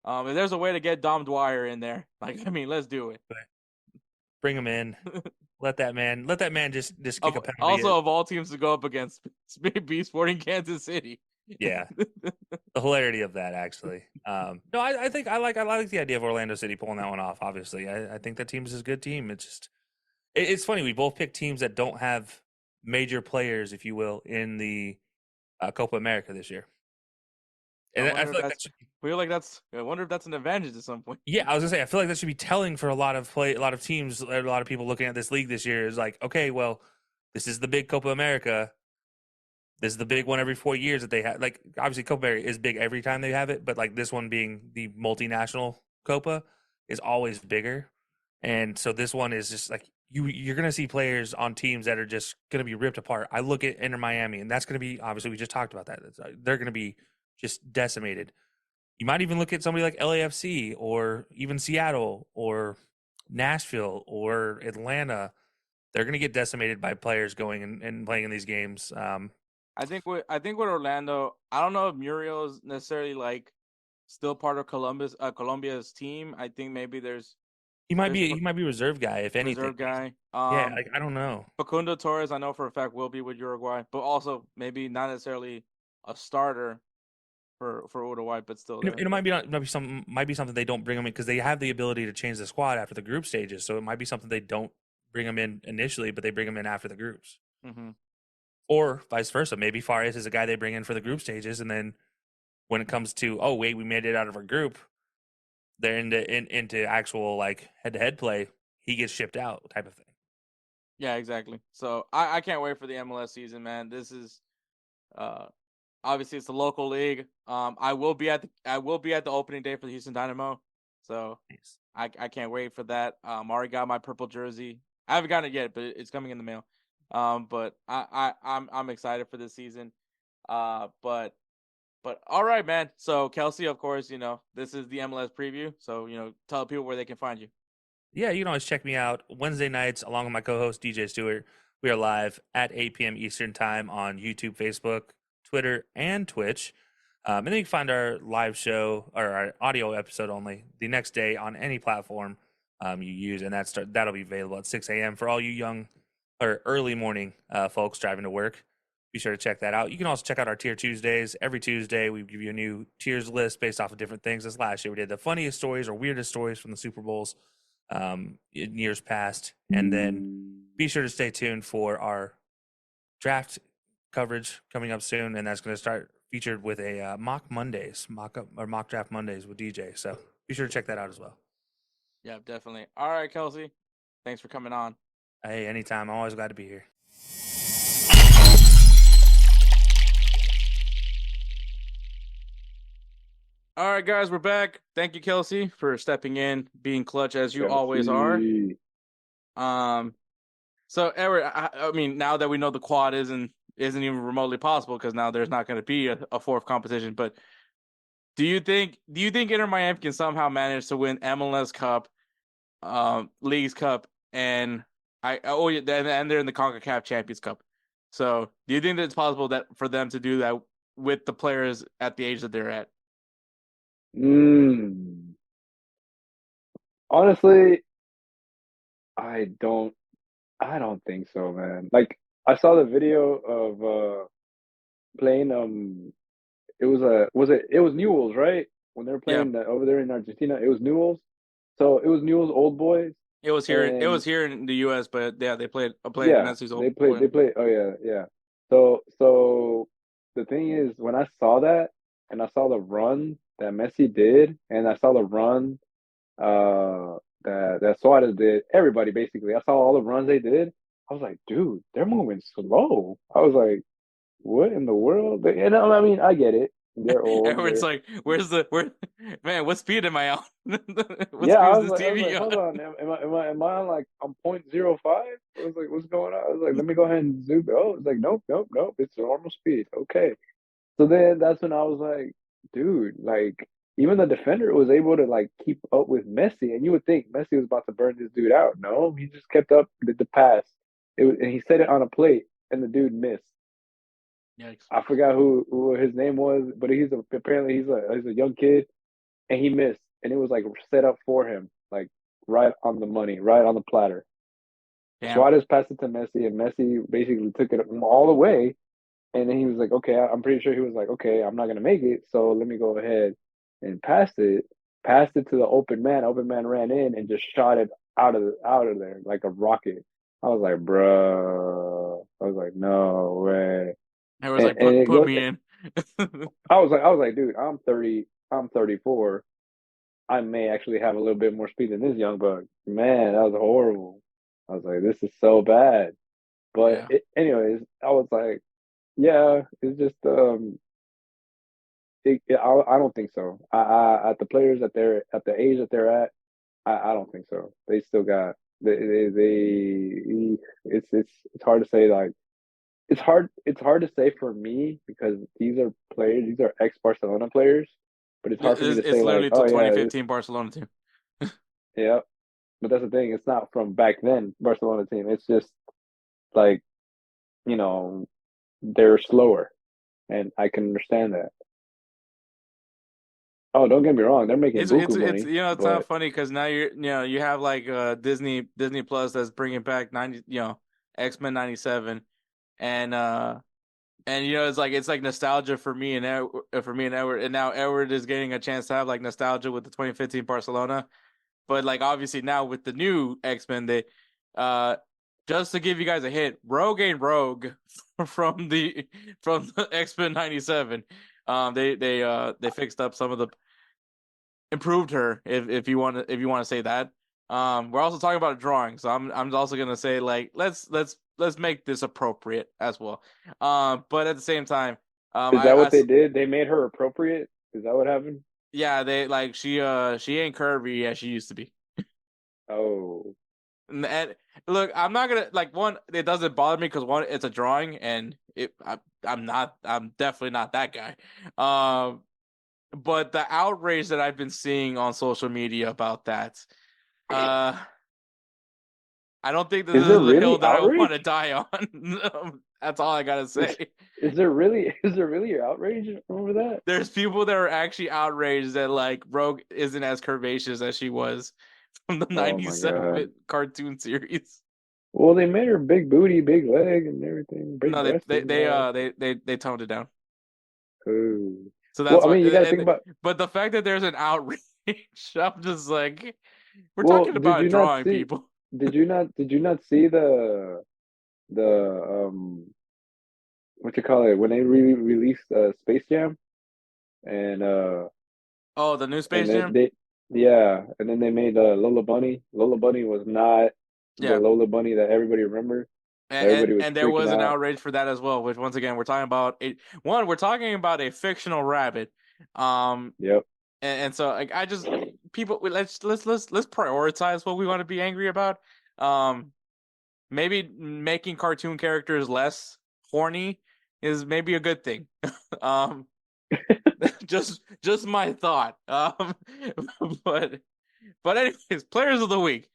If there's a way to get Dom Dwyer in there, let's do it. Bring him in. Let that man just kick a penalty. Also, of all teams to go up against, B Sporting Kansas City. Yeah, the hilarity of that, actually. No, I think I like the idea of Orlando City pulling that one off. Obviously, I think that team is a good team. It's just it's funny, we both pick teams that don't have major players, if you will, in the Copa America this year. And I feel like I wonder if that's an advantage at some point. Yeah, I was gonna say, I feel like that should be telling for a lot of teams, a lot of people looking at this league this year. Is like, okay, well, this is the big Copa America. This is the big one every 4 years that they have. Like, obviously, Copa America is big every time they have it, but like this one being the multinational Copa is always bigger. And so this one is just like you're gonna see players on teams that are just gonna be ripped apart. I look at Inter Miami, and that's gonna be, obviously, we just talked about that. They're gonna be just decimated. You might even look at somebody like LAFC or even Seattle or Nashville or Atlanta. They're going to get decimated by players going and playing in these games. I think with Orlando, I don't know if Muriel is necessarily like still part of Colombia's team. I think maybe he might be a reserve guy, if anything. Reserve guy. Yeah, I don't know. Facundo Torres, I know for a fact, will be with Uruguay, but also maybe not necessarily a starter for Uruguay, but still. It might be something they don't bring him in because they have the ability to change the squad after the group stages. So it might be something they don't bring him in initially, but they bring him in after the groups. Mm-hmm. Or vice versa. Maybe Fares is a guy they bring in for the group stages, and then when it comes to, oh wait, we made it out of our group, they're into actual like head-to-head play, he gets shipped out type of thing. Yeah, exactly. So I can't wait for the MLS season, man. This is obviously it's a local league. I will be at the opening day for the Houston Dynamo. So Nice. I can't wait for that. Already got my purple jersey. I haven't gotten it yet, but it's coming in the mail. But I'm excited for this season. But all right, man. So Kelcey, of course, this is the MLS preview. So, tell people where they can find you. Yeah, you can always check me out Wednesday nights along with my co-host DJ Stewart. We are live at 8 p.m. Eastern time on YouTube, Facebook, Twitter, and Twitch. And then you can find our live show or our audio episode only the next day on any platform you use, and that'll be available at 6 a.m. for all you young or early morning folks driving to work. Be sure to check that out. You can also check out our Tier Tuesdays. Every Tuesday, we give you a new tiers list based off of different things. This last year, we did the funniest stories or weirdest stories from the Super Bowls in years past. And then be sure to stay tuned for our draft coverage coming up soon, and that's going to start featured with a mock draft Mondays with DJ. So be sure to check that out as well. Yeah, definitely. All right, Kelcey. Thanks for coming on. Hey, anytime. I'm always glad to be here. All right, guys, we're back. Thank you, Kelcey, for stepping in, being clutch as you always are. So Edward, I mean, now that we know the quad isn't even remotely possible because now there's not going to be a fourth competition, but do you think Inter Miami can somehow manage to win MLS Cup, Leagues Cup, and they're in the CONCACAF Champions Cup? So do you think that it's possible that for them to do that with the players at the age that they're at? Honestly, I don't think so, man. Like, I saw the video of playing it was Newell's, right? When they were playing over there in Argentina, it was Newell's. So it was Newell's Old Boys. It was here in the US, but yeah, they played Messi's Old Boys. They played yeah. So the thing is, when I saw that and I saw the run that Messi did, and I saw the run that Suarez did, everybody basically, I saw all the runs they did. I was like, dude, they're moving slow. I was like, what in the world? And I mean, I get it. They're old. Everyone's like, man, what speed am I on? I was like, hold on, am I on like I'm 0.05? I was like, what's going on? I was like, let me go ahead and zoom. Oh, it's like, nope, it's normal speed. Okay. So then that's when I was like, dude, like, even the defender was able to like keep up with Messi, and you would think Messi was about to burn this dude out. No, he just kept up the pass. And he set it on a plate, and the dude missed. Yikes. I forgot who his name was, but apparently he's a young kid, and he missed, and it was like set up for him, like right on the money, right on the platter. Damn. Suarez passed it to Messi, and Messi basically took it all the way. And then he was like, okay, I'm pretty sure he was like, okay, I'm not going to make it. So let me go ahead and pass it to the open man. Open man ran in and just shot it out of there like a rocket. I was like, bro. I was like, no way. I was like, put me in. I was like, dude, I'm 30. I'm 34. I may actually have a little bit more speed than this young buck. Man, that was horrible. I was like, this is so bad. But anyways, I was like, yeah, it's just I don't think so. At the players that they're at the age that they're at, I don't think so. They still got it's hard to say like it's hard to say for me because these are ex-Barcelona players, but it's hard for me to say it's literally like, till oh 2015 Barcelona team. Yeah, but that's the thing. It's not from back then Barcelona team. It's just like, they're slower, and I can understand that. Oh, don't get me wrong. They're making buku money. It's not funny because now you have like Disney Plus that's bringing back X-Men 97, and it's like nostalgia for me and Edward, and now Edward is getting a chance to have like nostalgia with the 2015 Barcelona, but like obviously now with the new X-Men, they just to give you guys a hint, Rogue ain't Rogue from the X-Men 97. They fixed up some of the improved her if you want to say that. We're also talking about a drawing, so I'm also gonna say like let's make this appropriate as well. But at the same time, is that what they did? They made her appropriate. Is that what happened? Yeah, they like she ain't curvy as she used to be. Oh. And look, I'm not gonna like one. It doesn't bother me because one, it's a drawing, and I'm definitely not that guy. But the outrage that I've been seeing on social media about that, I don't think this is the hill that outrage? I want to die on. That's all I gotta say. Is there really outrage over that? There's people that are actually outraged that like Rogue isn't as curvaceous as she was from the 97 cartoon series. Well, they made her big booty, big leg, and everything. No, they toned it down. Ooh. So that's you gotta think about. But the fact that there's an outrage, I'm just like, we're talking about drawing people. Did you not see the what you call it when they released Space Jam, and the new Space Jam? And then they made Lola Bunny. Lola Bunny was not the Lola Bunny that everybody remembered. And there was an outrage for that as well, which once again we're talking about we're talking about a fictional rabbit. Yep. And so like I just people let's prioritize what we want to be angry about. Maybe making cartoon characters less horny is maybe a good thing. just my thought. But anyways, players of the week.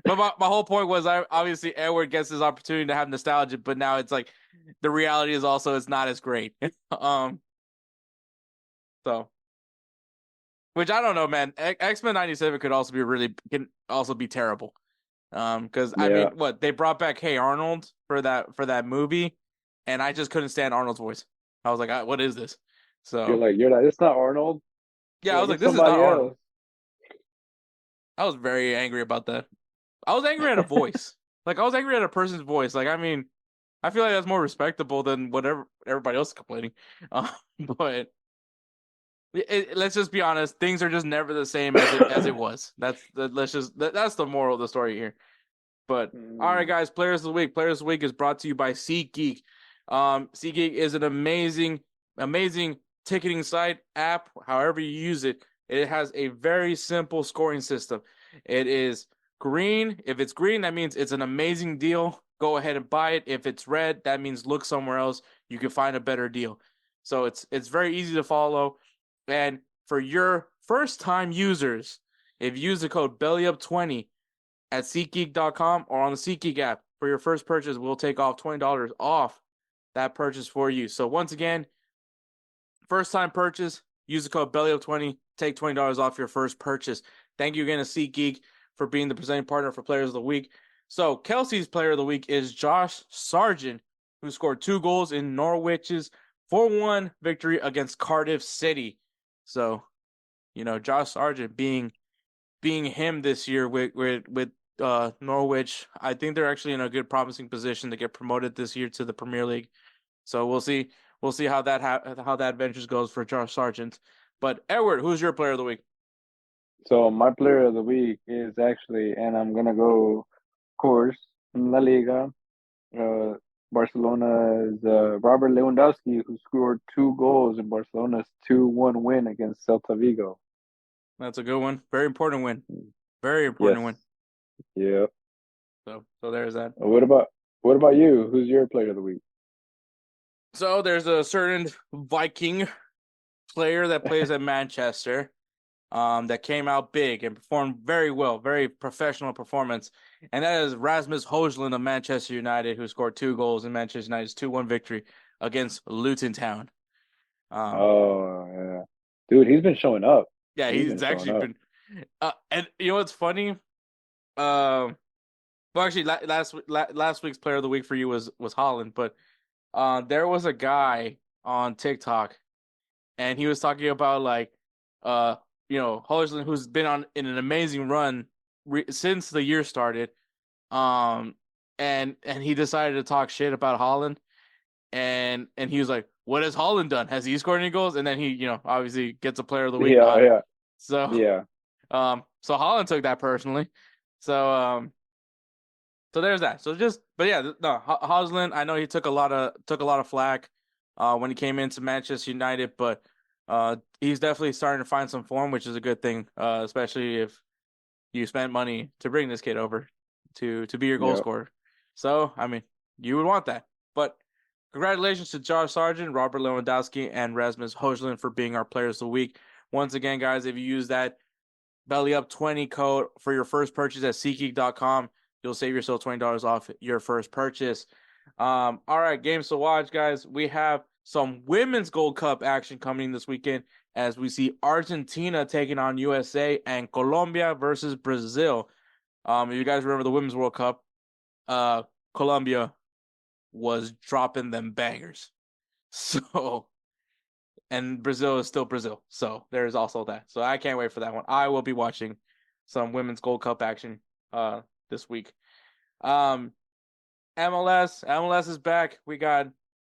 But my whole point was obviously Edward gets his opportunity to have nostalgia, but now it's like the reality is also it's not as great. So which I don't know, man. X-Men 97 can also be terrible. Because I mean, what they brought back Hey Arnold for that movie, and I just couldn't stand Arnold's voice. I was like, what is this? So you're like, it's not Arnold. Yeah, I was like, this is not Arnold. I was very angry about that. I was angry at a voice. Like, I was angry at a person's voice. Like, I mean, I feel like that's more respectable than whatever everybody else is complaining. But let's just be honest. Things are just never the same as it was. That's the moral of the story here. But all right, guys, Players of the Week. Players of the Week is brought to you by SeatGeek. SeatGeek is an amazing ticketing site app. However you use it, it has a very simple scoring system. It is green. If it's green, that means it's an amazing deal. Go ahead and buy it. If it's red, that means look somewhere else. You can find a better deal. So it's very easy to follow. And for your first-time users, if you use the code BellyUp20 at SeatGeek.com or on the SeatGeek app, for your first purchase, we'll take off $20 off that purchase for you. So once again, first-time purchase, use the code BellyUp20, take $20 off your first purchase. Thank you again to SeatGeek for being the presenting partner for Players of the Week. So Kelcey's Player of the Week is Josh Sargent, who scored 2 goals in Norwich's 4-1 victory against Cardiff City. So, Josh Sargent being him this year with Norwich, I think they're actually in a good, promising position to get promoted this year to the Premier League. So we'll see how that adventure goes for Josh Sargent. But Edward, who's your Player of the Week? So my player of the week is actually, and I'm gonna go, of course, in La Liga. Barcelona's Robert Lewandowski, who scored 2 goals in Barcelona's 2-1 win against Celta Vigo. That's a good one. Very important win. Very important win. Yeah. So there's that. What about you? Who's your player of the week? So there's a certain Viking player that plays at Manchester, that came out big and performed very well, very professional performance, and that is Rasmus Højlund of Manchester United, who scored 2 goals in Manchester United's 2-1 victory against Luton Town. Yeah, dude, he's been showing up. Yeah, he's actually been. And you know what's funny? Well, actually, last week's Player of the Week for you was Haaland, but there was a guy on TikTok, and he was talking about Højlund, who's been in an amazing run since the year started, and he decided to talk shit about Haaland, and he was like, "What has Haaland done? Has he scored any goals?" And then he, obviously gets a Player of the Week. Yeah. So yeah. So Haaland took that personally. So there's that. So Højlund, I know he took a lot of flack when he came into Manchester United, but he's definitely starting to find some form, which is a good thing, especially if you spent money to bring this kid over to be your goal scorer. So, I mean, you would want that. But congratulations to Josh Sargent, Robert Lewandowski, and Rasmus Højlund for being our Players of the Week. Once again, guys, if you use that BellyUp20 code for your first purchase at SeatGeek.com, you'll save yourself $20 off your first purchase. All right, games to watch, guys. We have some Women's Gold Cup action coming this weekend as we see Argentina taking on USA and Colombia versus Brazil. If you guys remember the Women's World Cup, Colombia was dropping them bangers. So, and Brazil is still Brazil. So there's also that. So I can't wait for that one. I will be watching some Women's Gold Cup action this week. MLS is back. We got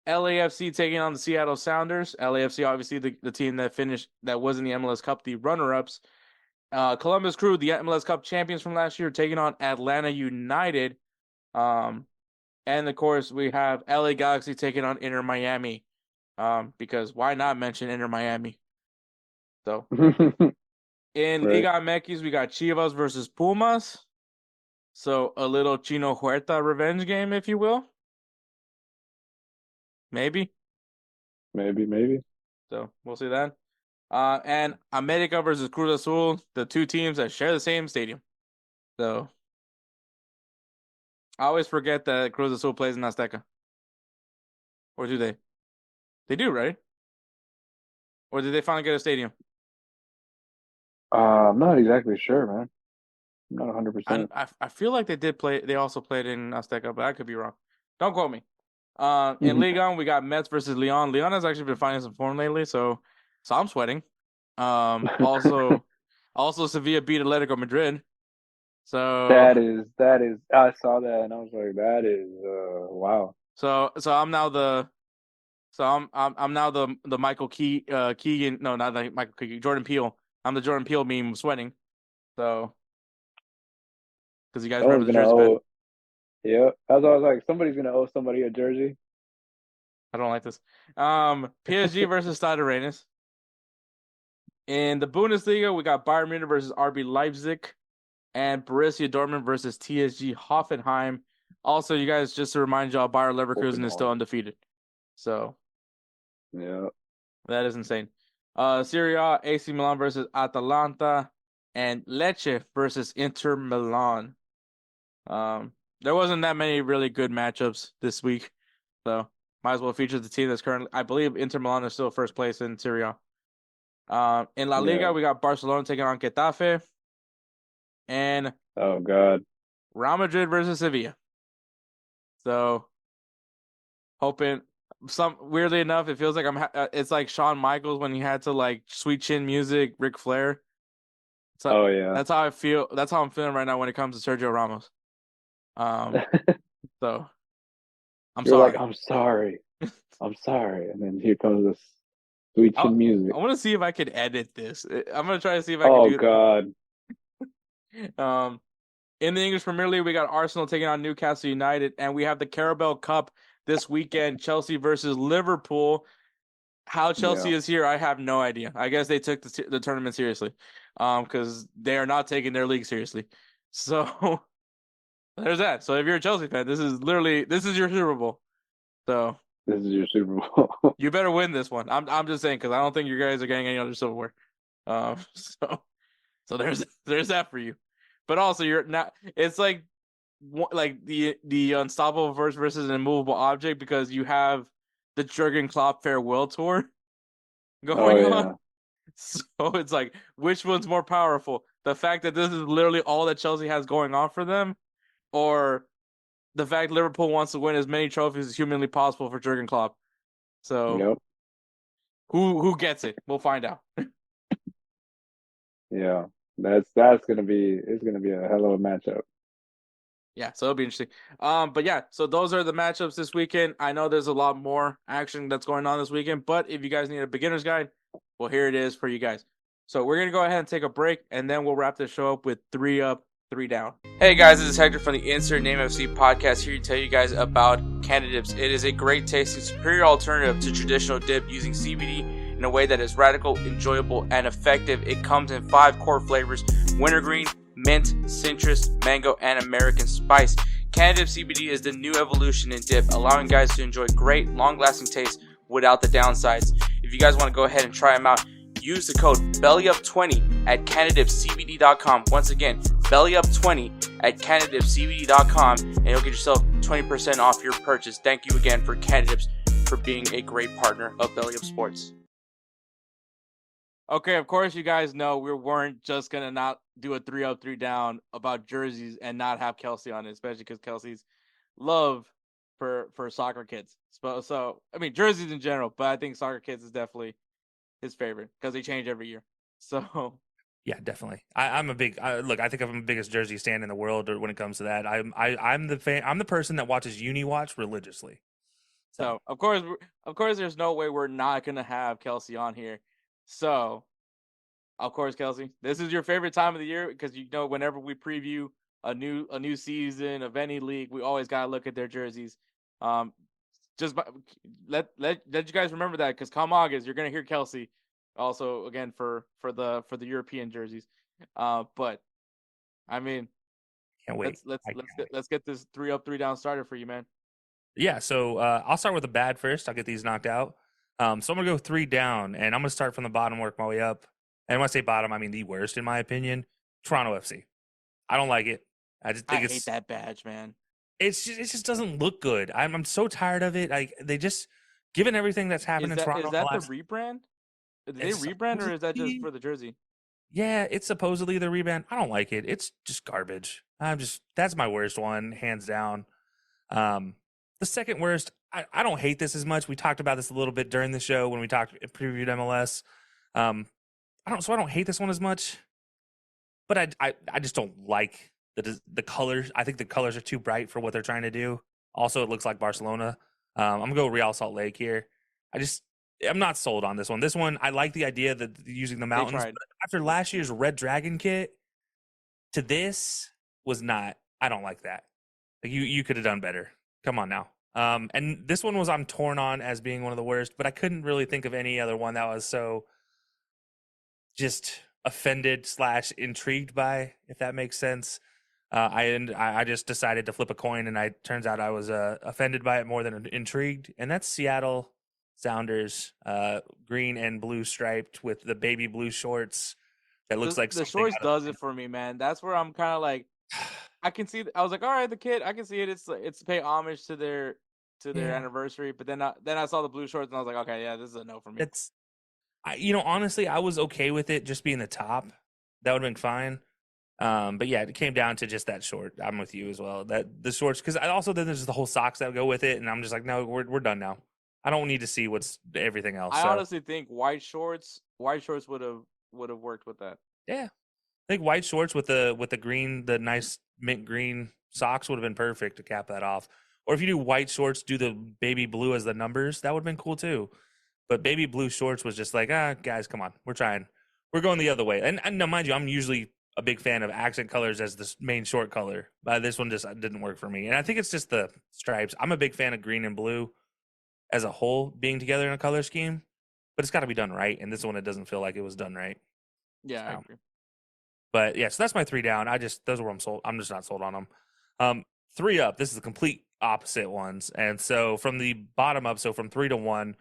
LAFC taking on the Seattle Sounders. LAFC, obviously, the team that was in the MLS Cup, the runner-ups. Columbus Crew, the MLS Cup champions from last year, taking on Atlanta United. And, of course, we have LA Galaxy taking on Inter Miami. Because why not mention Inter Miami? So, in Liga MX, we got Chivas versus Pumas. So, a little Chino Huerta revenge game, if you will. Maybe. So, we'll see that. And America versus Cruz Azul, the two teams that share the same stadium. So, I always forget that Cruz Azul plays in Azteca. Or do they? They do, right? Or did they finally get a stadium? I'm not exactly sure, man. I'm not 100%. I feel like they did play. They also played in Azteca, but I could be wrong. Don't quote me. In Liga 1, we got Mets versus Leon. Leon has actually been finding some form lately, so I'm sweating. Also Sevilla beat Atletico Madrid. So that is. I saw that and I was like, that is wow. So I'm now the. So I'm now the Michael Keegan. No, not the Michael Keegan. Jordan Peele. I'm the Jordan Peele meme sweating. So because you guys remember the jersey bid. Yeah, that's why I was like, somebody's gonna owe somebody a jersey. I don't like this. PSG versus Stade Rennes. In the Bundesliga, we got Bayern Munich versus RB Leipzig, and Borussia Dortmund versus TSG Hoffenheim. Also, you guys, just to remind y'all, Bayer Leverkusen is still undefeated. So, yeah, that is insane. Serie A, AC Milan versus Atalanta, and Lecce versus Inter Milan. There wasn't that many really good matchups this week, so might as well feature the team that's currently. I believe Inter Milan is still first place in Serie A. In La Liga, Yeah. we got Barcelona taking on Getafe, and Oh God. Real Madrid versus Sevilla. So, hoping weirdly enough, it feels like it's like Shawn Michaels when he had to like sweet chin music, Ric Flair. So Oh yeah. that's how I feel. That's how I'm feeling right now when it comes to Sergio Ramos. So I'm You're sorry. like, I'm sorry. I'm sorry. And then here comes this sweet chin music. I want to see if I could edit this. I'm gonna try to see if I can Oh do. God. In the English Premier League, we got Arsenal taking on Newcastle United, and we have the Carabao Cup this weekend. Chelsea versus Liverpool. How Chelsea is here, I have no idea. I guess they took the tournament seriously, because they are not taking their league seriously. So there's that. So if you're a Chelsea fan, this is your Super Bowl. So This is your Super Bowl. you better win this one. I'm just saying because I don't think you guys are getting any other silverware. So there's that for you. But also you're not. It's like the unstoppable versus an immovable object because you have the Jurgen Klopp farewell tour going on. So it's like, which one's more powerful? The fact that this is literally all that Chelsea has going on for them, or the fact Liverpool wants to win as many trophies as humanly possible for Jurgen Klopp. So Yep. who gets it? We'll find out. Yeah. It's gonna be a hell of a matchup. Yeah, so it'll be interesting. But yeah, so those are the matchups this weekend. I know there's a lot more action that's going on this weekend, but if you guys need a beginner's guide, well, here it is for you guys. So we're gonna go ahead and take a break, and then we'll wrap this show up with 3 up, 3 down. Hey guys, this is Hector from the InsertName FC podcast here to tell you guys about Canada Dips. It is a great tasting, superior alternative to traditional dip using CBD in a way that is radical, enjoyable, and effective. It comes in 5 core flavors: wintergreen, mint, citrus, mango, and American spice. Canada Dip CBD is the new evolution in dip, allowing guys to enjoy great, long-lasting taste without the downsides. If you guys want to go ahead and try them out, use the code BellyUp20 at CanadaDipCBD.com. Once again, BellyUp20 at CanadaDipCBD.com, and you'll get yourself 20% off your purchase. Thank you again for Canada Dips for being a great partner of BellyUpSports. Okay, of course you guys know we weren't just gonna not do a 3 up, 3 down about jerseys and not have Kelcey on it, especially because Kelcey's love for soccer kits. So I mean jerseys in general, but I think soccer kits is definitely his favorite because they change every year. So yeah, definitely. I'm a big look. I think I'm the biggest jersey stand in the world when it comes to that. I'm the fan. I'm the person that watches UniWatch religiously. So of course, there's no way we're not gonna have Kelcey on here. So, of course, Kelcey, this is your favorite time of the year because you know whenever we preview a new season of any league, we always gotta look at their jerseys. Let you guys remember that because come August, you're gonna hear Kelcey also again for the European jerseys. But I mean, can't wait. Let's get this 3 up, 3 down started for you, man. Yeah, so I'll start with the bad first. I'll get these knocked out. So I'm going to go 3 down, and I'm going to start from the bottom, work my way up. And when I say bottom, I mean the worst, in my opinion. Toronto FC. I don't like it. I hate that badge, man. It just doesn't look good. I'm so tired of it. They just, given everything that's happened in Toronto. Is that the rebrand? Did they rebrand, or is that just for the jersey? Yeah, it's supposedly the rebrand. I don't like it. It's just garbage. That's my worst one, hands down. The second worst, I don't hate this as much. We talked about this a little bit during the show when we previewed MLS. I don't hate this one as much, but I just don't like the colors. I think the colors are too bright for what they're trying to do. Also, it looks like Barcelona. I'm gonna go Real Salt Lake here. I'm not sold on this one. This one, I like the idea that using the mountains. But after last year's Red Dragon kit to this was not. I don't like that. Like you could have done better. Come on now. And this one I'm torn on as being one of the worst, but I couldn't really think of any other one that was so just offended / intrigued by, if that makes sense. I just decided to flip a coin, and turns out I was offended by it more than intrigued, and that's Seattle Sounders, green and blue striped with the baby blue shorts. That looks like the something shorts out of- does it for me, man. That's where I'm kind of like, I can see. I was like, all right, the kid, I can see it. It's to pay homage to their Yeah. anniversary. But then I saw the blue shorts and I was like, okay, yeah, this is a no for me. It's, honestly, I was okay with it just being the top. That would have been fine. But yeah, it came down to just that short. I'm with you as well. That the shorts, because I also then there's the whole socks that go with it, and I'm just like, no, we're done now. I don't need to see what's everything else. I so. honestly think white shorts would have worked with that. Yeah, I think white shorts with the green, the nice mint green socks would have been perfect to cap that off. Or if you do white shorts, do the baby blue as the numbers, that would have been cool too. But baby blue shorts was just like, guys, come on, we're going the other way. And now, mind you, I'm usually a big fan of accent colors as the main short color, but this one just didn't work for me. And I think it's just the stripes. I'm a big fan of green and blue as a whole being together in a color scheme, but it's got to be done right. And this one, it doesn't feel like it was done right. Yeah, I So. agree. But yeah, so that's my 3 down. Those are where I'm sold. I'm just not sold on them. 3 up. This is the complete opposite ones. And so from the bottom up, so from 3 to 1,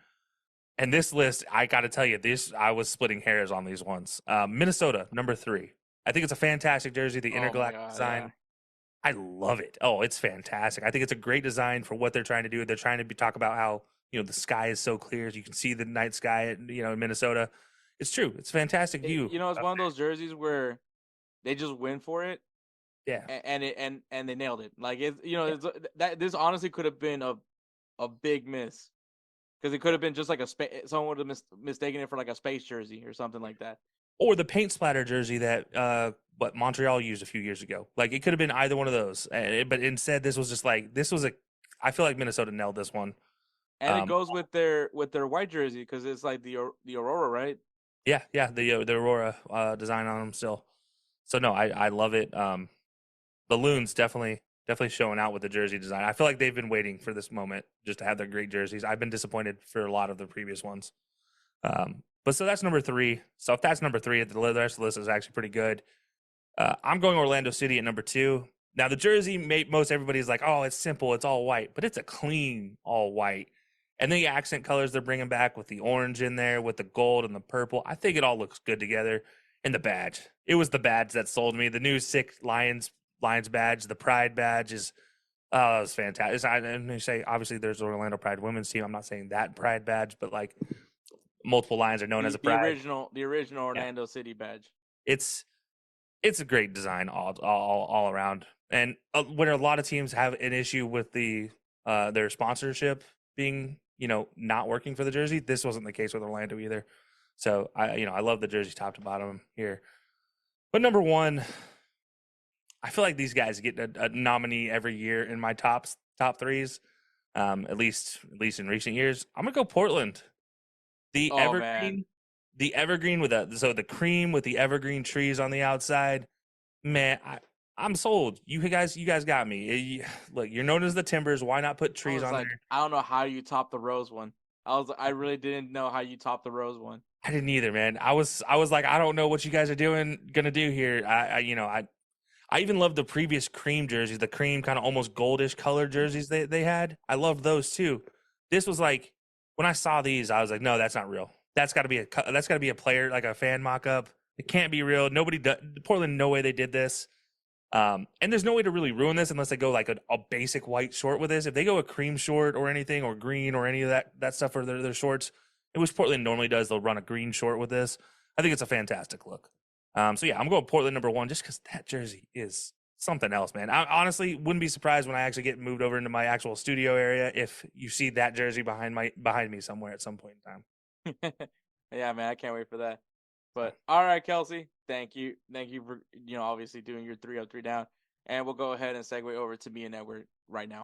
and this list, I got to tell you, I was splitting hairs on these ones. Minnesota, number 3. I think it's a fantastic jersey. The intergalactic design. Yeah. I love it. Oh, it's fantastic. I think it's a great design for what they're trying to do. They're trying to talk about how, the sky is so clear. You can see the night sky, in Minnesota. It's true. It's a fantastic view. It's one of those jerseys where they just win for it. Yeah. And they nailed it. Like it's this honestly could have been a big miss. Because it could have been just like someone would have mistaken it for like a space jersey or something like that. Or the paint splatter jersey that Montreal used a few years ago. Like it could have been either one of those. But instead, this was just like I feel like Minnesota nailed this one. And it goes with their white jersey because it's like the Aurora, right? Yeah, the Aurora design on them still. So no, I love it. The Loons definitely showing out with the jersey design. I feel like they've been waiting for this moment just to have their great jerseys. I've been disappointed for a lot of the previous ones. But so that's number 3. So if that's number 3, the rest of the list is actually pretty good. I'm going Orlando City at number 2. Now the jersey, most everybody's like, oh, it's simple, it's all white, but it's a clean all white. And the accent colors they're bringing back with the orange in there, with the gold and the purple, I think it all looks good together. And the badge, it was the badge that sold me. The new sick Lions badge, the Pride badge is, it was fantastic. And they say obviously there's the Orlando Pride women's team. I'm not saying that Pride badge, but like multiple Lions are known as a Pride. The original Orlando City badge. It's a great design all around. And when a lot of teams have an issue with their sponsorship being not working for the jersey, this wasn't the case with Orlando either. So I love the jersey top to bottom here. But number 1, I feel like these guys get a nominee every year in my top 3s, at least in recent years. I'm gonna go Portland. The evergreen, the evergreen with the cream with the evergreen trees on the outside. Man, I'm sold. You guys got me. Look, you're known as the Timbers. Why not put trees on there? I don't know how you top the Rose one. I really didn't know how you top the Rose one. I didn't either, man. I was like, I don't know what you guys are gonna do here. I even loved the previous cream jerseys, the cream kind of almost goldish color jerseys they had. I loved those too. This was like, when I saw these, I was like, no, that's not real. That's got to be a player, like a fan mock-up. It can't be real. Portland, no way they did this. And there's no way to really ruin this unless they go like a basic white short with this. If they go a cream short or anything, or green or any of that stuff for their shorts, which Portland normally does, they'll run a green short with this. I think it's a fantastic look. So yeah, I'm going Portland number 1 just because that jersey is something else, man. I honestly wouldn't be surprised when I actually get moved over into my actual studio area if you see that jersey behind me somewhere at some point in time. Yeah, man, I can't wait for that. But all right, Kelcey, thank you for obviously doing your 3 up, 3 down, and we'll go ahead and segue over to me and Edward right now.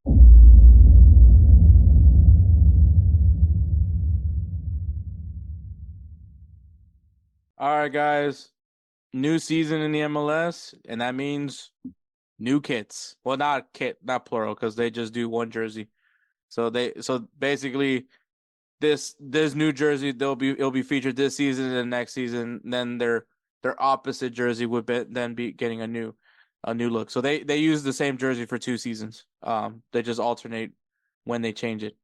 All right, guys. New season in the MLS, and that means new kits. Well, not plural, because they just do one jersey. So basically, this new jersey it'll be featured this season and next season. Then their opposite jersey would then be getting a new look. So they use the same jersey for 2 seasons. They just alternate when they change it.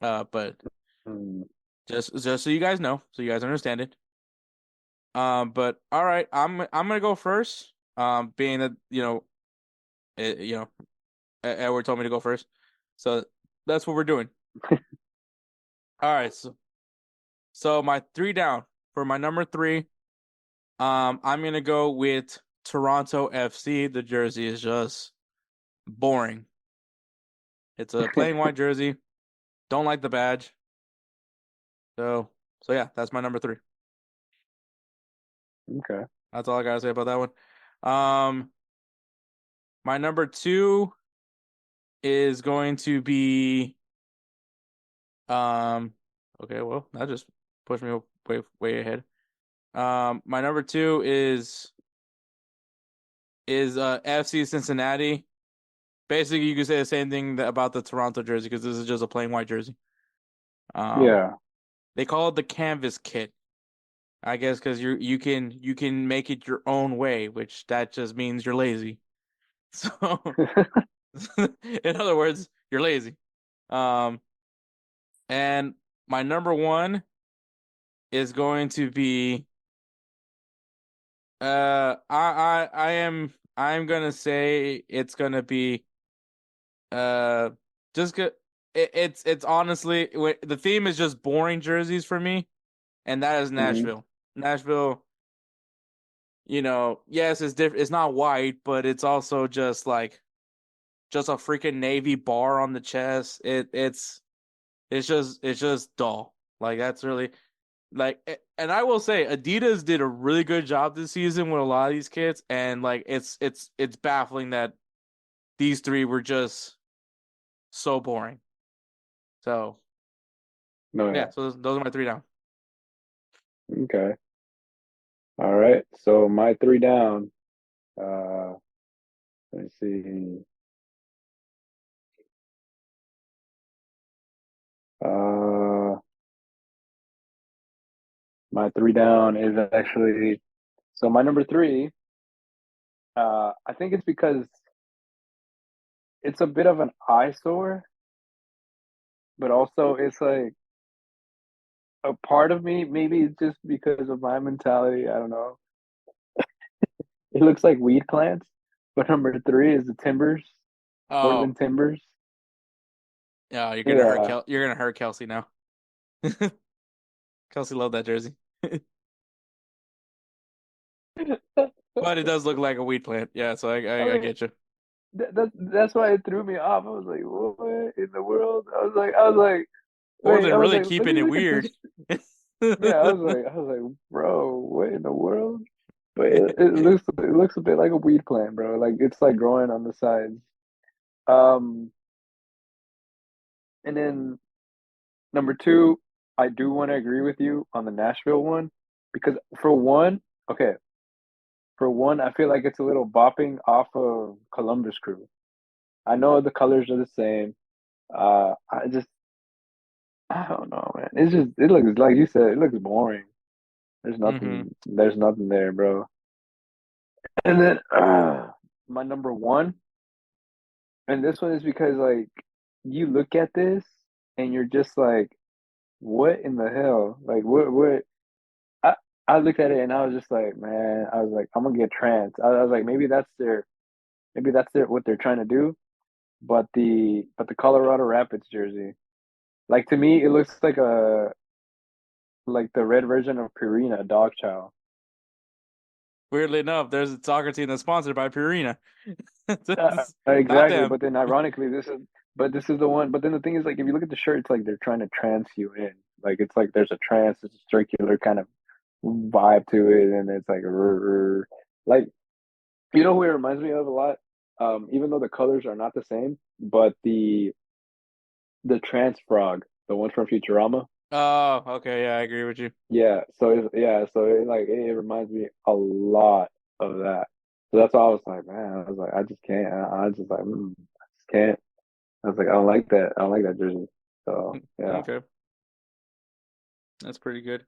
But Mm. Just so you guys know, so you guys understand it. But all right, I'm gonna go first. Being that Edward told me to go first, so that's what we're doing. All right, so my 3 down for my number 3. I'm gonna go with Toronto FC. The jersey is just boring. It's a plain white jersey. Don't like the badge. So yeah, that's my number 3. Okay. That's all I gotta say about that one. My number 2 is going to be okay, well, that just pushed me way ahead. My number 2 is FC Cincinnati. Basically, you could say the same thing about the Toronto jersey because this is just a plain white jersey. Yeah. They call it the canvas kit. I guess because you can make it your own way, which that just means you're lazy. So, in other words, you're lazy. And my number 1 is going to be I'm gonna say it's gonna be just good. It's honestly the theme is just boring jerseys for me, and that is Nashville. Nashville, yes, it's different. It's not white, but it's also just like just a freaking navy bar on the chest. It's just dull. Like that's really and I will say Adidas did a really good job this season with a lot of these kits, and like it's baffling that these 3 were just so boring. So No, yeah, so those are my 3 down. Okay. All right. So my 3 down. Let me see. My 3 down is actually so my number 3. I think it's because it's a bit of an eyesore, but also it's like a part of me. Maybe it's just because of my mentality. I don't know. It looks like weed plants, but number 3 is the Timbers, Oh, Portland Timbers. yeah, Yeah. You're gonna hurt Kelcey now. Kelcey loved that jersey, but it does look like a weed plant. Yeah, so I I mean, get you. that's why it threw me off. I was like, "What in the world?" Wait. Portland I was really like, "Let keeping me it look at weird. this." Yeah, I was like, "Bro, what in the world?" But it looks a bit like a weed plant, bro. Like it's like growing on the sides. Um, and then number 2, I do want to agree with you on the Nashville one because okay, for one, I feel like it's a little bopping off of Columbus Crew. I know the colors are the same. I don't know, man. It looks like you said, it looks boring. There's Mm-hmm. nothing there, bro. And then my number 1, and this one is because like you look at this and you're just like, what in the hell? Like what I I looked at it and I was just like, man, I was like, I'm gonna get trans. I was like, maybe that's their what they're trying to do. But the Colorado Rapids jersey, like to me, it looks like the red version of Purina dog chow. Weirdly enough, there's a soccer team that's sponsored by Purina. Not Exactly, them. but then ironically, this is the one. But then the thing is, like, if you look at the shirt, it's like they're trying to trance you in. Like it's like there's a trance, it's a circular kind of vibe to it, and it's like, like you know who it reminds me of a lot. Even though the colors are not the same, but the trance frog, the one from Futurama. Oh, okay, yeah, I agree with you. So it reminds me a lot of that. So that's why I was like, man, I was like, I just can't. I just like, I just can't. I was like, I don't like that. I don't like that jersey. So yeah, Okay, that's pretty good.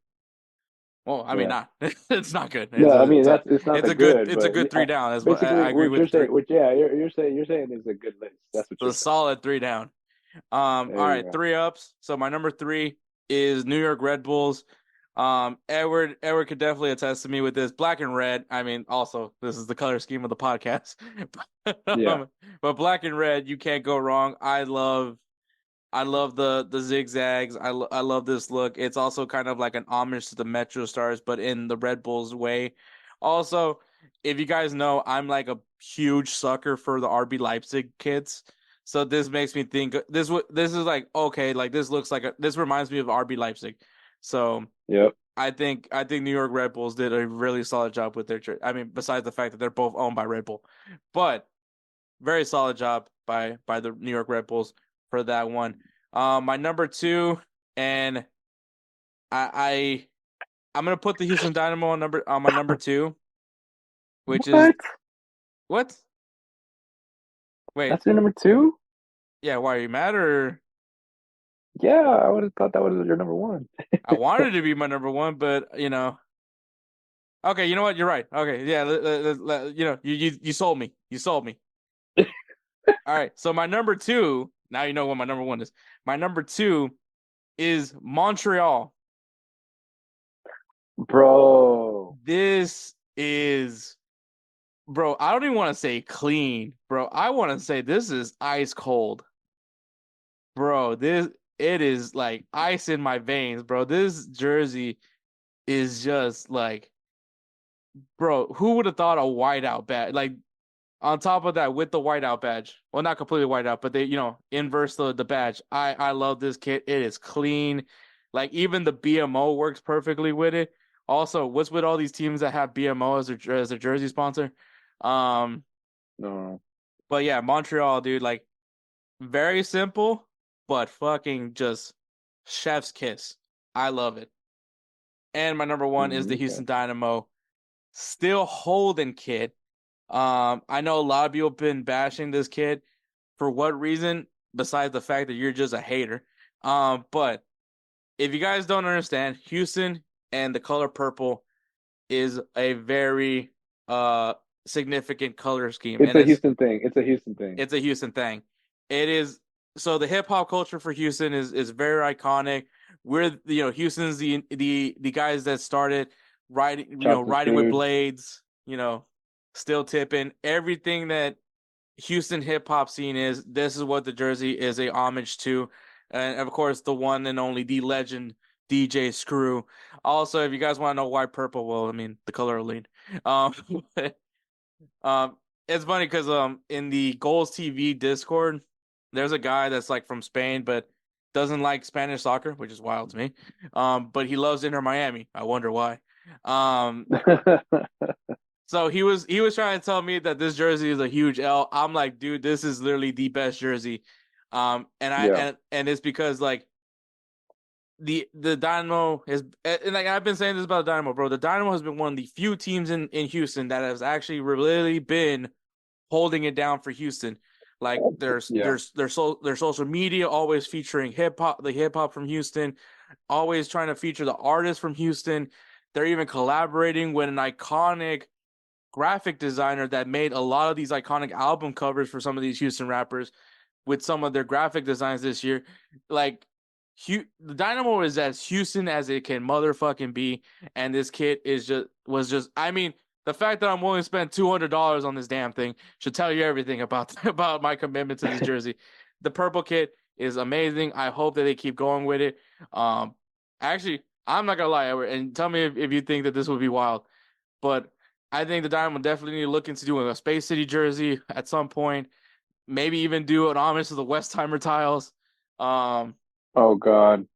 Well, I mean, yeah. not. It's not good. No, I mean it's not the good, It's a but good 3 down. That's what basically I agree what with you're the 3. saying, which yeah, you're saying is a good list. That's what The you're saying. solid 3 down. All There you right, go. 3 ups. So my number 3 is New York Red Bulls. Edward could definitely attest to me with this. Black and red. I mean, also this is the color scheme of the podcast. Yeah. But black and red, you can't go wrong. I love the zigzags. I love this look. It's also kind of like an homage to the Metro Stars, but in the Red Bulls way. Also, if you guys know, I'm like a huge sucker for the RB Leipzig kits. So this makes me think this is like, okay, like this looks like this reminds me of RB Leipzig. So Yep. I think New York Red Bulls did a really solid job with their I mean, besides the fact that they're both owned by Red Bull. But very solid job by the New York Red Bulls for that one. My number 2, and I'm gonna put the Houston Dynamo on my number 2, which is what? Wait, That's your number 2? yeah. Why are you mad? Or Yeah, I would have thought that was your number 1. I wanted it to be my number 1, but you know. Okay, you know what? You're right. Okay, yeah. You know, you sold me. You sold me. All right. So my number 2. Now you know what my number 1 is. My number 2 is Montreal. Bro. This is, bro, I don't even want to say clean, bro. I want to say this is ice cold. Bro, it is like ice in my veins, bro. This jersey is just like, bro, who would have thought a whiteout badge? Like, on top of that, with the whiteout badge, well, not completely whiteout, but they, inverse the badge. I love this kit. It is clean. Like, even the BMO works perfectly with it. Also, what's with all these teams that have BMO as their jersey sponsor? No. But yeah, Montreal, dude, like, very simple, but fucking just chef's kiss. I love it. And my number 1 is the Houston Dynamo still holding kit. I know a lot of people have been bashing this kid. For what reason? Besides the fact that you're just a hater. But if you guys don't understand, Houston and the color purple is a very significant color scheme. It's a Houston thing. It's a Houston thing. It's a Houston thing. It is. So the hip hop culture for Houston is very iconic. We're Houston's the guys that started riding with blades. Still tipping. Everything that Houston hip hop scene is, this is what the jersey is a homage to. And of course, the one and only, the legend, DJ Screw. Also, if you guys want to know why purple, well, I mean, the color will lead. It's funny because in the GolzTV Discord, there's a guy that's like from Spain, but doesn't like Spanish soccer, which is wild to me. But he loves Inter Miami. I wonder why. So he was trying to tell me that this jersey is a huge L. I'm like, dude, this is literally the best jersey. And it's because like the Dynamo is, and like I've been saying this about the Dynamo, bro. The Dynamo has been one of the few teams in Houston that has actually really been holding it down for Houston. Like their social media always featuring the hip hop from Houston, always trying to feature the artists from Houston. They're even collaborating with an iconic graphic designer that made a lot of these iconic album covers for some of these Houston rappers with some of their graphic designs this year. Like the Dynamo is as Houston as it can motherfucking be, and this kit was just I mean, the fact that I'm willing to spend $200 on this damn thing should tell you everything about my commitment to this jersey. The purple kit is amazing. I hope that they keep going with it. Actually, I'm not gonna lie, Edward, and tell me if you think that this would be wild, but I think the Dynamo definitely need to look into doing a Space City jersey at some point. Maybe even do an homage to the Westheimer tiles. Oh God.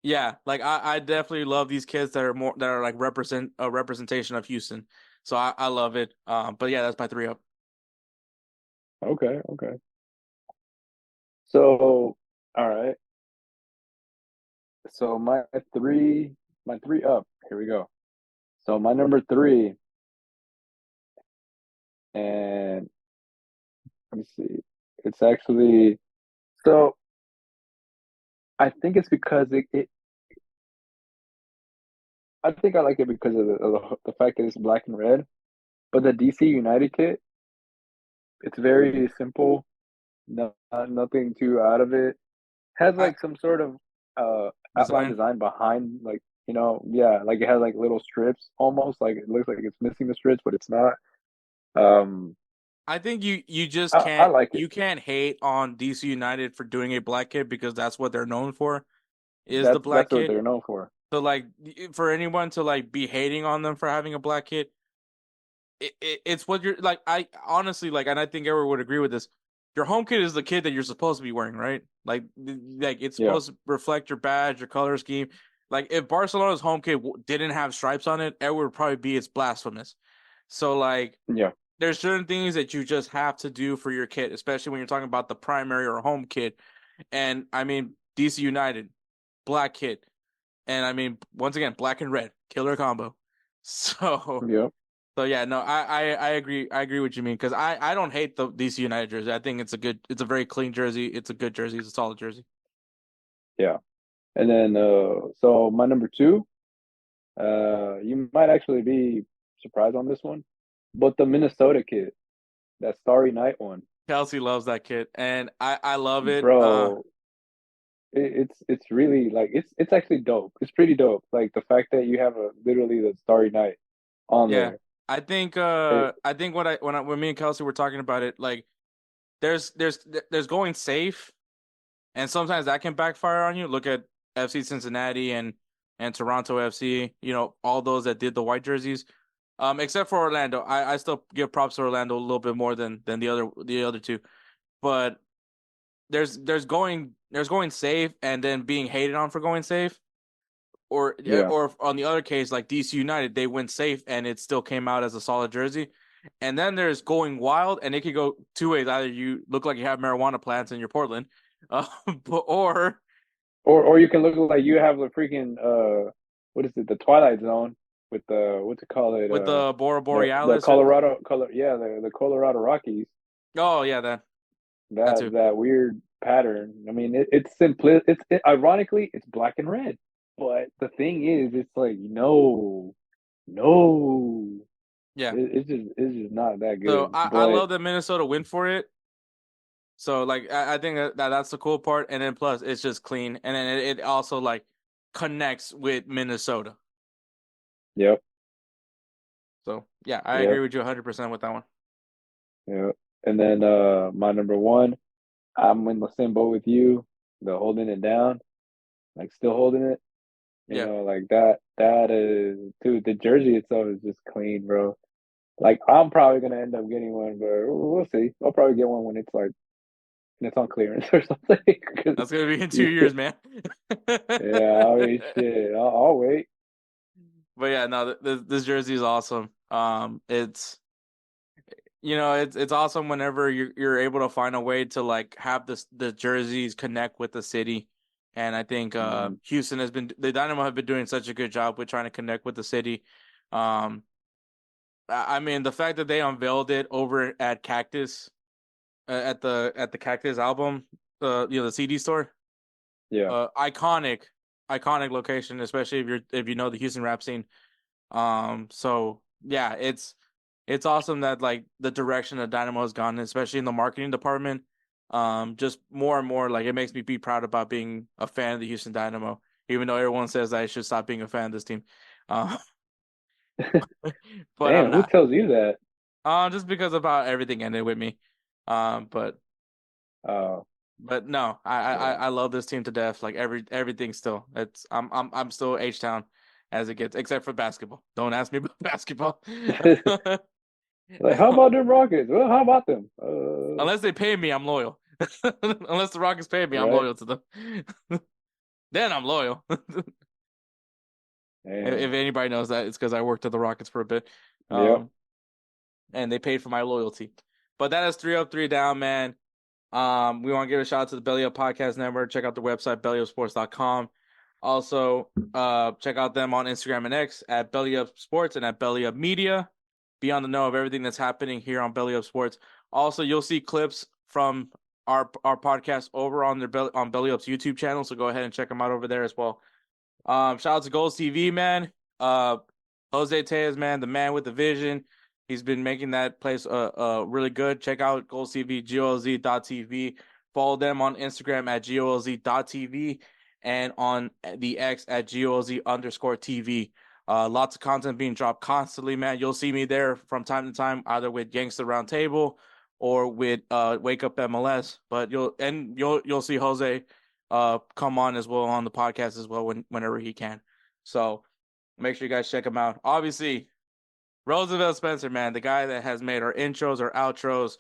Yeah, like I definitely love these kids that are like a representation of Houston. So I love it. But yeah, that's my 3 up. Okay. So, all right. So my three up. Here we go. So my number 3, and let me see. It's actually, so I think it's because I think I like it because of the fact that it's black and red. But the DC United kit, it's very simple. Nothing too out of it. Has like some sort of outline design behind, like, like it has like little strips almost, like it looks like it's missing the strips, but it's not. I think you just I like it. you can't hate on DC United for doing a black kit because that's what they're known for, is the black That's what kit. they're known for. So like for anyone to like be hating on them for having a black kit, it's what you're like. I honestly like, and I think everyone would agree with this. Your home kit is the kit that you're supposed to be wearing, right? Like it's supposed to reflect your badge, your color scheme. Like if Barcelona's home kit didn't have stripes on it, it would probably be it's blasphemous. So like, there's certain things that you just have to do for your kit, especially when you're talking about the primary or home kit. And I mean, DC United, black kit. And I mean, once again, black and red, killer combo. So, so yeah, no, I agree. I agree with what you mean because I don't hate the DC United jersey. I think it's a very clean jersey. It's a good jersey. It's a solid jersey. Yeah. And then, so my number 2, you might actually be surprised on this one, but the Minnesota kit, that Starry Night one. Kelcey loves that kit, and I love it, bro. It's really like it's actually dope. It's pretty dope. Like the fact that you have literally the Starry Night on there. I think when me and Kelcey were talking about it, like there's going safe, and sometimes that can backfire on you. Look at FC Cincinnati and Toronto FC. You know, all those that did the white jerseys. Except for Orlando, I still give props to Orlando a little bit more than the other two, but there's going safe and then being hated on for going safe, or on the other case like DC United, they went safe and it still came out as a solid jersey, and then there's going wild and it could go two ways. Either you look like you have marijuana plants in your Portland, or you can look like you have the freaking what is it, the Twilight Zone. With the what's it called? With the Borealis, the Colorado the Colorado Rockies. Oh yeah, that weird pattern. I mean, it's simple. It's ironically it's black and red, but the thing is, it's like no, it's just not that good. So I love that Minnesota went for it. So like I think that's the cool part, and then plus it's just clean, and then it also like connects with Minnesota. Yep. So yeah, I agree with you 100% with that one. Yeah. And then my number 1, I'm in the same boat with you. The holding it down, like still holding it. You know, like that is, dude, the jersey itself is just clean, bro. Like I'm probably gonna end up getting one, but we'll see. I'll probably get one when it's on clearance or something. That's gonna be in 2 years, man. Yeah, I mean, shit. I'll wait. But yeah, no, this jersey is awesome. It's it's awesome whenever you're able to find a way to like have the jerseys connect with the city, and I think Houston the Dynamo have been doing such a good job with trying to connect with the city. I mean, the fact that they unveiled it over at Cactus, at the Cactus album, the CD store, iconic location, especially if you know the Houston rap scene. So yeah, it's awesome that like the direction that Dynamo has gone, especially in the marketing department. Just more and more, like it makes me be proud about being a fan of the Houston Dynamo, even though everyone says I should stop being a fan of this team. But damn, who tells you that? Just because about everything ended with me. But no, I love this team to death. Like everything still. I'm still H-Town as it gets, except for basketball. Don't ask me about basketball. Like, how about them Rockets? Well, how about them? Unless they pay me, I'm loyal. Unless the Rockets pay me, I'm loyal to them. Then I'm loyal. If anybody knows that, it's because I worked at the Rockets for a bit. And they paid for my loyalty. But that is 3 up, 3 down, man. We want to give a shout out to the Belly Up Podcast Network. Check out the website, BellyUpSports.com. Also, check out them on Instagram and X at BellyUpSports and at BellyUpMedia. Be on the know of everything that's happening here on Belly Up Sports. Also, you'll see clips from our podcast over on on Belly Up's YouTube channel, so go ahead and check them out over there as well. Shout out to GolzTV, man. Jose Tejas, man, the man with the vision. He's been making that place really good. Check out GolzTV, golz.tv. Follow them on Instagram at golz.tv. and on the X at GOZ_TV. Lots of content being dropped constantly, man. You'll see me there from time to time, either with Gangsta Roundtable or with Wake Up MLS. But you'll see Jose come on as well on the podcast as well whenever he can. So make sure you guys check him out. Obviously, Roosevelt Spencer, man, the guy that has made our intros, our outros,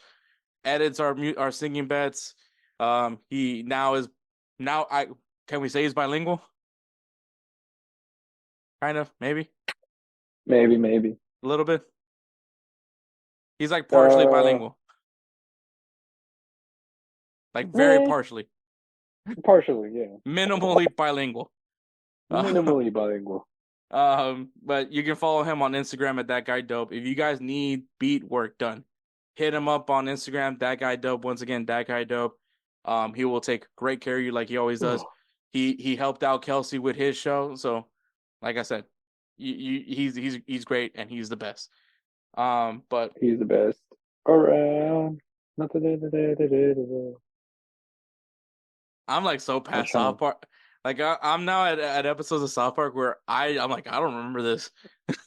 edits our singing bets. He can we say he's bilingual? Kind of, maybe. Maybe. A little bit. He's like partially bilingual. Like very partially. Partially, yeah. Minimally bilingual. Minimally bilingual. But you can follow him on Instagram at That Guy Dope. If you guys need beat work done, hit him up on Instagram, That Guy Dope. Once again, That Guy Dope. He will take great care of you like he always does. He helped out Kelcey with his show, so like I said, he's great and he's the best. But he's the best around. I'm like so past South Park. Like I'm now at episodes of South Park where I'm like I don't remember this.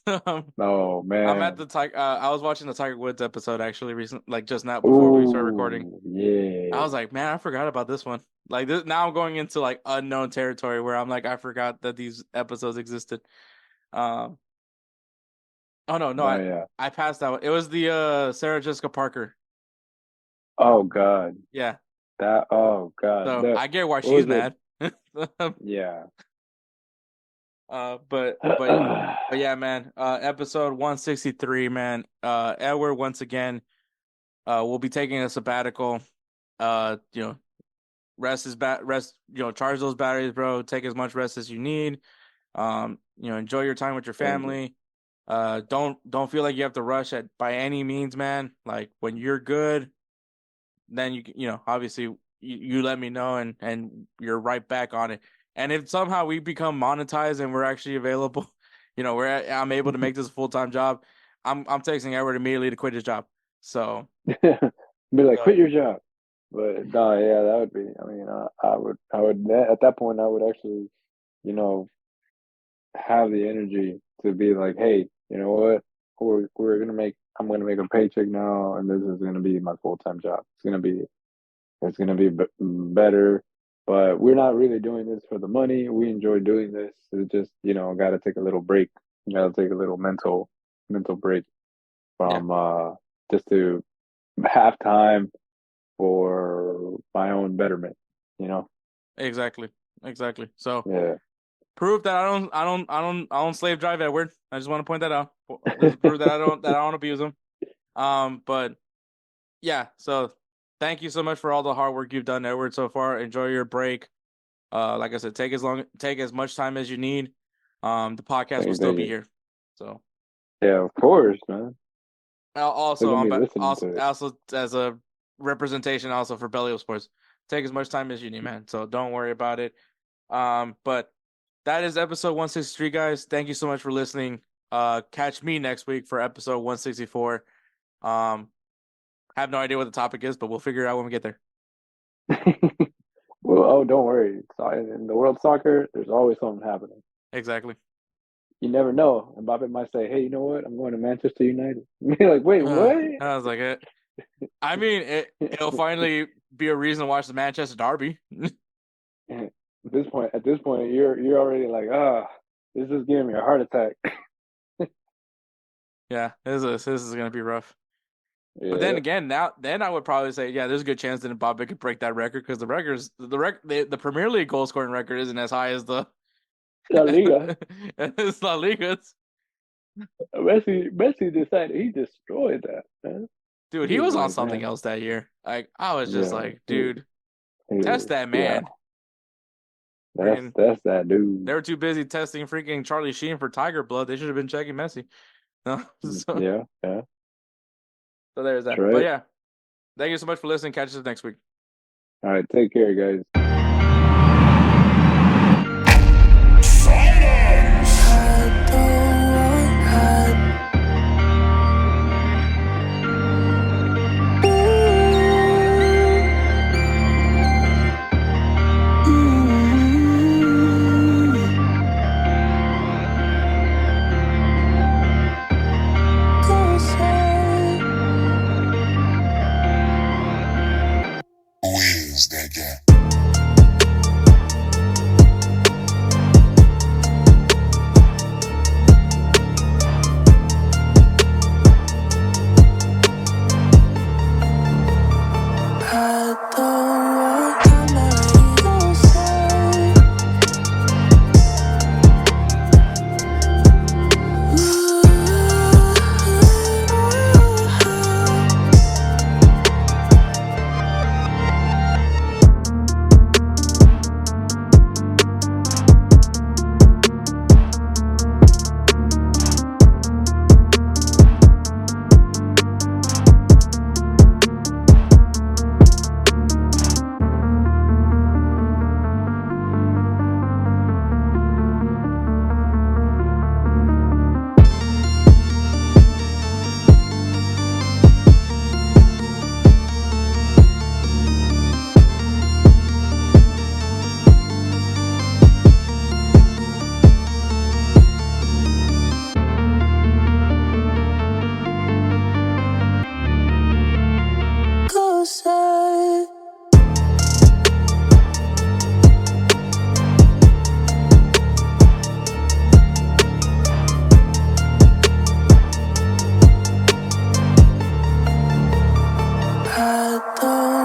Oh man, I'm at the I was watching the Tiger Woods episode actually recently, like just now before we started recording. Yeah, I was like, man, I forgot about this one. Like this now, I'm going into like unknown territory where I'm like, I forgot that these episodes existed. Oh no, I passed that one. It was the Sarah Jessica Parker. Oh God. Yeah. Oh God. So I get why she's mad. Yeah. But yeah, man. Episode 163, man. Edward once again. We'll be taking a sabbatical. Rest. Charge those batteries, bro. Take as much rest as you need. Enjoy your time with your family. Don't feel like you have to rush by any means, man. Like when you're good, then obviously you let me know and you're right back on it. And if somehow we become monetized and we're actually available, I'm able to make this a full-time job, I'm texting Edward immediately to quit his job. So be like, quit your job. But no, yeah, that would be. I mean, I would at that point I would actually, have the energy to be like, hey, you know what, I'm gonna make a paycheck now, and this is gonna be my full-time job. It's gonna be better. But we're not really doing this for the money. We enjoy doing this. It's just, got to take a little break. Got to take a little mental break from just to have time for my own betterment. Exactly. So yeah, proof that I don't slave drive Edward. I just want to point that out. Prove that I don't abuse him. But yeah. So thank you so much for all the hard work you've done, Edward, so far. Enjoy your break. Like I said, take as much time as you need. The podcast will still be here. So yeah, of course, man. Also as a representation also for BellyUpSports, take as much time as you need, man. So don't worry about it. But that is episode 163, guys. Thank you so much for listening. Catch me next week for episode 164. Have no idea what the topic is, but we'll figure it out when we get there. Well, don't worry. In the world of soccer, there's always something happening. Exactly. You never know. Mbappe might say, hey, you know what? I'm going to Manchester United. You're like, wait, what? I was like, it. I mean, it'll finally be a reason to watch the Manchester Derby. At this point, you're already like, this is giving me a heart attack. Yeah, this is gonna be rough. Yeah. But then again, then I would probably say, yeah, there's a good chance that Mbappe could break that record because the Premier League goal scoring record isn't as high as the La Liga. It's La Liga's. Messi decided he destroyed that, man. Dude, he was on something else that year. Like I was just like, dude, test that man. Yeah. That's that dude. They were too busy testing freaking Charlie Sheen for Tiger Blood. They should have been checking Messi. No? Yeah. So there's that. Right. But yeah, thank you so much for listening. Catch us next week. All right, take care, guys. that guy. I don't